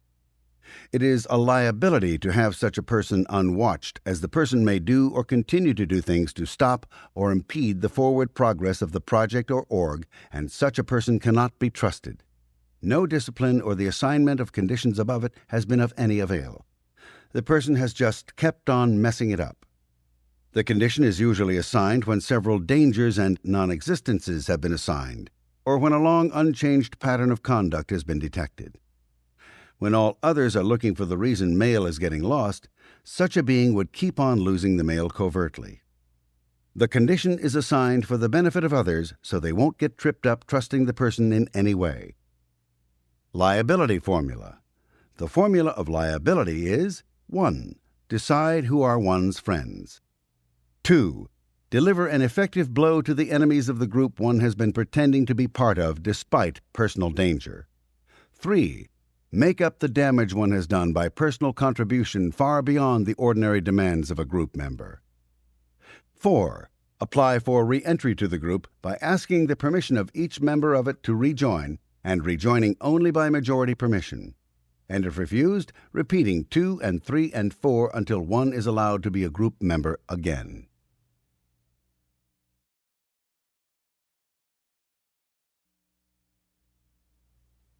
It is a liability to have such a person unwatched, as the person may do or continue to do things to stop or impede the forward progress of the project or org, and such a person cannot be trusted. no discipline or the assignment of conditions above it has been of any avail. The person has just kept on messing it up. The condition is usually assigned when several dangers and non-existences have been assigned, or when a long unchanged pattern of conduct has been detected. When all others are looking for the reason mail is getting lost, such a being would keep on losing the mail covertly. The condition is assigned for the benefit of others so they won't get tripped up trusting the person in any way. Liability formula. The formula of liability is 1. Decide who are one's friends. 2. Deliver an effective blow to the enemies of the group one has been pretending to be part of despite personal danger. 3. Make up the damage one has done by personal contribution far beyond the ordinary demands of a group member. 4. Apply for re-entry to the group by asking the permission of each member of it to rejoin, and rejoining only by majority permission. And if refused, repeating 2 and 3 and 4 until one is allowed to be a group member again.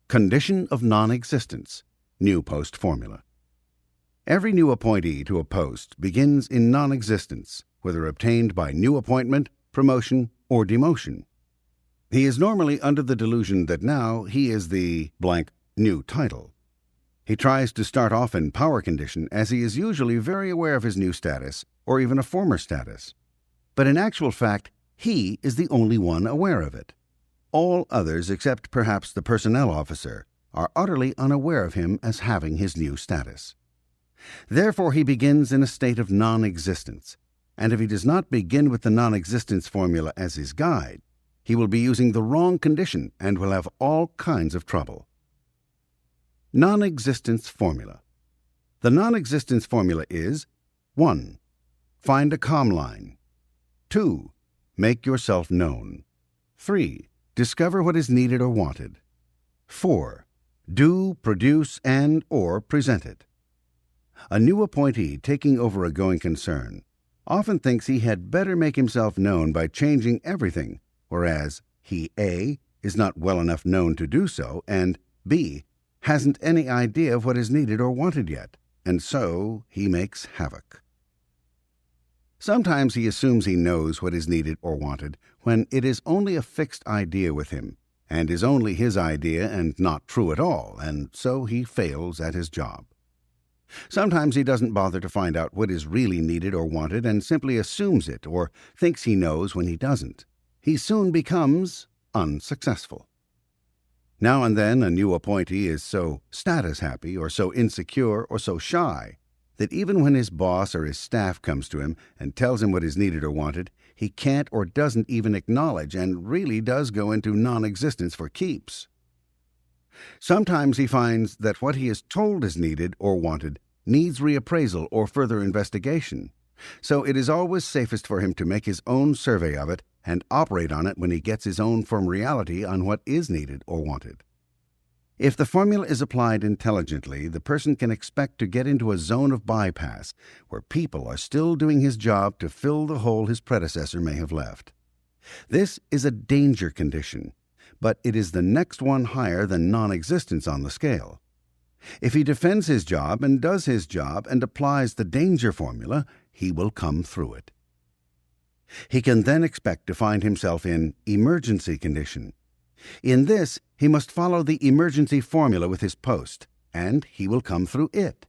Condition of non-existence. New post formula. Every new appointee to a post begins in non-existence, whether obtained by new appointment, promotion, or demotion. He is normally under the delusion that now he is the blank new title. He tries to start off in power condition as he is usually very aware of his new status or even a former status. But in actual fact, he is the only one aware of it. All others, except perhaps the personnel officer, are utterly unaware of him as having his new status. Therefore, he begins in a state of non-existence, and if he does not begin with the non-existence formula as his guide, he will be using the wrong condition and will have all kinds of trouble. Non-existence formula. The non-existence formula is 1. Find a calm line. 2. Make yourself known. 3. Discover what is needed or wanted. 4. Do, produce, and or present it. A new appointee taking over a going concern often thinks he had better make himself known by changing everything, whereas he A. is not well enough known to do so, and B. hasn't any idea of what is needed or wanted yet, and so he makes havoc. Sometimes he assumes he knows what is needed or wanted when it is only a fixed idea with him, and is only his idea and not true at all, and so he fails at his job. Sometimes he doesn't bother to find out what is really needed or wanted and simply assumes it or thinks he knows when he doesn't. He soon becomes unsuccessful. Now and then a new appointee is so status-happy or so insecure or so shy that even when his boss or his staff comes to him and tells him what is needed or wanted, he can't or doesn't even acknowledge and really does go into non-existence for keeps. Sometimes he finds that what he is told is needed or wanted needs reappraisal or further investigation, so it is always safest for him to make his own survey of it and operate on it when he gets his own firm reality on what is needed or wanted. If the formula is applied intelligently, the person can expect to get into a zone of bypass where people are still doing his job to fill the hole his predecessor may have left. This is a danger condition, but it is the next one higher than non-existence on the scale. If he defends his job and does his job and applies the danger formula, he will come through it. He can then expect to find himself in emergency condition. In this, he must follow the emergency formula with his post, and he will come through it.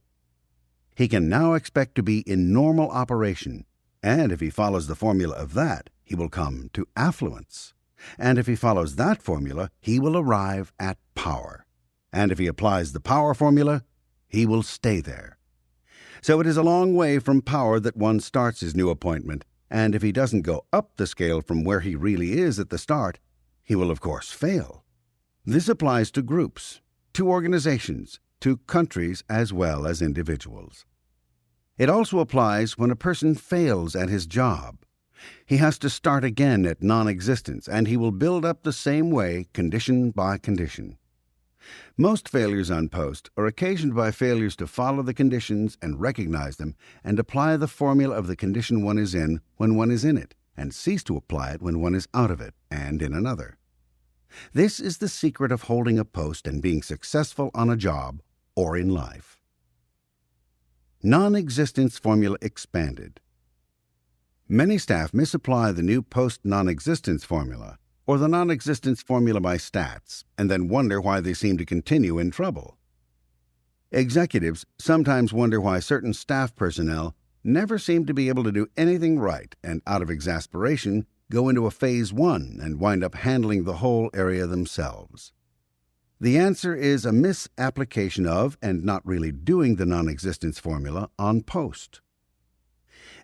He can now expect to be in normal operation, and if he follows the formula of that, he will come to affluence. And if he follows that formula, he will arrive at power. And if he applies the power formula, he will stay there. So it is a long way from power that one starts his new appointment, and if he doesn't go up the scale from where he really is at the start, he will of course fail. This applies to groups, to organizations, to countries as well as individuals. It also applies when a person fails at his job. He has to start again at non-existence, and he will build up the same way, condition by condition. Most failures on post are occasioned by failures to follow the conditions and recognize them and apply the formula of the condition one is in when one is in it, and cease to apply it when one is out of it and in another. This is the secret of holding a post and being successful on a job or in life. Non-existence formula expanded. Many staff misapply the new post non-existence formula or the non-existence formula by stats and then wonder why they seem to continue in trouble. Executives sometimes wonder why certain staff personnel never seem to be able to do anything right and, out of exasperation, go into a phase 1 and wind up handling the whole area themselves. The answer is a misapplication of and not really doing the non-existence formula on post.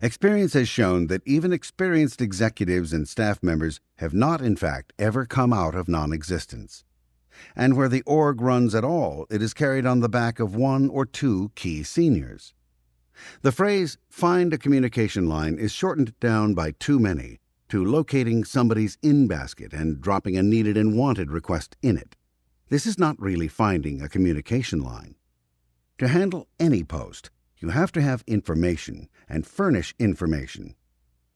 Experience has shown that even experienced executives and staff members have not, in fact, ever come out of non-existence. And where the org runs at all, it is carried on the back of one or two key seniors. The phrase, "find a communication line," is shortened down by too many to locating somebody's in-basket and dropping a needed and wanted request in it. This is not really finding a communication line. To handle any post, you have to have information and furnish information.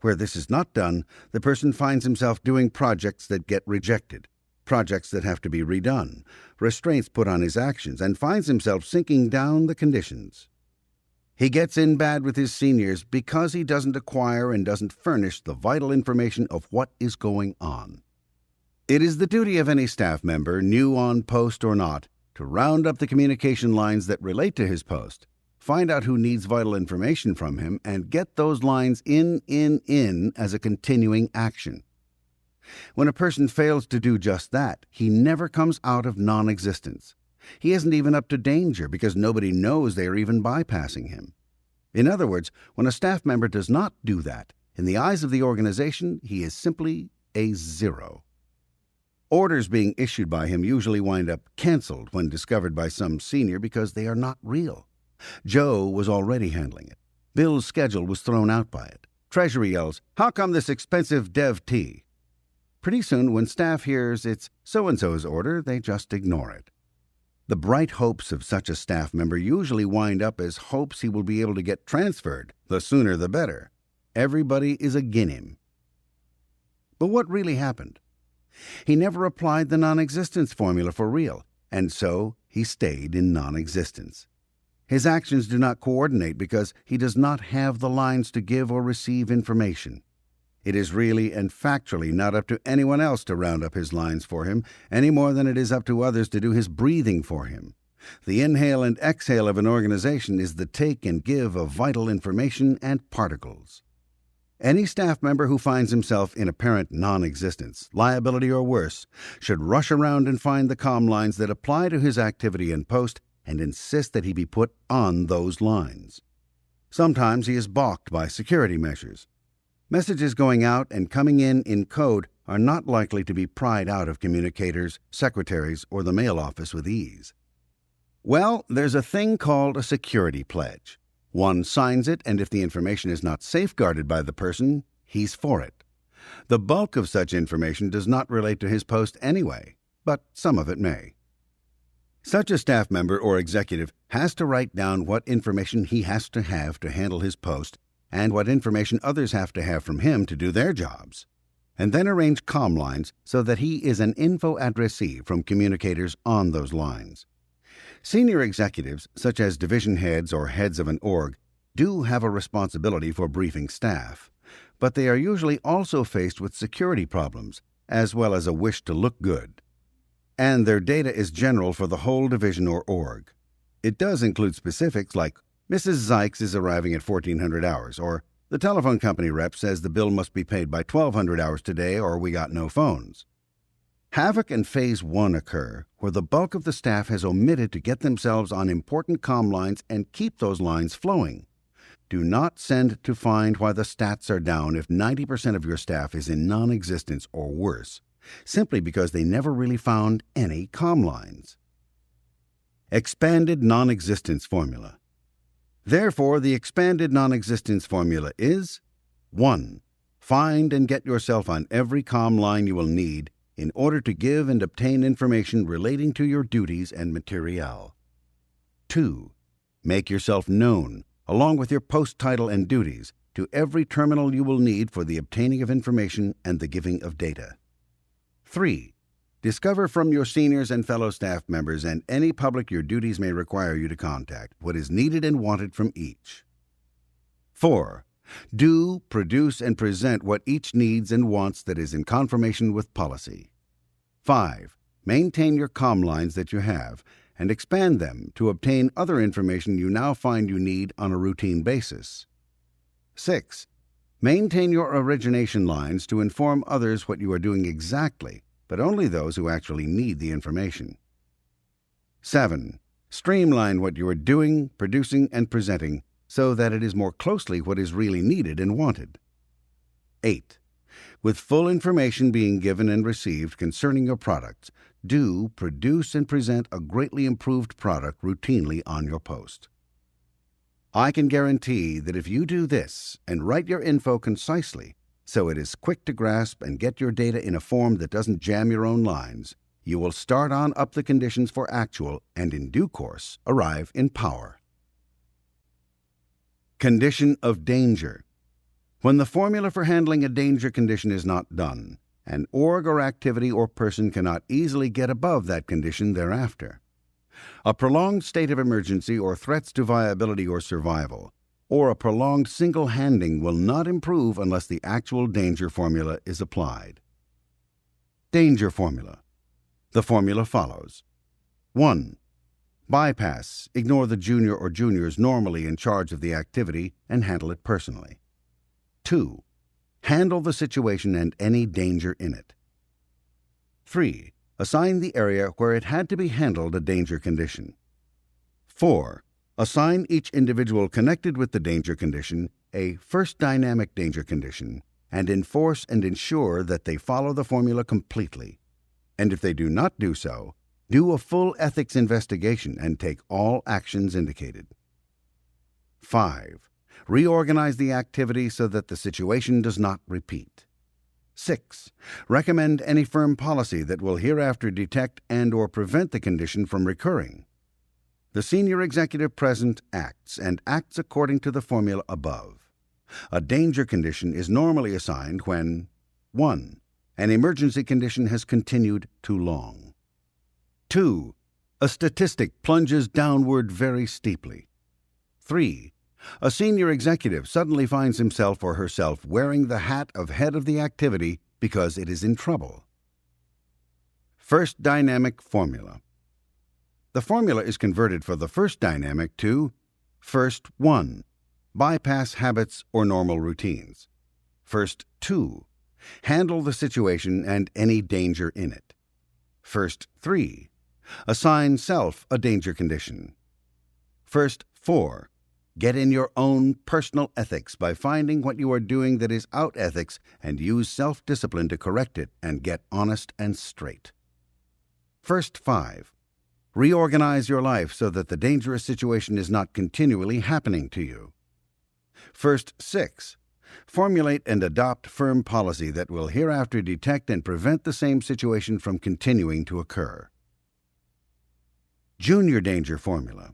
Where this is not done, the person finds himself doing projects that get rejected, projects that have to be redone, restraints put on his actions, and finds himself sinking down the conditions. He gets in bad with his seniors because he doesn't acquire and doesn't furnish the vital information of what is going on. It is the duty of any staff member, new on post or not, to round up the communication lines that relate to his post, find out who needs vital information from him, and get those lines in as a continuing action. When a person fails to do just that, he never comes out of non-existence. He isn't even up to danger because nobody knows they are even bypassing him. In other words, when a staff member does not do that, in the eyes of the organization, he is simply a zero. Orders being issued by him usually wind up canceled when discovered by some senior because they are not real. Joe was already handling it. Bill's schedule was thrown out by it. Treasury yells, "How come this expensive Dev T?" Pretty soon, when staff hears it's so-and-so's order, they just ignore it. The bright hopes of such a staff member usually wind up as hopes he will be able to get transferred. The sooner the better. Everybody is agin him. But what really happened? He never applied the non-existence formula for real, and so he stayed in non-existence. His actions do not coordinate because he does not have the lines to give or receive information. It is really and factually not up to anyone else to round up his lines for him, any more than it is up to others to do his breathing for him. The inhale and exhale of an organization is the take and give of vital information and particles. Any staff member who finds himself in apparent non-existence, liability or worse, should rush around and find the comm lines that apply to his activity and post and insist that he be put on those lines. Sometimes he is balked by security measures. Messages going out and coming in code are not likely to be pried out of communicators, secretaries, or the mail office with ease. Well, there's a thing called a security pledge. One signs it, and if the information is not safeguarded by the person, he's for it. The bulk of such information does not relate to his post anyway, but some of it may. Such a staff member or executive has to write down what information he has to have to handle his post and what information others have to have from him to do their jobs, and then arrange comm lines so that he is an info addressee from communicators on those lines. Senior executives, such as division heads or heads of an org, do have a responsibility for briefing staff, but they are usually also faced with security problems, as well as a wish to look good. And their data is general for the whole division or org. It does include specifics like, Mrs. Zykes is arriving at 1400 hours, or the telephone company rep says the bill must be paid by 1200 hours today or we got no phones. Havoc and Phase 1 occur where the bulk of the staff has omitted to get themselves on important comm lines and keep those lines flowing. Do not send to find why the stats are down if 90% of your staff is in non-existence or worse, simply because they never really found any comm lines. Expanded non-existence formula. Therefore, the expanded non-existence formula is 1. Find and get yourself on every comm line you will need in order to give and obtain information relating to your duties and material. 2. Make yourself known, along with your post title and duties, to every terminal you will need for the obtaining of information and the giving of data. 3. Discover from your seniors and fellow staff members and any public your duties may require you to contact what is needed and wanted from each. 4. Do, produce, and present what each needs and wants that is in conformation with policy. 5. Maintain your comm lines that you have and expand them to obtain other information you now find you need on a routine basis. 6. Maintain your origination lines to inform others what you are doing exactly, but only those who actually need the information. 7. Streamline what you are doing, producing, and presenting so that it is more closely what is really needed and wanted. 8. With full information being given and received concerning your products, do, produce, and present a greatly improved product routinely on your post. I can guarantee that if you do this and write your info concisely, so it is quick to grasp and get your data in a form that doesn't jam your own lines, you will start on up the conditions for actual and, in due course, arrive in power. Condition of danger. When the formula for handling a danger condition is not done, an org or activity or person cannot easily get above that condition thereafter. A prolonged state of emergency or threats to viability or survival, or a prolonged single-handing will not improve unless the actual danger formula is applied. Danger formula. The formula follows. 1. Bypass, ignore the junior or juniors normally in charge of the activity and handle it personally. 2. Handle the situation and any danger in it. 3. Assign the area where it had to be handled a danger condition. 4. Assign each individual connected with the danger condition a first dynamic danger condition and enforce and ensure that they follow the formula completely. And if they do not do so, do a full ethics investigation and take all actions indicated. 5. Reorganize the activity so that the situation does not repeat. 6. Recommend any firm policy that will hereafter detect and/or prevent the condition from recurring. The senior executive present acts according to the formula above. A danger condition is normally assigned when 1. An emergency condition has continued too long. 2. A statistic plunges downward very steeply. 3. A senior executive suddenly finds himself or herself wearing the hat of head of the activity because it is in trouble. First dynamic formula. The formula is converted for the first dynamic to first 1. Bypass habits or normal routines. First 2. Handle the situation and any danger in it. First 3. Assign self a danger condition. First 4. Get in your own personal ethics by finding what you are doing that is out ethics and use self-discipline to correct it and get honest and straight. First 5. Reorganize your life so that the dangerous situation is not continually happening to you. First 6. Formulate and adopt firm policy that will hereafter detect and prevent the same situation from continuing to occur. Junior danger formula.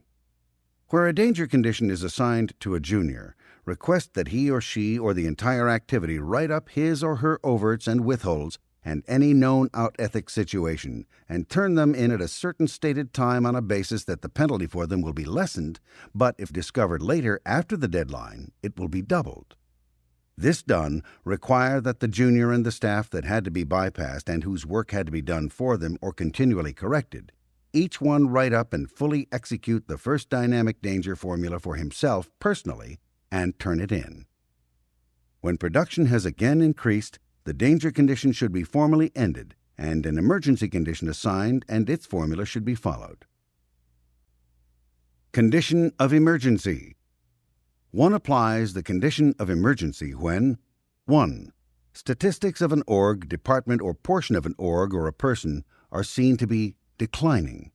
Where a danger condition is assigned to a junior, request that he or she or the entire activity write up his or her overts and withholds and any known out-ethics situation and turn them in at a certain stated time on a basis that the penalty for them will be lessened, but if discovered later after the deadline, it will be doubled. This done, require that the junior and the staff that had to be bypassed and whose work had to be done for them or continually corrected, each one write up and fully execute the first dynamic danger formula for himself personally and turn it in. When production has again increased, the danger condition should be formally ended and an emergency condition assigned and its formula should be followed. Condition of emergency. One applies the condition of emergency when 1. Statistics of an org, department, or portion of an org or a person are seen to be declining.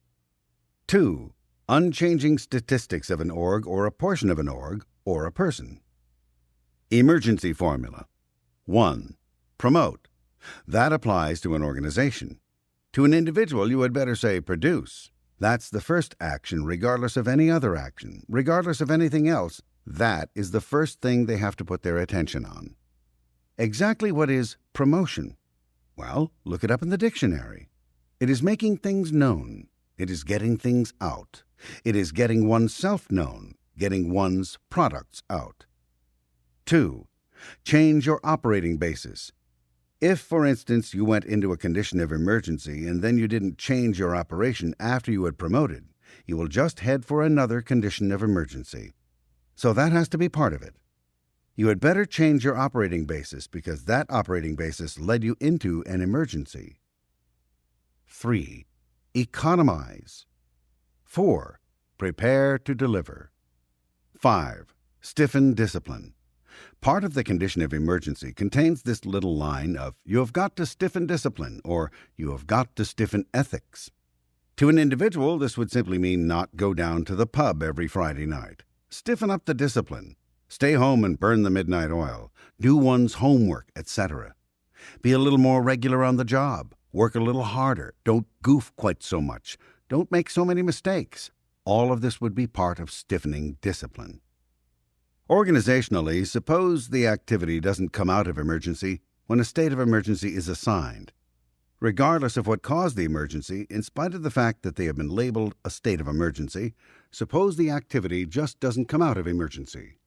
2. Unchanging statistics of an org or a portion of an org or a person. Emergency formula. 1. Promote. That applies to an organization. To an individual, you had better say produce. That's the first action regardless of any other action, regardless of anything else. That is the first thing they have to put their attention on. Exactly what is promotion? Well, look it up in the dictionary. It is making things known. It is getting things out. It is getting oneself known, getting one's products out. 2. Change your operating basis. If, for instance, you went into a condition of emergency and then you didn't change your operation after you had promoted, you will just head for another condition of emergency. So that has to be part of it. You had better change your operating basis because that operating basis led you into an emergency. 3. Economize. 4. Prepare to deliver. 5. Stiffen discipline. Part of the condition of emergency contains this little line of, "You have got to stiffen discipline," or "You have got to stiffen ethics." To an individual, this would simply mean not go down to the pub every Friday night. Stiffen up the discipline. Stay home and burn the midnight oil. Do one's homework, etc. Be a little more regular on the job. Work a little harder. Don't goof quite so much. Don't make so many mistakes. All of this would be part of stiffening discipline. Organizationally, suppose the activity doesn't come out of emergency when a state of emergency is assigned. Regardless of what caused the emergency, in spite of the fact that they have been labeled a state of emergency, suppose the activity just doesn't come out of emergency.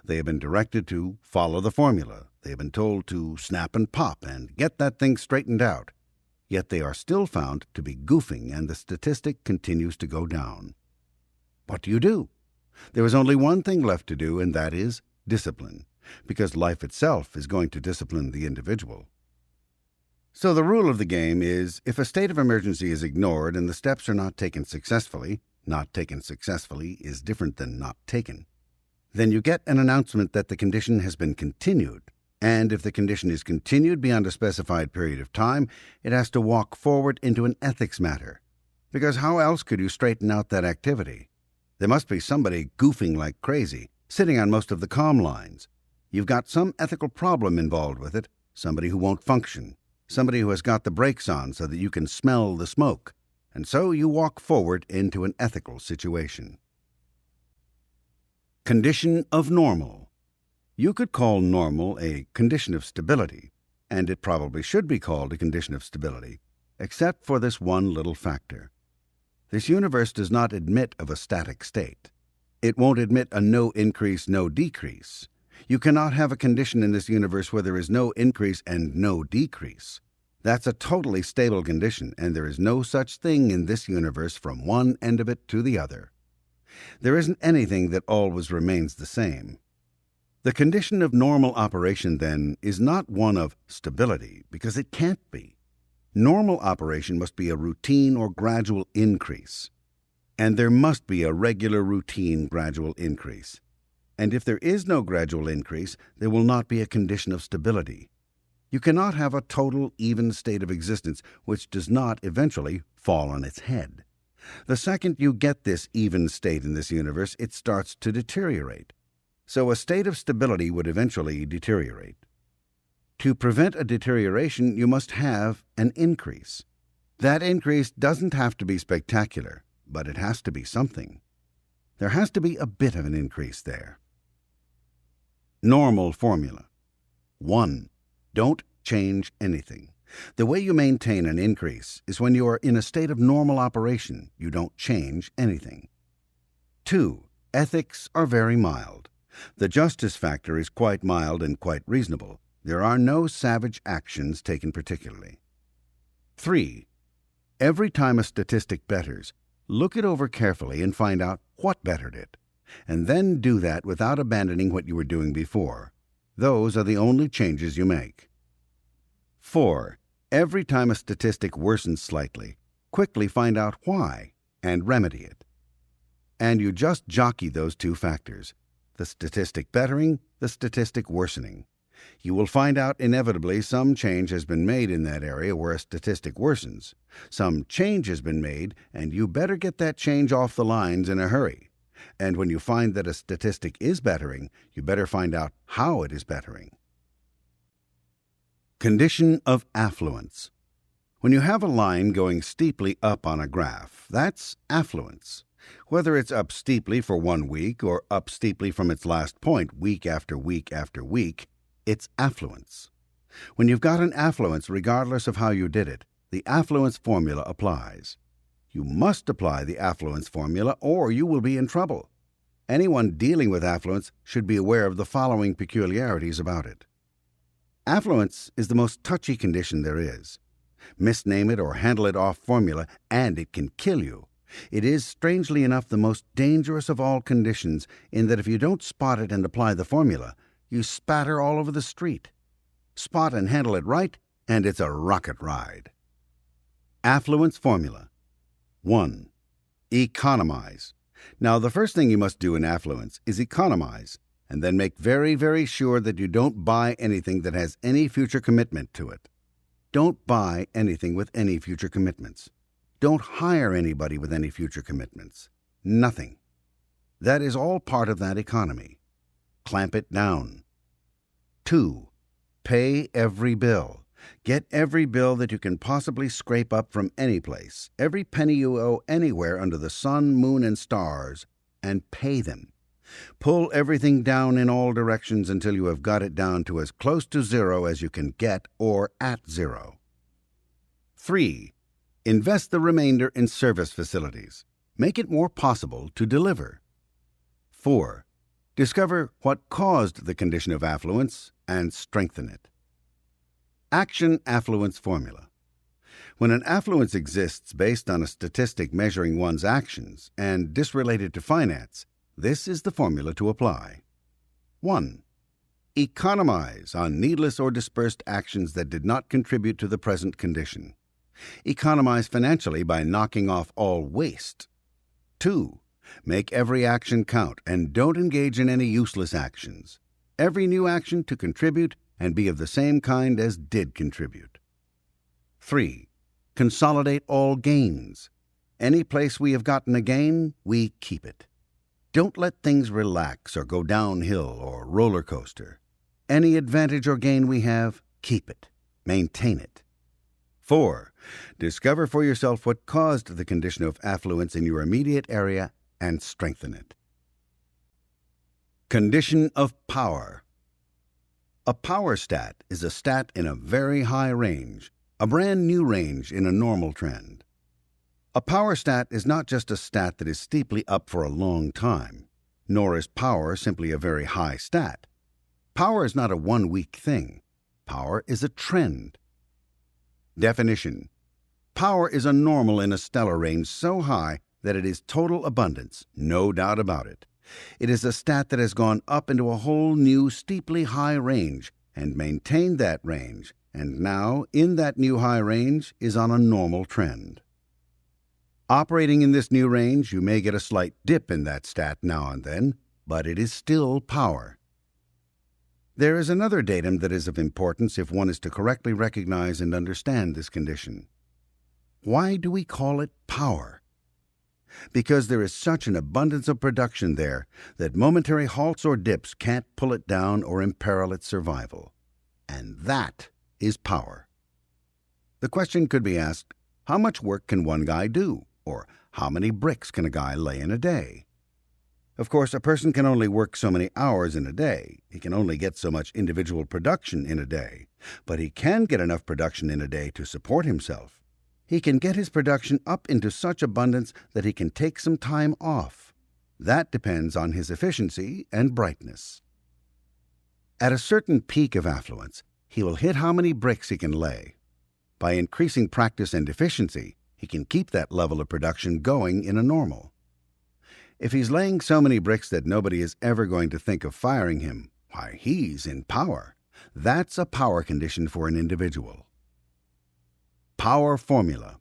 They have been directed to follow the formula. They have been told to snap and pop and get that thing straightened out. Yet they are still found to be goofing and the statistic continues to go down. What do? There is only one thing left to do, and that is discipline, because life itself is going to discipline the individual. So the rule of the game is, if a state of emergency is ignored and the steps are not taken successfully is different than not taken, then you get an announcement that the condition has been continued, and if the condition is continued beyond a specified period of time, it has to walk forward into an ethics matter, because how else could you straighten out that activity? There must be somebody goofing like crazy, sitting on most of the comm lines. You've got some ethical problem involved with it, somebody who won't function, somebody who has got the brakes on so that you can smell the smoke, and so you walk forward into an ethical situation. Condition of normal. You could call normal a condition of stability, and it probably should be called a condition of stability, except for this one little factor. This universe does not admit of a static state. It won't admit a no increase, no decrease. You cannot have a condition in this universe where there is no increase and no decrease. That's a totally stable condition, and there is no such thing in this universe from one end of it to the other. There isn't anything that always remains the same. The condition of normal operation, then, is not one of stability, because it can't be. Normal operation must be a routine or gradual increase. And there must be a regular routine gradual increase. And if there is no gradual increase, there will not be a condition of stability. You cannot have a total even state of existence which does not eventually fall on its head. The second you get this even state in this universe, it starts to deteriorate. So a state of stability would eventually deteriorate. To prevent a deterioration, you must have an increase. That increase doesn't have to be spectacular, but it has to be something. There has to be a bit of an increase there. Normal formula. 1. Don't change anything. The way you maintain an increase is when you are in a state of normal operation, you don't change anything. 2. Ethics are very mild. The justice factor is quite mild and quite reasonable. There are no savage actions taken particularly. 3. Every time a statistic betters, look it over carefully and find out what bettered it, and then do that without abandoning what you were doing before. Those are the only changes you make. 4. Every time a statistic worsens slightly, quickly find out why and remedy it. And you just jockey those two factors, the statistic bettering, the statistic worsening. You will find out inevitably some change has been made in that area where a statistic worsens. Some change has been made, and you better get that change off the lines in a hurry. And when you find that a statistic is bettering, you better find out how it is bettering. Condition of affluence. When you have a line going steeply up on a graph, that's affluence. Whether it's up steeply for 1 week or up steeply from its last point week after week after week, it's affluence. When you've got an affluence, regardless of how you did it, the affluence formula applies. You must apply the affluence formula or you will be in trouble. Anyone dealing with affluence should be aware of the following peculiarities about it. Affluence is the most touchy condition there is. Misname it or handle it off formula, and it can kill you. It is, strangely enough, the most dangerous of all conditions in that if you don't spot it and apply the formula, you spatter all over the street. Spot and handle it right, and it's a rocket ride. Affluence formula. 1. Economize. Now, the first thing you must do in affluence is economize, and then make very, very sure that you don't buy anything that has any future commitment to it. Don't buy anything with any future commitments. Don't hire anybody with any future commitments. Nothing. That is all part of that economy. Clamp it down. 2. Pay every bill. Get every bill that you can possibly scrape up from any place, every penny you owe anywhere under the sun, moon, and stars, and pay them. Pull everything down in all directions until you have got it down to as close to zero as you can get, or at zero. 3. Invest the remainder in service facilities. Make it more possible to deliver. 4. Discover what caused the condition of affluence and strengthen it. Action affluence formula. When an affluence exists based on a statistic measuring one's actions and disrelated to finance, this is the formula to apply. 1. Economize on needless or dispersed actions that did not contribute to the present condition. Economize financially by knocking off all waste. 2. Make every action count and don't engage in any useless actions. Every new action to contribute and be of the same kind as did contribute. 3. Consolidate all gains. Any place we have gotten a gain, we keep it. Don't let things relax or go downhill or roller coaster. Any advantage or gain we have, keep it. Maintain it. 4. Discover for yourself what caused the condition of affluence in your immediate area and strengthen it. Condition of power. A power stat is a stat in a very high range, a brand new range in a normal trend. A power stat is not just a stat that is steeply up for a long time, nor is power simply a very high stat. Power is not a one-week thing. Power is a trend. Definition. Power is a normal in a stellar range so high that it is total abundance, no doubt about it. It is a stat that has gone up into a whole new steeply high range and maintained that range, and now, in that new high range, is on a normal trend. Operating in this new range, you may get a slight dip in that stat now and then, but it is still power. There is another datum that is of importance if one is to correctly recognize and understand this condition. Why do we call it power? Because there is such an abundance of production there that momentary halts or dips can't pull it down or imperil its survival. And that is power. The question could be asked, how much work can one guy do? Or how many bricks can a guy lay in a day? Of course, a person can only work so many hours in a day. He can only get so much individual production in a day. But he can get enough production in a day to support himself. He can get his production up into such abundance that he can take some time off. That depends on his efficiency and brightness. At a certain peak of affluence, he will hit how many bricks he can lay. By increasing practice and efficiency, he can keep that level of production going in a normal. If he's laying so many bricks that nobody is ever going to think of firing him, why, he's in power. That's a power condition for an individual. Power formula.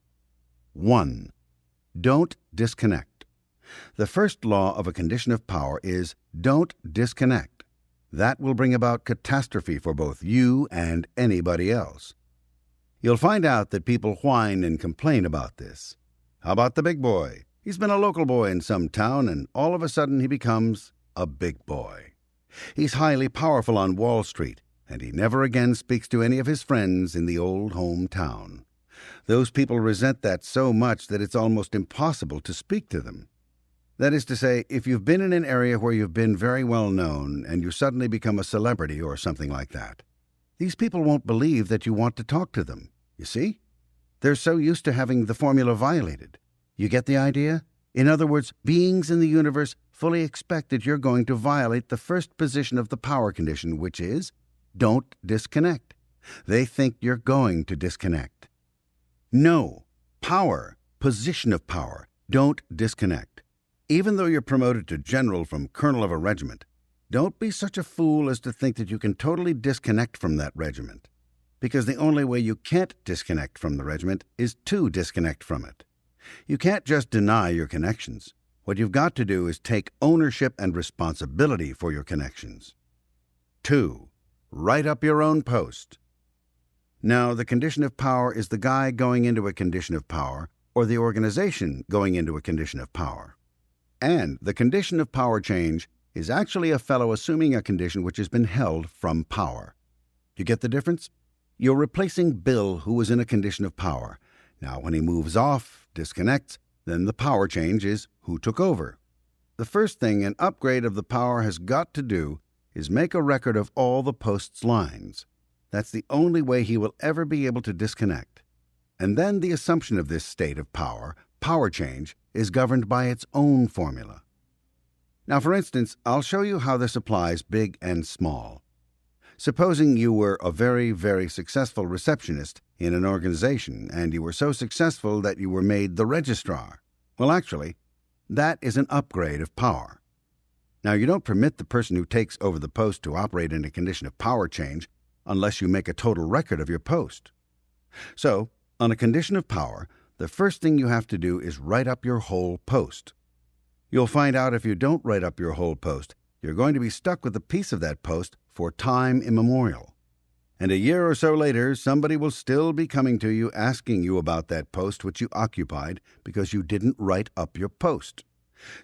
1. Don't disconnect. The first law of a condition of power is don't disconnect. That will bring about catastrophe for both you and anybody else. You'll find out that people whine and complain about this. How about the big boy? He's been a local boy in some town, and all of a sudden he becomes a big boy. He's highly powerful on Wall Street, and he never again speaks to any of his friends in the old hometown. Those people resent that so much that it's almost impossible to speak to them. That is to say, if you've been in an area where you've been very well known and you suddenly become a celebrity or something like that, these people won't believe that you want to talk to them, you see? They're so used to having the formula violated. You get the idea? In other words, beings in the universe fully expect that you're going to violate the first position of the power condition, which is, don't disconnect. They think you're going to disconnect. No. Power, position of power, don't disconnect. Even though you're promoted to general from colonel of a regiment, don't be such a fool as to think that you can totally disconnect from that regiment. Because the only way you can't disconnect from the regiment is to disconnect from it. You can't just deny your connections. What you've got to do is take ownership and responsibility for your connections. 2. Write up your own post. Now, the condition of power is the guy going into a condition of power, or the organization going into a condition of power. And the condition of power change is actually a fellow assuming a condition which has been held from power. You get the difference? You're replacing Bill, who was in a condition of power. Now, when he moves off, disconnects, then the power change is who took over. The first thing an upgrade of the power has got to do is make a record of all the post's lines. That's the only way he will ever be able to disconnect. And then the assumption of this state of power change, is governed by its own formula. Now, for instance, I'll show you how this applies big and small. Supposing you were a very, very successful receptionist in an organization, and you were so successful that you were made the registrar. Well, actually, that is an upgrade of power. Now, you don't permit the person who takes over the post to operate in a condition of power change unless you make a total record of your post. So, on a condition of power, the first thing you have to do is write up your whole post. You'll find out if you don't write up your whole post, you're going to be stuck with a piece of that post for time immemorial. And a year or so later, somebody will still be coming to you asking you about that post which you occupied because you didn't write up your post.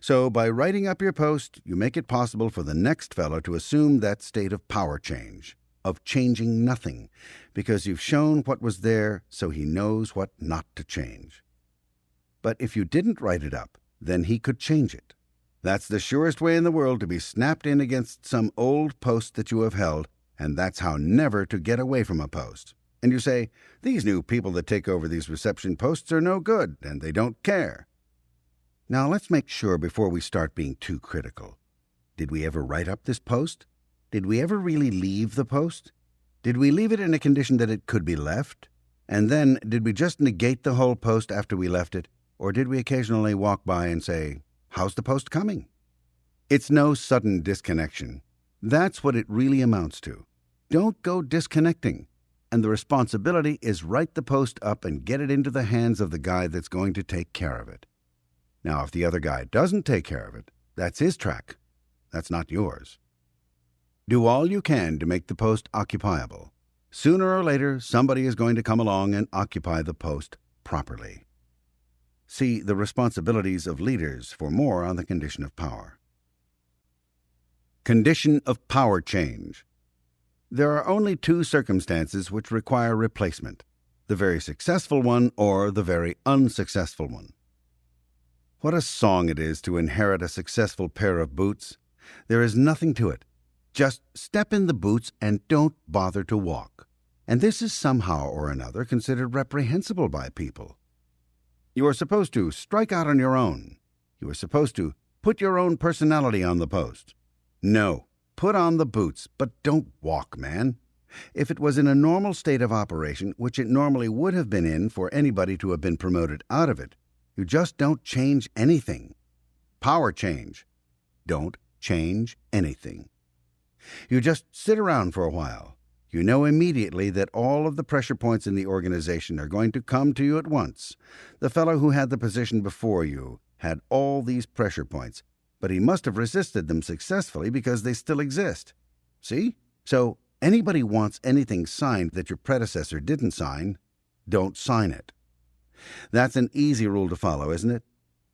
So by writing up your post, you make it possible for the next fellow to assume that state of power change, of changing nothing, because you've shown what was there so he knows what not to change. But if you didn't write it up, then he could change it. That's the surest way in the world to be snapped in against some old post that you have held, and that's how never to get away from a post. And you say, these new people that take over these reception posts are no good, and they don't care. Now let's make sure before we start being too critical. Did we ever write up this post? Did we ever really leave the post? Did we leave it in a condition that it could be left? And then, did we just negate the whole post after we left it? Or did we occasionally walk by and say, how's the post coming? It's no sudden disconnection. That's what it really amounts to. Don't go disconnecting. And the responsibility is write the post up and get it into the hands of the guy that's going to take care of it. Now, if the other guy doesn't take care of it, that's his track. That's not yours. Do all you can to make the post occupiable. Sooner or later, somebody is going to come along and occupy the post properly. See the responsibilities of leaders for more on the condition of power. Condition of power change. There are only two circumstances which require replacement, the very successful one or the very unsuccessful one. What a song it is to inherit a successful pair of boots. There is nothing to it. Just step in the boots and don't bother to walk. And this is somehow or another considered reprehensible by people. You are supposed to strike out on your own. You are supposed to put your own personality on the post. No, put on the boots, but don't walk, man. If it was in a normal state of operation, which it normally would have been in for anybody to have been promoted out of it, you just don't change anything. Power change. Don't change anything. You just sit around for a while. You know immediately that all of the pressure points in the organization are going to come to you at once. The fellow who had the position before you had all these pressure points, but he must have resisted them successfully because they still exist. See? So anybody wants anything signed that your predecessor didn't sign, don't sign it. That's an easy rule to follow, isn't it?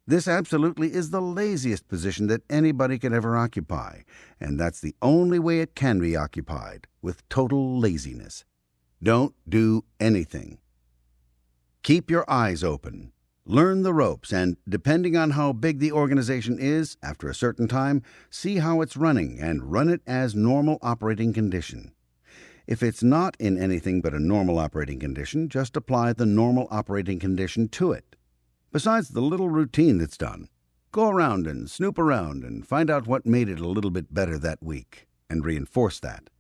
This absolutely is the laziest position that anybody could ever occupy, and that's the only way it can be occupied, with total laziness. Don't do anything. Keep your eyes open. Learn the ropes, and depending on how big the organization is, after a certain time, see how it's running and run it as normal operating condition. If it's not in anything but a normal operating condition, just apply the normal operating condition to it. Besides the little routine that's done, go around and snoop around and find out what made it a little bit better that week and reinforce that.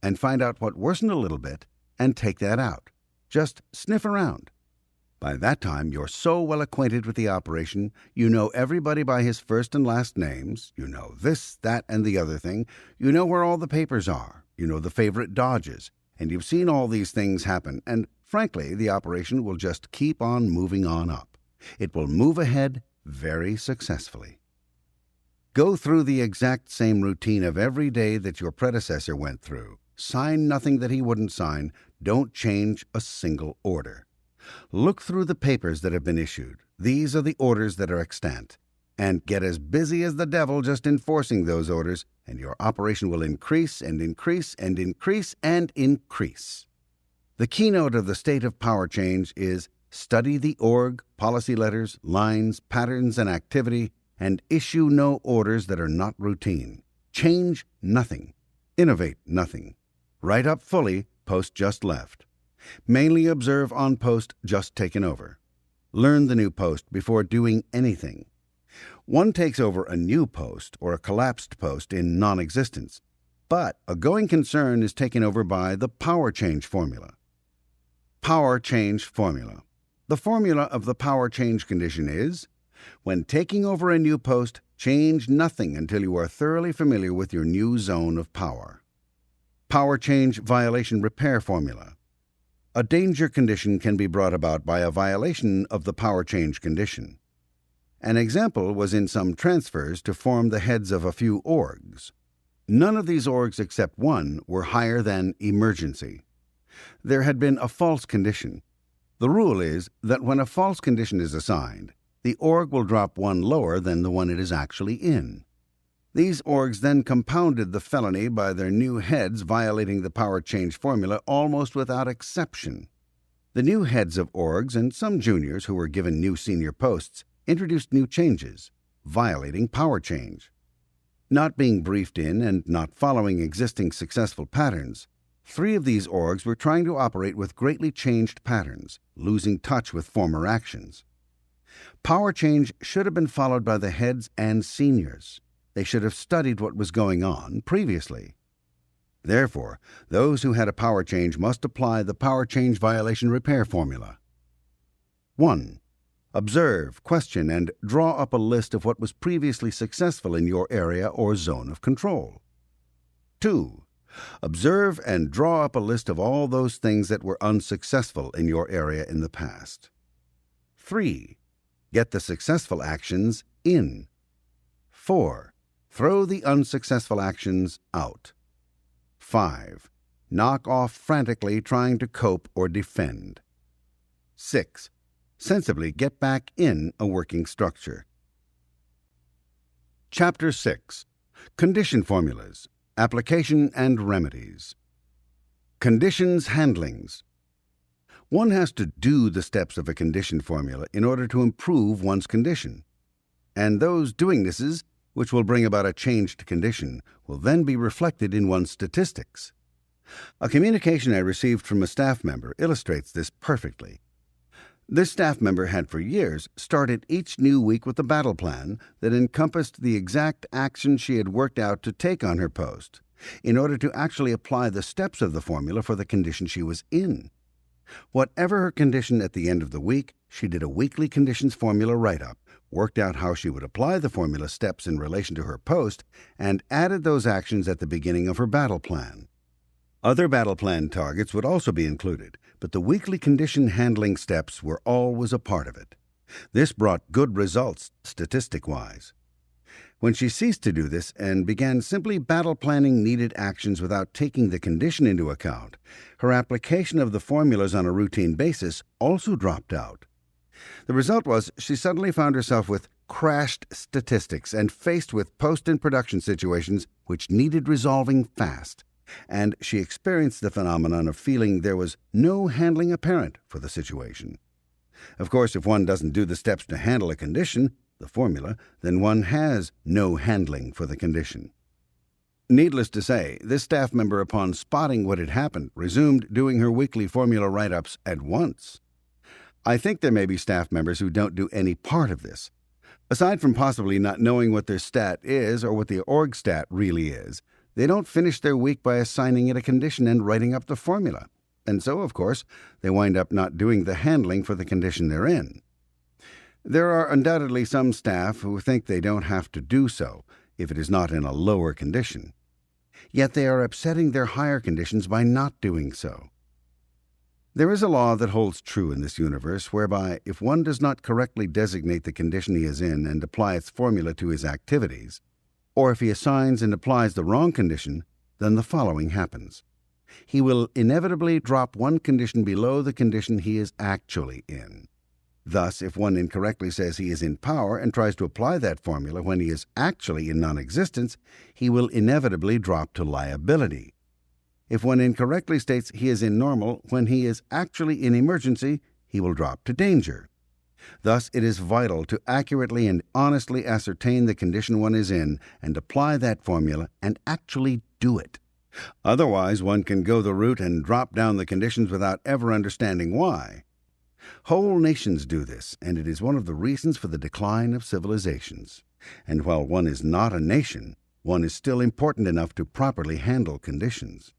And find out what worsened a little bit and take that out. Just sniff around. By that time, you're so well acquainted with the operation, you know everybody by his first and last names, you know this, that, and the other thing, you know where all the papers are, you know the favorite dodges, and you've seen all these things happen, and frankly, the operation will just keep on moving on up. It will move ahead very successfully. Go through the exact same routine of every day that your predecessor went through. Sign nothing that he wouldn't sign. Don't change a single order. Look through the papers that have been issued. These are the orders that are extant. And get as busy as the devil just enforcing those orders, and your operation will increase and increase and increase and increase. The keynote of the state of power change is study the org, policy letters, lines, patterns, and activity, and issue no orders that are not routine. Change nothing. Innovate nothing. Write up fully, post just left. Mainly observe on post just taken over. Learn the new post before doing anything. One takes over a new post or a collapsed post in non-existence, but a going concern is taken over by the power change formula. Power change formula. The formula of the power change condition is, when taking over a new post, change nothing until you are thoroughly familiar with your new zone of power. Power change violation repair formula. A danger condition can be brought about by a violation of the power change condition. An example was in some transfers to form the heads of a few orgs. None of these orgs except one were higher than emergency. There had been a false condition. The rule is that when a false condition is assigned, the org will drop one lower than the one it is actually in. These orgs then compounded the felony by their new heads violating the power change formula almost without exception. The new heads of orgs and some juniors who were given new senior posts introduced new changes, violating power change. Not being briefed in and not following existing successful patterns, 3 of these orgs were trying to operate with greatly changed patterns, losing touch with former actions. Power change should have been followed by the heads and seniors. They should have studied what was going on previously. Therefore, those who had a power change must apply the power change violation repair formula. 1. Observe, question, and draw up a list of what was previously successful in your area or zone of control. 2. Observe and draw up a list of all those things that were unsuccessful in your area in the past. 3. Get the successful actions in. 4. Throw the unsuccessful actions out. 5. Knock off frantically trying to cope or defend. 6. Sensibly get back in a working structure. Chapter 6. Condition Formulas, Application and Remedies. Conditions Handlings. One has to do the steps of a condition formula in order to improve one's condition. And those doing thises, which will bring about a changed condition, will then be reflected in one's statistics. A communication I received from a staff member illustrates this perfectly. This staff member had for years started each new week with a battle plan that encompassed the exact action she had worked out to take on her post, in order to actually apply the steps of the formula for the condition she was in. Whatever her condition at the end of the week, she did a weekly conditions formula write-up, worked out how she would apply the formula steps in relation to her post, and added those actions at the beginning of her battle plan. Other battle plan targets would also be included, but the weekly condition handling steps were always a part of it. This brought good results statistic-wise. When she ceased to do this and began simply battle planning needed actions without taking the condition into account, her application of the formulas on a routine basis also dropped out. The result was she suddenly found herself with crashed statistics and faced with post and production situations which needed resolving fast, and she experienced the phenomenon of feeling there was no handling apparent for the situation. Of course, if one doesn't do the steps to handle a condition, the formula, then one has no handling for the condition. Needless to say, this staff member, upon spotting what had happened, resumed doing her weekly formula write-ups at once. I think there may be staff members who don't do any part of this. Aside from possibly not knowing what their stat is or what the org stat really is, they don't finish their week by assigning it a condition and writing up the formula. And so, of course, they wind up not doing the handling for the condition they're in. There are undoubtedly some staff who think they don't have to do so if it is not in a lower condition. Yet they are upsetting their higher conditions by not doing so. There is a law that holds true in this universe whereby if one does not correctly designate the condition he is in and apply its formula to his activities, or if he assigns and applies the wrong condition, then the following happens. He will inevitably drop one condition below the condition he is actually in. Thus, if one incorrectly says he is in power and tries to apply that formula when he is actually in non-existence, he will inevitably drop to liability. If one incorrectly states he is in normal when he is actually in emergency, he will drop to danger. Thus, it is vital to accurately and honestly ascertain the condition one is in and apply that formula and actually do it. Otherwise, one can go the route and drop down the conditions without ever understanding why. Whole nations do this, and it is one of the reasons for the decline of civilizations. And while one is not a nation, one is still important enough to properly handle conditions.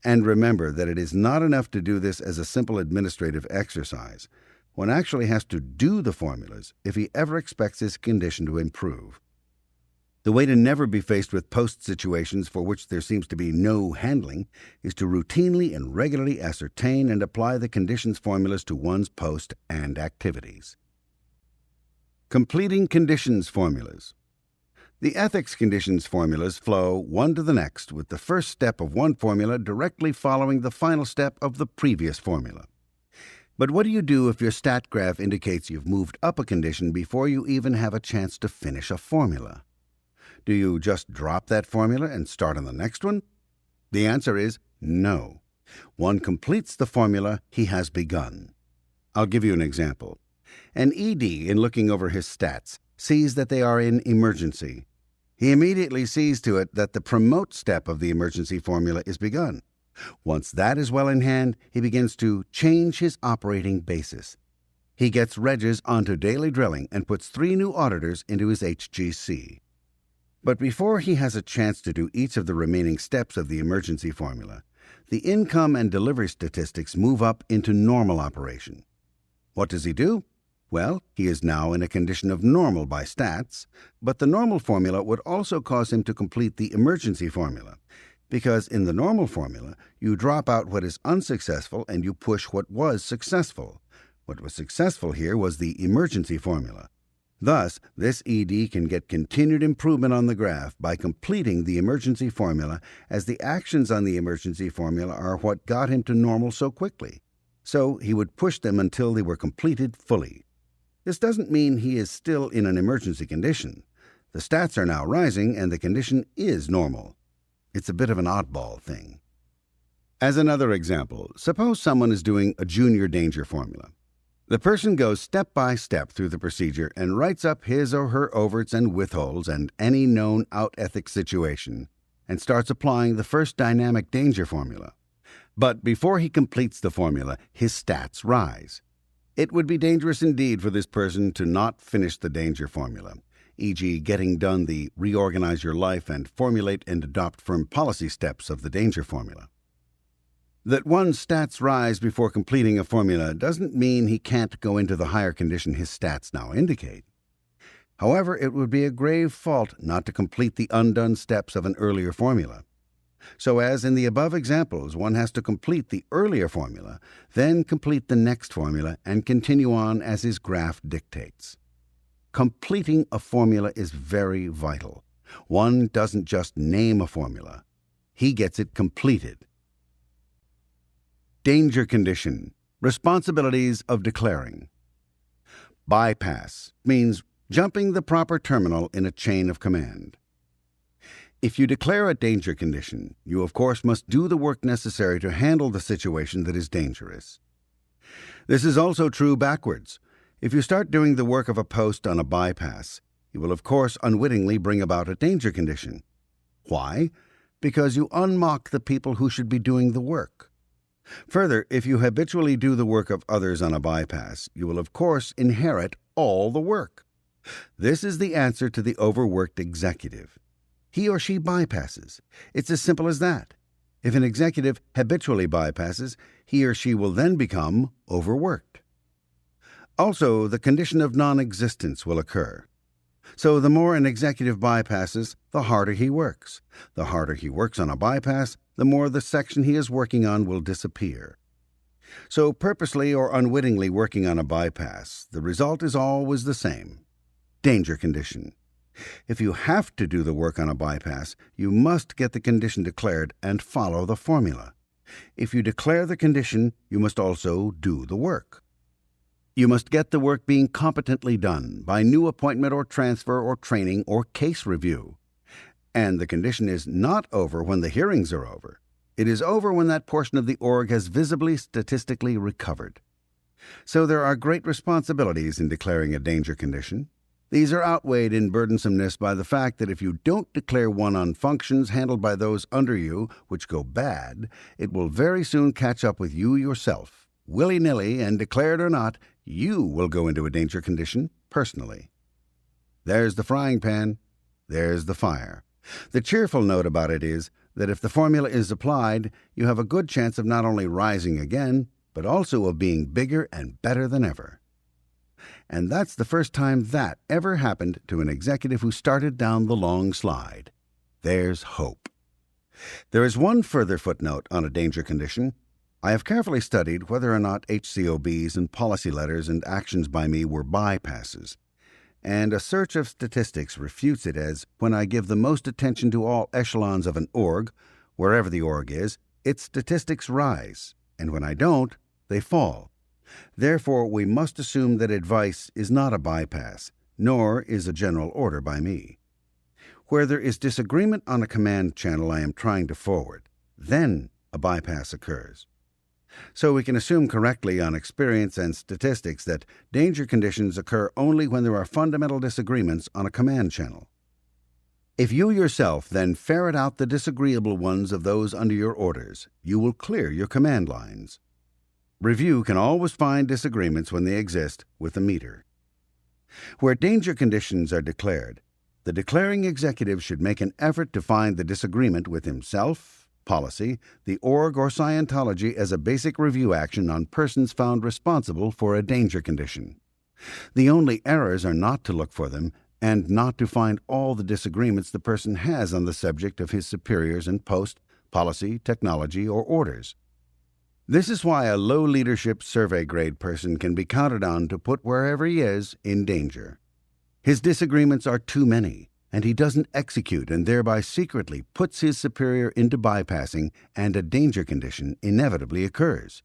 And remember that it is not enough to do this as a simple administrative exercise. One actually has to do the formulas if he ever expects his condition to improve. The way to never be faced with post situations for which there seems to be no handling is to routinely and regularly ascertain and apply the conditions formulas to one's post and activities. Completing conditions formulas. The ethics conditions formulas flow one to the next, with the first step of one formula directly following the final step of the previous formula. But what do you do if your stat graph indicates you've moved up a condition before you even have a chance to finish a formula? Do you just drop that formula and start on the next one? The answer is no. One completes the formula he has begun. I'll give you an example. An ED, in looking over his stats, sees that they are in emergency. He immediately sees to it that the promote step of the emergency formula is begun. Once that is well in hand, he begins to change his operating basis. He gets Regis onto daily drilling and puts 3 new auditors into his HGC. But before he has a chance to do each of the remaining steps of the emergency formula, the income and delivery statistics move up into normal operation. What does he do? Well, he is now in a condition of normal by stats, but the normal formula would also cause him to complete the emergency formula, because in the normal formula, you drop out what is unsuccessful and you push what was successful. What was successful here was the emergency formula. Thus, this ED can get continued improvement on the graph by completing the emergency formula, as the actions on the emergency formula are what got him to normal so quickly. So he would push them until they were completed fully. This doesn't mean he is still in an emergency condition. The stats are now rising and the condition is normal. It's a bit of an oddball thing. As another example, suppose someone is doing a junior danger formula. The person goes step by step through the procedure and writes up his or her overts and withholds and any known out-ethics situation, and starts applying the first dynamic danger formula. But before he completes the formula, his stats rise. It would be dangerous indeed for this person to not finish the danger formula, e.g. getting done the reorganize your life and formulate and adopt firm policy steps of the danger formula. That one's stats rise before completing a formula doesn't mean he can't go into the higher condition his stats now indicate. However, it would be a grave fault not to complete the undone steps of an earlier formula. So as in the above examples, one has to complete the earlier formula, then complete the next formula, and continue on as his graph dictates. Completing a formula is very vital. One doesn't just name a formula. He gets it completed. Danger condition. Responsibilities of declaring. Bypass means jumping the proper terminal in a chain of command. If you declare a danger condition, you of course must do the work necessary to handle the situation that is dangerous. This is also true backwards. If you start doing the work of a post on a bypass, you will of course unwittingly bring about a danger condition. Why? Because you unmock the people who should be doing the work. Further, if you habitually do the work of others on a bypass, you will of course inherit all the work. This is the answer to the overworked executive. He or she bypasses. It's as simple as that. If an executive habitually bypasses, he or she will then become overworked. Also, the condition of non-existence will occur. So the more an executive bypasses, the harder he works. The harder he works on a bypass, the more the section he is working on will disappear. So purposely or unwittingly working on a bypass, the result is always the same. Danger condition. If you have to do the work on a bypass, you must get the condition declared and follow the formula. If you declare the condition, you must also do the work. You must get the work being competently done by new appointment or transfer or training or case review. And the condition is not over when the hearings are over. It is over when that portion of the org has visibly statistically recovered. So there are great responsibilities in declaring a danger condition. These are outweighed in burdensomeness by the fact that if you don't declare one on functions handled by those under you which go bad, it will very soon catch up with you yourself. Willy-nilly, and declared or not, you will go into a danger condition personally. There's the frying pan, there's the fire. The cheerful note about it is that if the formula is applied, you have a good chance of not only rising again, but also of being bigger and better than ever. And that's the first time that ever happened to an executive who started down the long slide. There's hope. There is one further footnote on a danger condition. I have carefully studied whether or not HCOBs and policy letters and actions by me were bypasses, and a search of statistics refutes it as when I give the most attention to all echelons of an org, wherever the org is, its statistics rise, and when I don't, they fall. Therefore, we must assume that advice is not a bypass, nor is a general order by me. Where there is disagreement on a command channel I am trying to forward, then a bypass occurs. So we can assume correctly on experience and statistics that danger conditions occur only when there are fundamental disagreements on a command channel. If you yourself then ferret out the disagreeable ones of those under your orders, you will clear your command lines. Review can always find disagreements when they exist with a meter. Where danger conditions are declared, the declaring executive should make an effort to find the disagreement with himself, policy, the org or Scientology as a basic review action on persons found responsible for a danger condition. The only errors are not to look for them and not to find all the disagreements the person has on the subject of his superiors in post, policy, technology, or orders. This is why a low leadership survey grade person can be counted on to put wherever he is in danger. His disagreements are too many, and he doesn't execute and thereby secretly puts his superior into bypassing, and a danger condition inevitably occurs.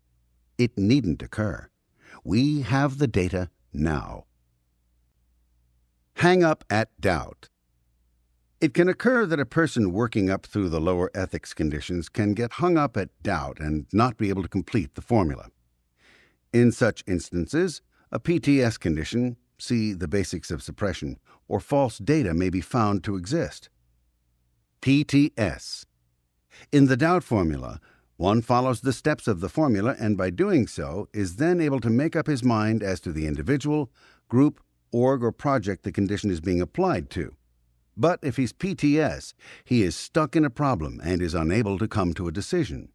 It needn't occur. We have the data now. Hang up at doubt. It can occur that a person working up through the lower ethics conditions can get hung up at doubt and not be able to complete the formula. In such instances, a PTS condition, see the basics of suppression, or false data may be found to exist. PTS. In the doubt formula, one follows the steps of the formula and by doing so is then able to make up his mind as to the individual, group, org, or project the condition is being applied to. But if he's PTS, he is stuck in a problem and is unable to come to a decision.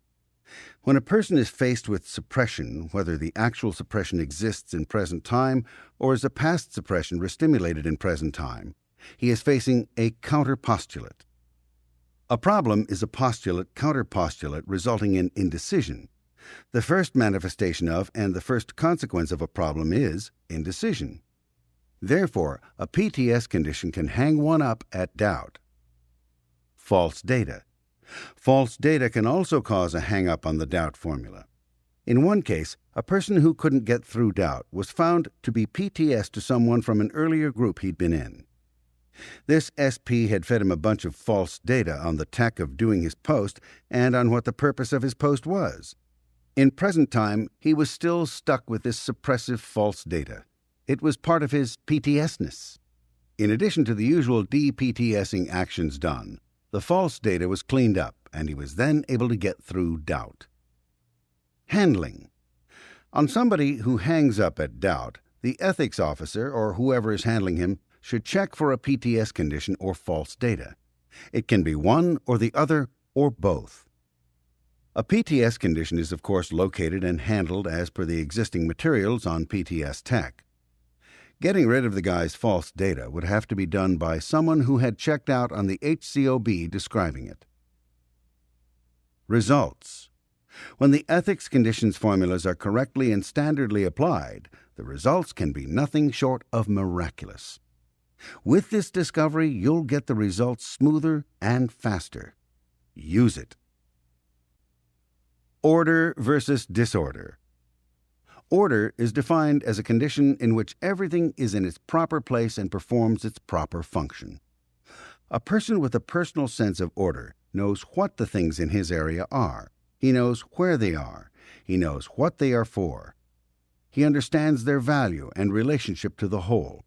When a person is faced with suppression, whether the actual suppression exists in present time or is a past suppression restimulated in present time, he is facing a counterpostulate. A problem is a postulate-counterpostulate resulting in indecision. The first manifestation of and the first consequence of a problem is indecision. Therefore, a PTS condition can hang one up at doubt. False data. False data can also cause a hang-up on the doubt formula. In one case, a person who couldn't get through doubt was found to be PTS to someone from an earlier group he'd been in. This SP had fed him a bunch of false data on the tech of doing his post and on what the purpose of his post was. In present time, he was still stuck with this suppressive false data. It was part of his PTSness. In addition to the usual de-PTSing actions done, The false data was cleaned up, and he was then able to get through doubt. Handling. On somebody who hangs up at doubt, the ethics officer, or whoever is handling him, should check for a PTS condition or false data. It can be one or the other, or both. A PTS condition is, of course, located and handled as per the existing materials on PTS Tech. Getting rid of the guy's false data would have to be done by someone who had checked out on the HCOB describing it. Results. When the ethics conditions formulas are correctly and standardly applied, the results can be nothing short of miraculous. With this discovery, you'll get the results smoother and faster. Use it. Order versus disorder. Order is defined as a condition in which everything is in its proper place and performs its proper function. A person with a personal sense of order knows what the things in his area are. He knows where they are. He knows what they are for. He understands their value and relationship to the whole.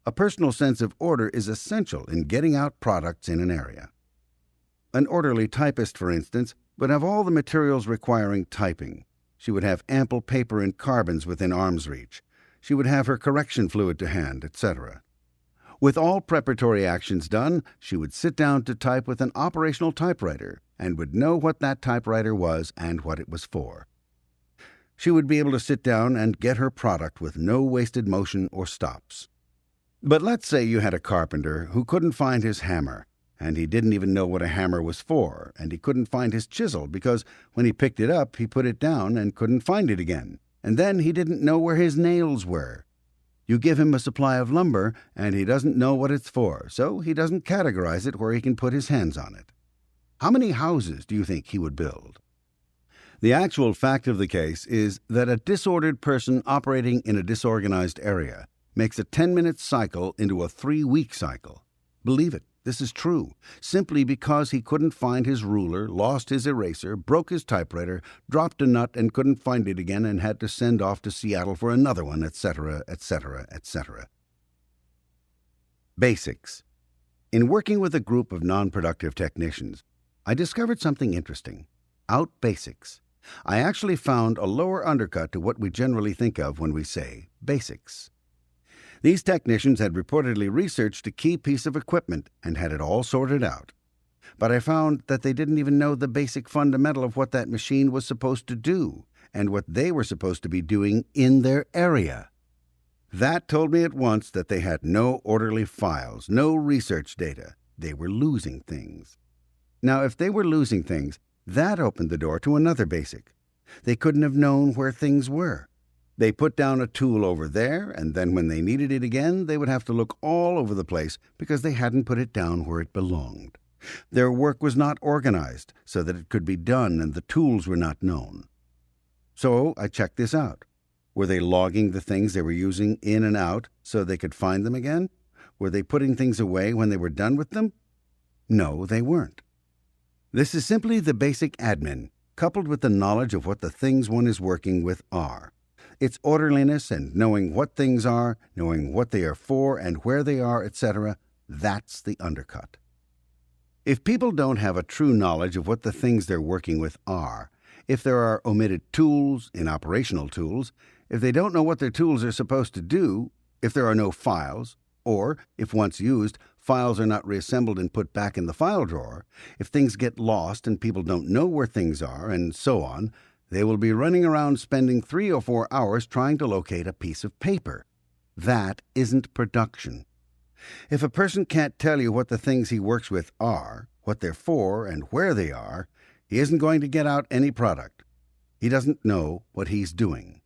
A personal sense of order is essential in getting out products in an area. An orderly typist, for instance, would have all the materials requiring typing. She would have ample paper and carbons within arm's reach. She would have her correction fluid to hand, etc. With all preparatory actions done, she would sit down to type with an operational typewriter and would know what that typewriter was and what it was for. She would be able to sit down and get her product with no wasted motion or stops. But let's say you had a carpenter who couldn't find his hammer, and he didn't even know what a hammer was for, and he couldn't find his chisel because when he picked it up, he put it down and couldn't find it again. And then he didn't know where his nails were. You give him a supply of lumber, and he doesn't know what it's for, so he doesn't categorize it where he can put his hands on it. How many houses do you think he would build? The actual fact of the case is that a disordered person operating in a disorganized area makes a 10-minute cycle into a 3-week cycle. Believe it. This is true, simply because he couldn't find his ruler, lost his eraser, broke his typewriter, dropped a nut and couldn't find it again and had to send off to Seattle for another one, etc., etc., etc. Basics. In working with a group of non-productive technicians, I discovered something interesting. Out basics. I actually found a lower undercut to what we generally think of when we say basics. These technicians had reportedly researched a key piece of equipment and had it all sorted out. But I found that they didn't even know the basic fundamental of what that machine was supposed to do and what they were supposed to be doing in their area. That told me at once that they had no orderly files, no research data. They were losing things. Now, if they were losing things, that opened the door to another basic. They couldn't have known where things were. They put down a tool over there, and then when they needed it again, they would have to look all over the place because they hadn't put it down where it belonged. Their work was not organized so that it could be done, and the tools were not known. So I checked this out. Were they logging the things they were using in and out so they could find them again? Were they putting things away when they were done with them? No, they weren't. This is simply the basic admin, coupled with the knowledge of what the things one is working with are. It's orderliness and knowing what things are, knowing what they are for and where they are, etc. That's the undercut. If people don't have a true knowledge of what the things they're working with are, if there are omitted tools, inoperational tools, if they don't know what their tools are supposed to do, if there are no files, or, if once used, files are not reassembled and put back in the file drawer, if things get lost and people don't know where things are, and so on, they will be running around spending 3 or 4 hours trying to locate a piece of paper. That isn't production. If a person can't tell you what the things he works with are, what they're for, and where they are, he isn't going to get out any product. He doesn't know what he's doing.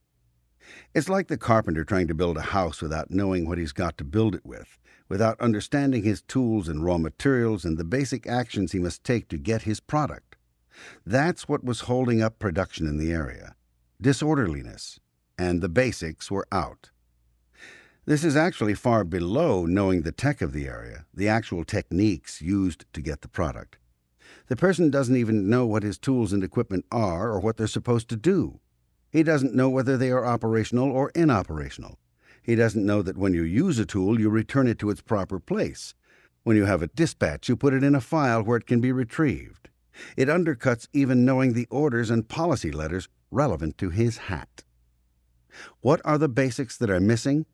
It's like the carpenter trying to build a house without knowing what he's got to build it with, without understanding his tools and raw materials and the basic actions he must take to get his product. That's what was holding up production in the area. Disorderliness. And the basics were out. This is actually far below knowing the tech of the area, the actual techniques used to get the product. The person doesn't even know what his tools and equipment are or what they're supposed to do. He doesn't know whether they are operational or inoperational. He doesn't know that when you use a tool, you return it to its proper place. When you have a dispatch, you put it in a file where it can be retrieved. It undercuts even knowing the orders and policy letters relevant to his hat. What are the basics that are missing?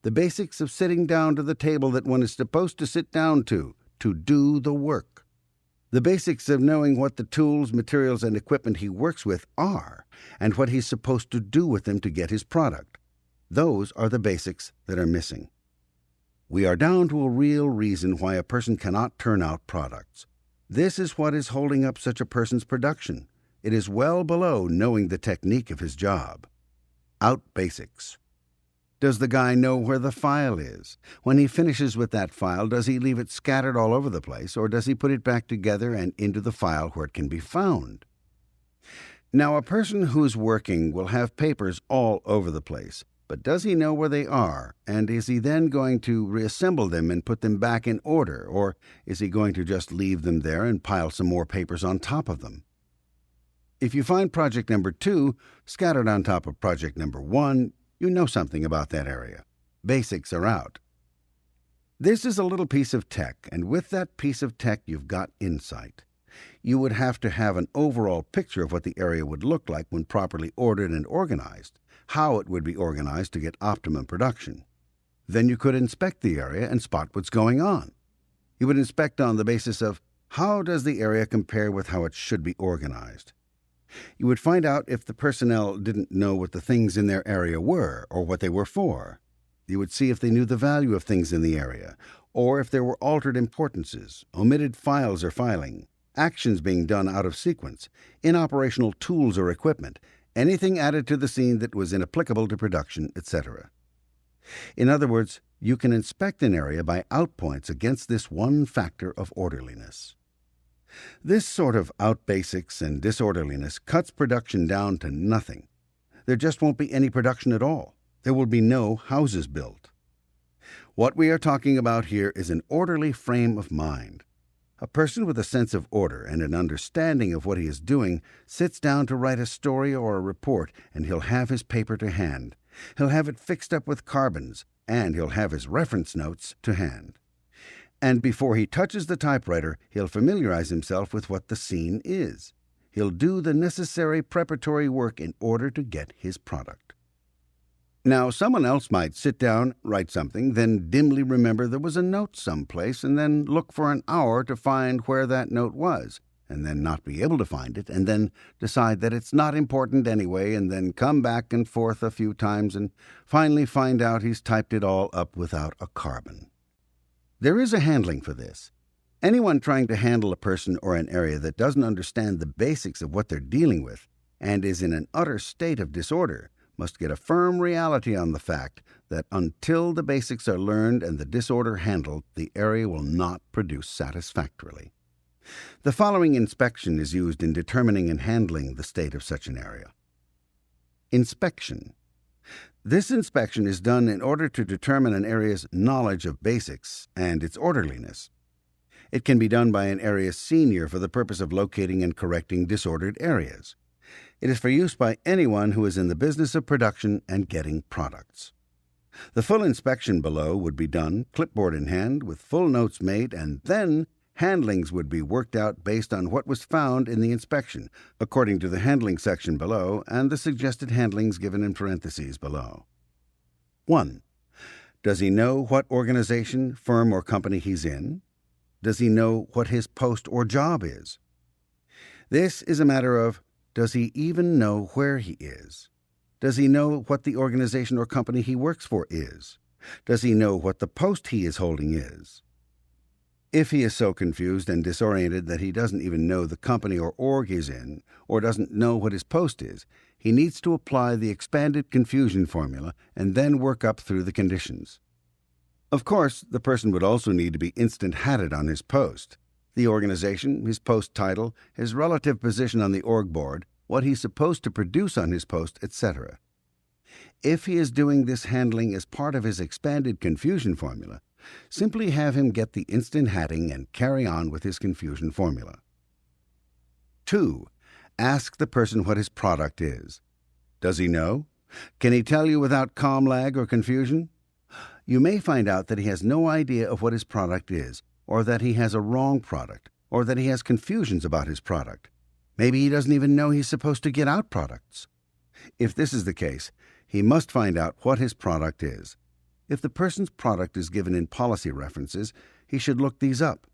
The basics of sitting down to the table that one is supposed to sit down to do the work. The basics of knowing what the tools, materials, and equipment he works with are, and what he's supposed to do with them to get his product. Those are the basics that are missing. We are down to a real reason why a person cannot turn out products. This is what is holding up such a person's production. It is well below knowing the technique of his job. Out basics. Does the guy know where the file is? When he finishes with that file, does he leave it scattered all over the place, or does he put it back together and into the file where it can be found? Now, a person who's working will have papers all over the place, but does he know where they are, and is he then going to reassemble them and put them back in order, or is he going to just leave them there and pile some more papers on top of them? If you find project number 2 scattered on top of project number 1, you know something about that area. Basics are out. This is a little piece of tech, and with that piece of tech you've got insight. You would have to have an overall picture of what the area would look like when properly ordered and organized, how it would be organized to get optimum production. Then you could inspect the area and spot what's going on. You would inspect on the basis of how does the area compare with how it should be organized. You would find out if the personnel didn't know what the things in their area were or what they were for. You would see if they knew the value of things in the area, or if there were altered importances, omitted files or filing, actions being done out of sequence, inoperational tools or equipment, anything added to the scene that was inapplicable to production, etc. In other words, you can inspect an area by outpoints against this one factor of orderliness. This sort of outbasics and disorderliness cuts production down to nothing. There just won't be any production at all. There will be no houses built. What we are talking about here is an orderly frame of mind. A person with a sense of order and an understanding of what he is doing sits down to write a story or a report, and he'll have his paper to hand. He'll have it fixed up with carbons, and he'll have his reference notes to hand. And before he touches the typewriter, he'll familiarize himself with what the scene is. He'll do the necessary preparatory work in order to get his product. Now, someone else might sit down, write something, then dimly remember there was a note someplace, and then look for an hour to find where that note was, and then not be able to find it, and then decide that it's not important anyway, and then come back and forth a few times, and finally find out he's typed it all up without a carbon. There is a handling for this. Anyone trying to handle a person or an area that doesn't understand the basics of what they're dealing with and is in an utter state of disorder must get a firm reality on the fact that until the basics are learned and the disorder handled, the area will not produce satisfactorily. The following inspection is used in determining and handling the state of such an area. Inspection. This inspection is done in order to determine an area's knowledge of basics and its orderliness. It can be done by an area senior for the purpose of locating and correcting disordered areas. It is for use by anyone who is in the business of production and getting products. The full inspection below would be done, clipboard in hand, with full notes made, and then handlings would be worked out based on what was found in the inspection, according to the handling section below and the suggested handlings given in parentheses below. 1. Does he know what organization, firm, or company he's in? Does he know what his post or job is? This is a matter of, does he even know where he is? Does he know what the organization or company he works for is? Does he know what the post he is holding is? If he is so confused and disoriented that he doesn't even know the company or org he's in, or doesn't know what his post is, he needs to apply the expanded confusion formula and then work up through the conditions. Of course, the person would also need to be instant-hatted on his post. The organization, his post title, his relative position on the org board, what he's supposed to produce on his post, etc. If he is doing this handling as part of his expanded confusion formula, simply have him get the instant hatting and carry on with his confusion formula. 2. Ask the person what his product is. Does he know? Can he tell you without lag or confusion? You may find out that he has no idea of what his product is, or that he has a wrong product, or that he has confusions about his product. Maybe he doesn't even know he's supposed to get out products. If this is the case, he must find out what his product is. If the person's product is given in policy references, he should look these up.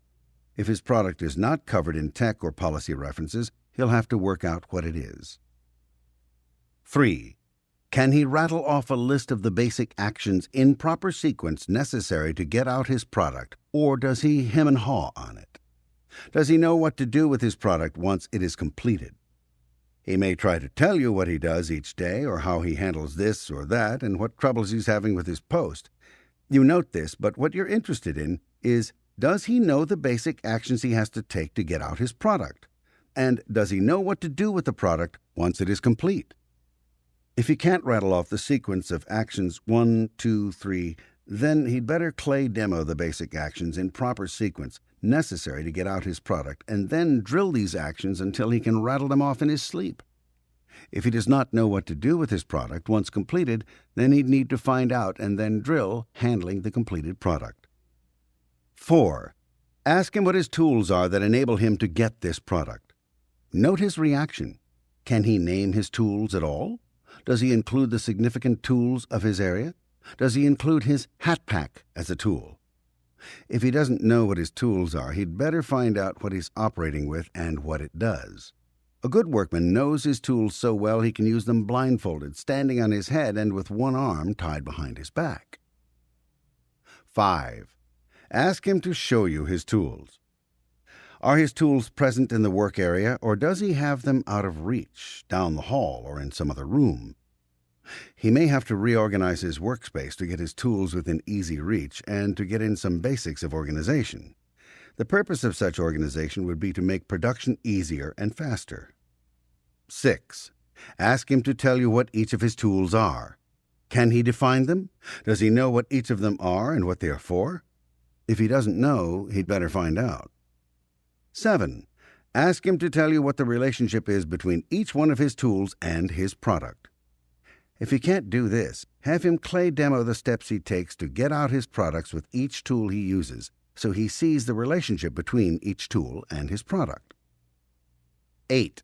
If his product is not covered in tech or policy references, he'll have to work out what it is. 3. Can he rattle off a list of the basic actions in proper sequence necessary to get out his product, or does he hem and haw on it? Does he know what to do with his product once it is completed? He may try to tell you what he does each day, or how he handles this or that, and what troubles he's having with his post. You note this, but what you're interested in is, does he know the basic actions he has to take to get out his product? And does he know what to do with the product once it is complete? If he can't rattle off the sequence of actions 1, 2, 3, then he'd better clay demo the basic actions in proper sequence necessary to get out his product, and then drill these actions until he can rattle them off in his sleep. If he does not know what to do with his product once completed, then he'd need to find out and then drill handling the completed product. 4. Ask him what his tools are that enable him to get this product. Note his reaction. Can he name his tools at all? Does he include the significant tools of his area? Does he include his hat pack as a tool? If he doesn't know what his tools are, he'd better find out what he's operating with and what it does. A good workman knows his tools so well he can use them blindfolded, standing on his head and with one arm tied behind his back. 5. Ask him to show you his tools. Are his tools present in the work area, or does he have them out of reach, down the hall, or in some other room? He may have to reorganize his workspace to get his tools within easy reach and to get in some basics of organization. The purpose of such organization would be to make production easier and faster. 6. Ask him to tell you what each of his tools are. Can he define them? Does he know what each of them are and what they are for? If he doesn't know, he'd better find out. 7. Ask him to tell you what the relationship is between each one of his tools and his product. If he can't do this, have him clay demo the steps he takes to get out his products with each tool he uses, so he sees the relationship between each tool and his product. 8.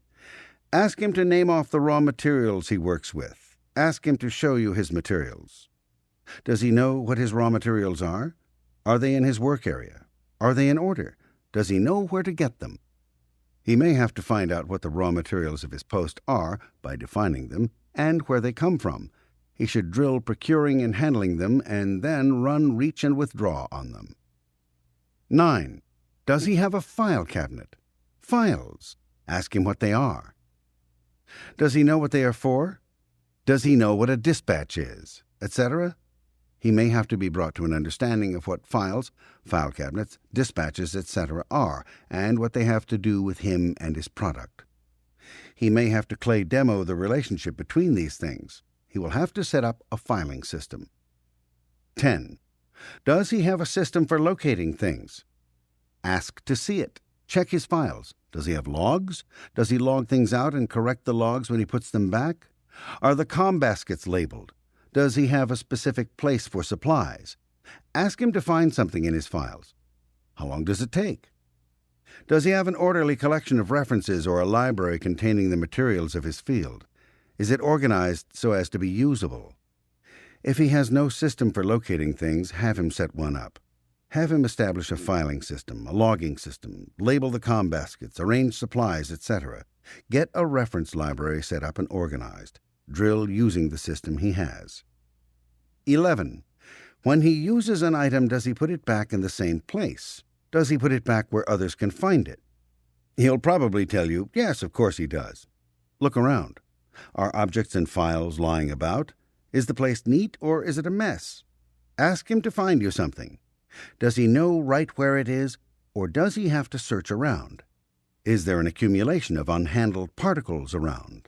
Ask him to name off the raw materials he works with. Ask him to show you his materials. Does he know what his raw materials are? Are they in his work area? Are they in order? Does he know where to get them? He may have to find out what the raw materials of his post are by defining them and where they come from. He should drill procuring and handling them and then run reach and withdraw on them. 9. Does he have a file cabinet? Files. Ask him what they are. Does he know what they are for? Does he know what a dispatch is, etc.? He may have to be brought to an understanding of what files, file cabinets, dispatches, etc. are, and what they have to do with him and his product. He may have to clay demo the relationship between these things. He will have to set up a filing system. 10. Does he have a system for locating things? Ask to see it. Check his files. Does he have logs? Does he log things out and correct the logs when he puts them back? Are the comm baskets labeled? Does he have a specific place for supplies? Ask him to find something in his files. How long does it take? Does he have an orderly collection of references or a library containing the materials of his field? Is it organized so as to be usable? If he has no system for locating things, have him set one up. Have him establish a filing system, a logging system, label the comm baskets, arrange supplies, etc. Get a reference library set up and organized. Drill using the system he has. 11. When he uses an item, does he put it back in the same place? Does he put it back where others can find it? He'll probably tell you, yes, of course he does. Look around. Are objects and files lying about? Is the place neat or is it a mess? Ask him to find you something. Does he know right where it is, or does he have to search around? Is there an accumulation of unhandled particles around?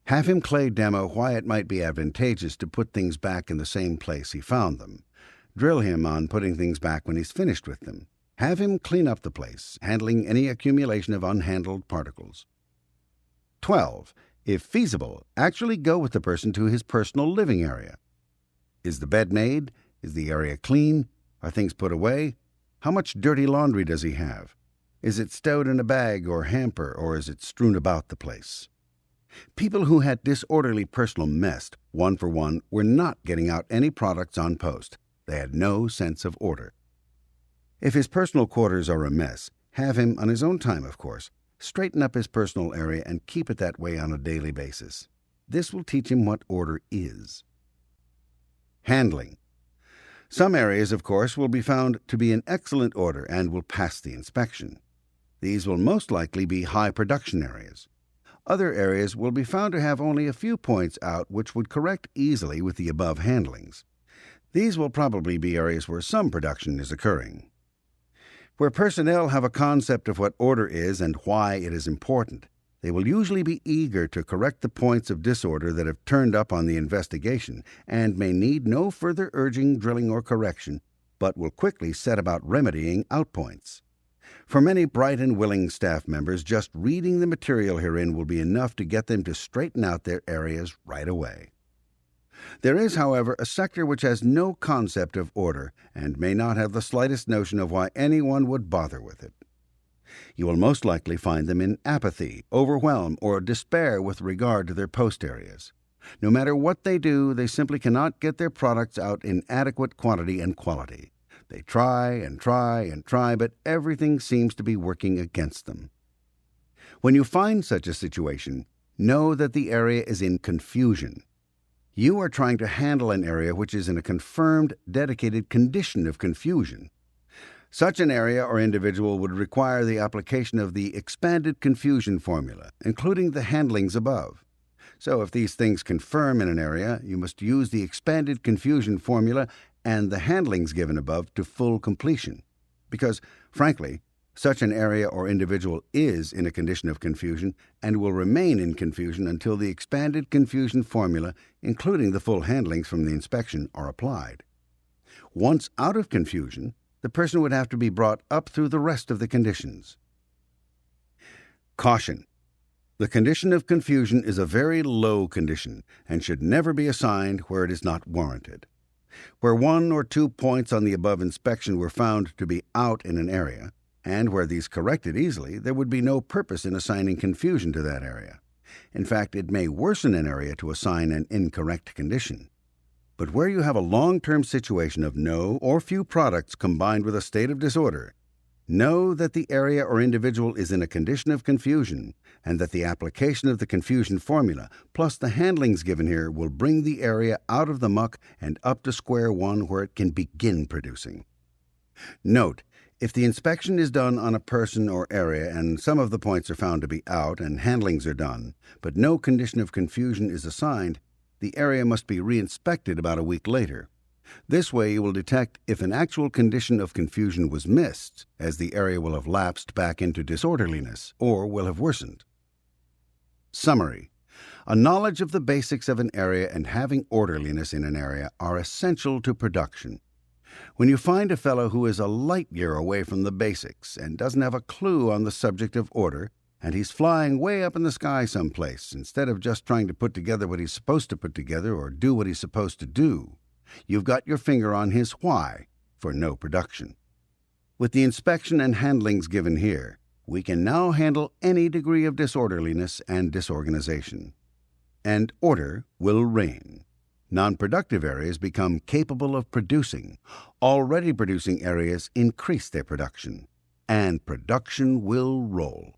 Have him clay demo why it might be advantageous to put things back in the same place he found them. Drill him on putting things back when he's finished with them. Have him clean up the place, handling any accumulation of unhandled particles. 12. If feasible, actually go with the person to his personal living area. Is the bed made? Is the area clean? Are things put away? How much dirty laundry does he have? Is it stowed in a bag or hamper, or is it strewn about the place? People who had disorderly personal mess, one for one, were not getting out any products on post. They had no sense of order. If his personal quarters are a mess, have him, on his own time of course, straighten up his personal area and keep it that way on a daily basis. This will teach him what order is. Handling. Some areas, of course, will be found to be in excellent order and will pass the inspection. These will most likely be high production areas. Other areas will be found to have only a few points out which would correct easily with the above handlings. These will probably be areas where some production is occurring. Where personnel have a concept of what order is and why it is important, they will usually be eager to correct the points of disorder that have turned up on the investigation and may need no further urging, drilling, or correction, but will quickly set about remedying outpoints. For many bright and willing staff members, just reading the material herein will be enough to get them to straighten out their areas right away. There is, however, a sector which has no concept of order and may not have the slightest notion of why anyone would bother with it. You will most likely find them in apathy, overwhelm, or despair with regard to their post areas. No matter what they do, they simply cannot get their products out in adequate quantity and quality. They try and try and try, but everything seems to be working against them. When you find such a situation, know that the area is in confusion. You are trying to handle an area which is in a confirmed, dedicated condition of confusion. Such an area or individual would require the application of the expanded confusion formula, including the handlings above. So if these things confirm in an area, you must use the expanded confusion formula and the handlings given above to full completion. Because, frankly, such an area or individual is in a condition of confusion and will remain in confusion until the expanded confusion formula, including the full handlings from the inspection, are applied. Once out of confusion, the person would have to be brought up through the rest of the conditions. Caution. The condition of confusion is a very low condition and should never be assigned where it is not warranted. Where 1 or 2 points on the above inspection were found to be out in an area, and where these corrected easily, there would be no purpose in assigning confusion to that area. In fact, it may worsen an area to assign an incorrect condition. But where you have a long-term situation of no or few products combined with a state of disorder, know that the area or individual is in a condition of confusion, and that the application of the confusion formula, plus the handlings given here, will bring the area out of the muck and up to square one where it can begin producing. Note, if the inspection is done on a person or area and some of the points are found to be out and handlings are done, but no condition of confusion is assigned, the area must be re-inspected about a week later. This way you will detect if an actual condition of confusion was missed, as the area will have lapsed back into disorderliness or will have worsened. Summary. A knowledge of the basics of an area and having orderliness in an area are essential to production. When you find a fellow who is a light year away from the basics and doesn't have a clue on the subject of order, and he's flying way up in the sky someplace instead of just trying to put together what he's supposed to put together or do what he's supposed to do, you've got your finger on his why for no production. With the inspection and handlings given here, we can now handle any degree of disorderliness and disorganization. And order will reign. Non-productive areas become capable of producing. Already producing areas increase their production. And production will roll.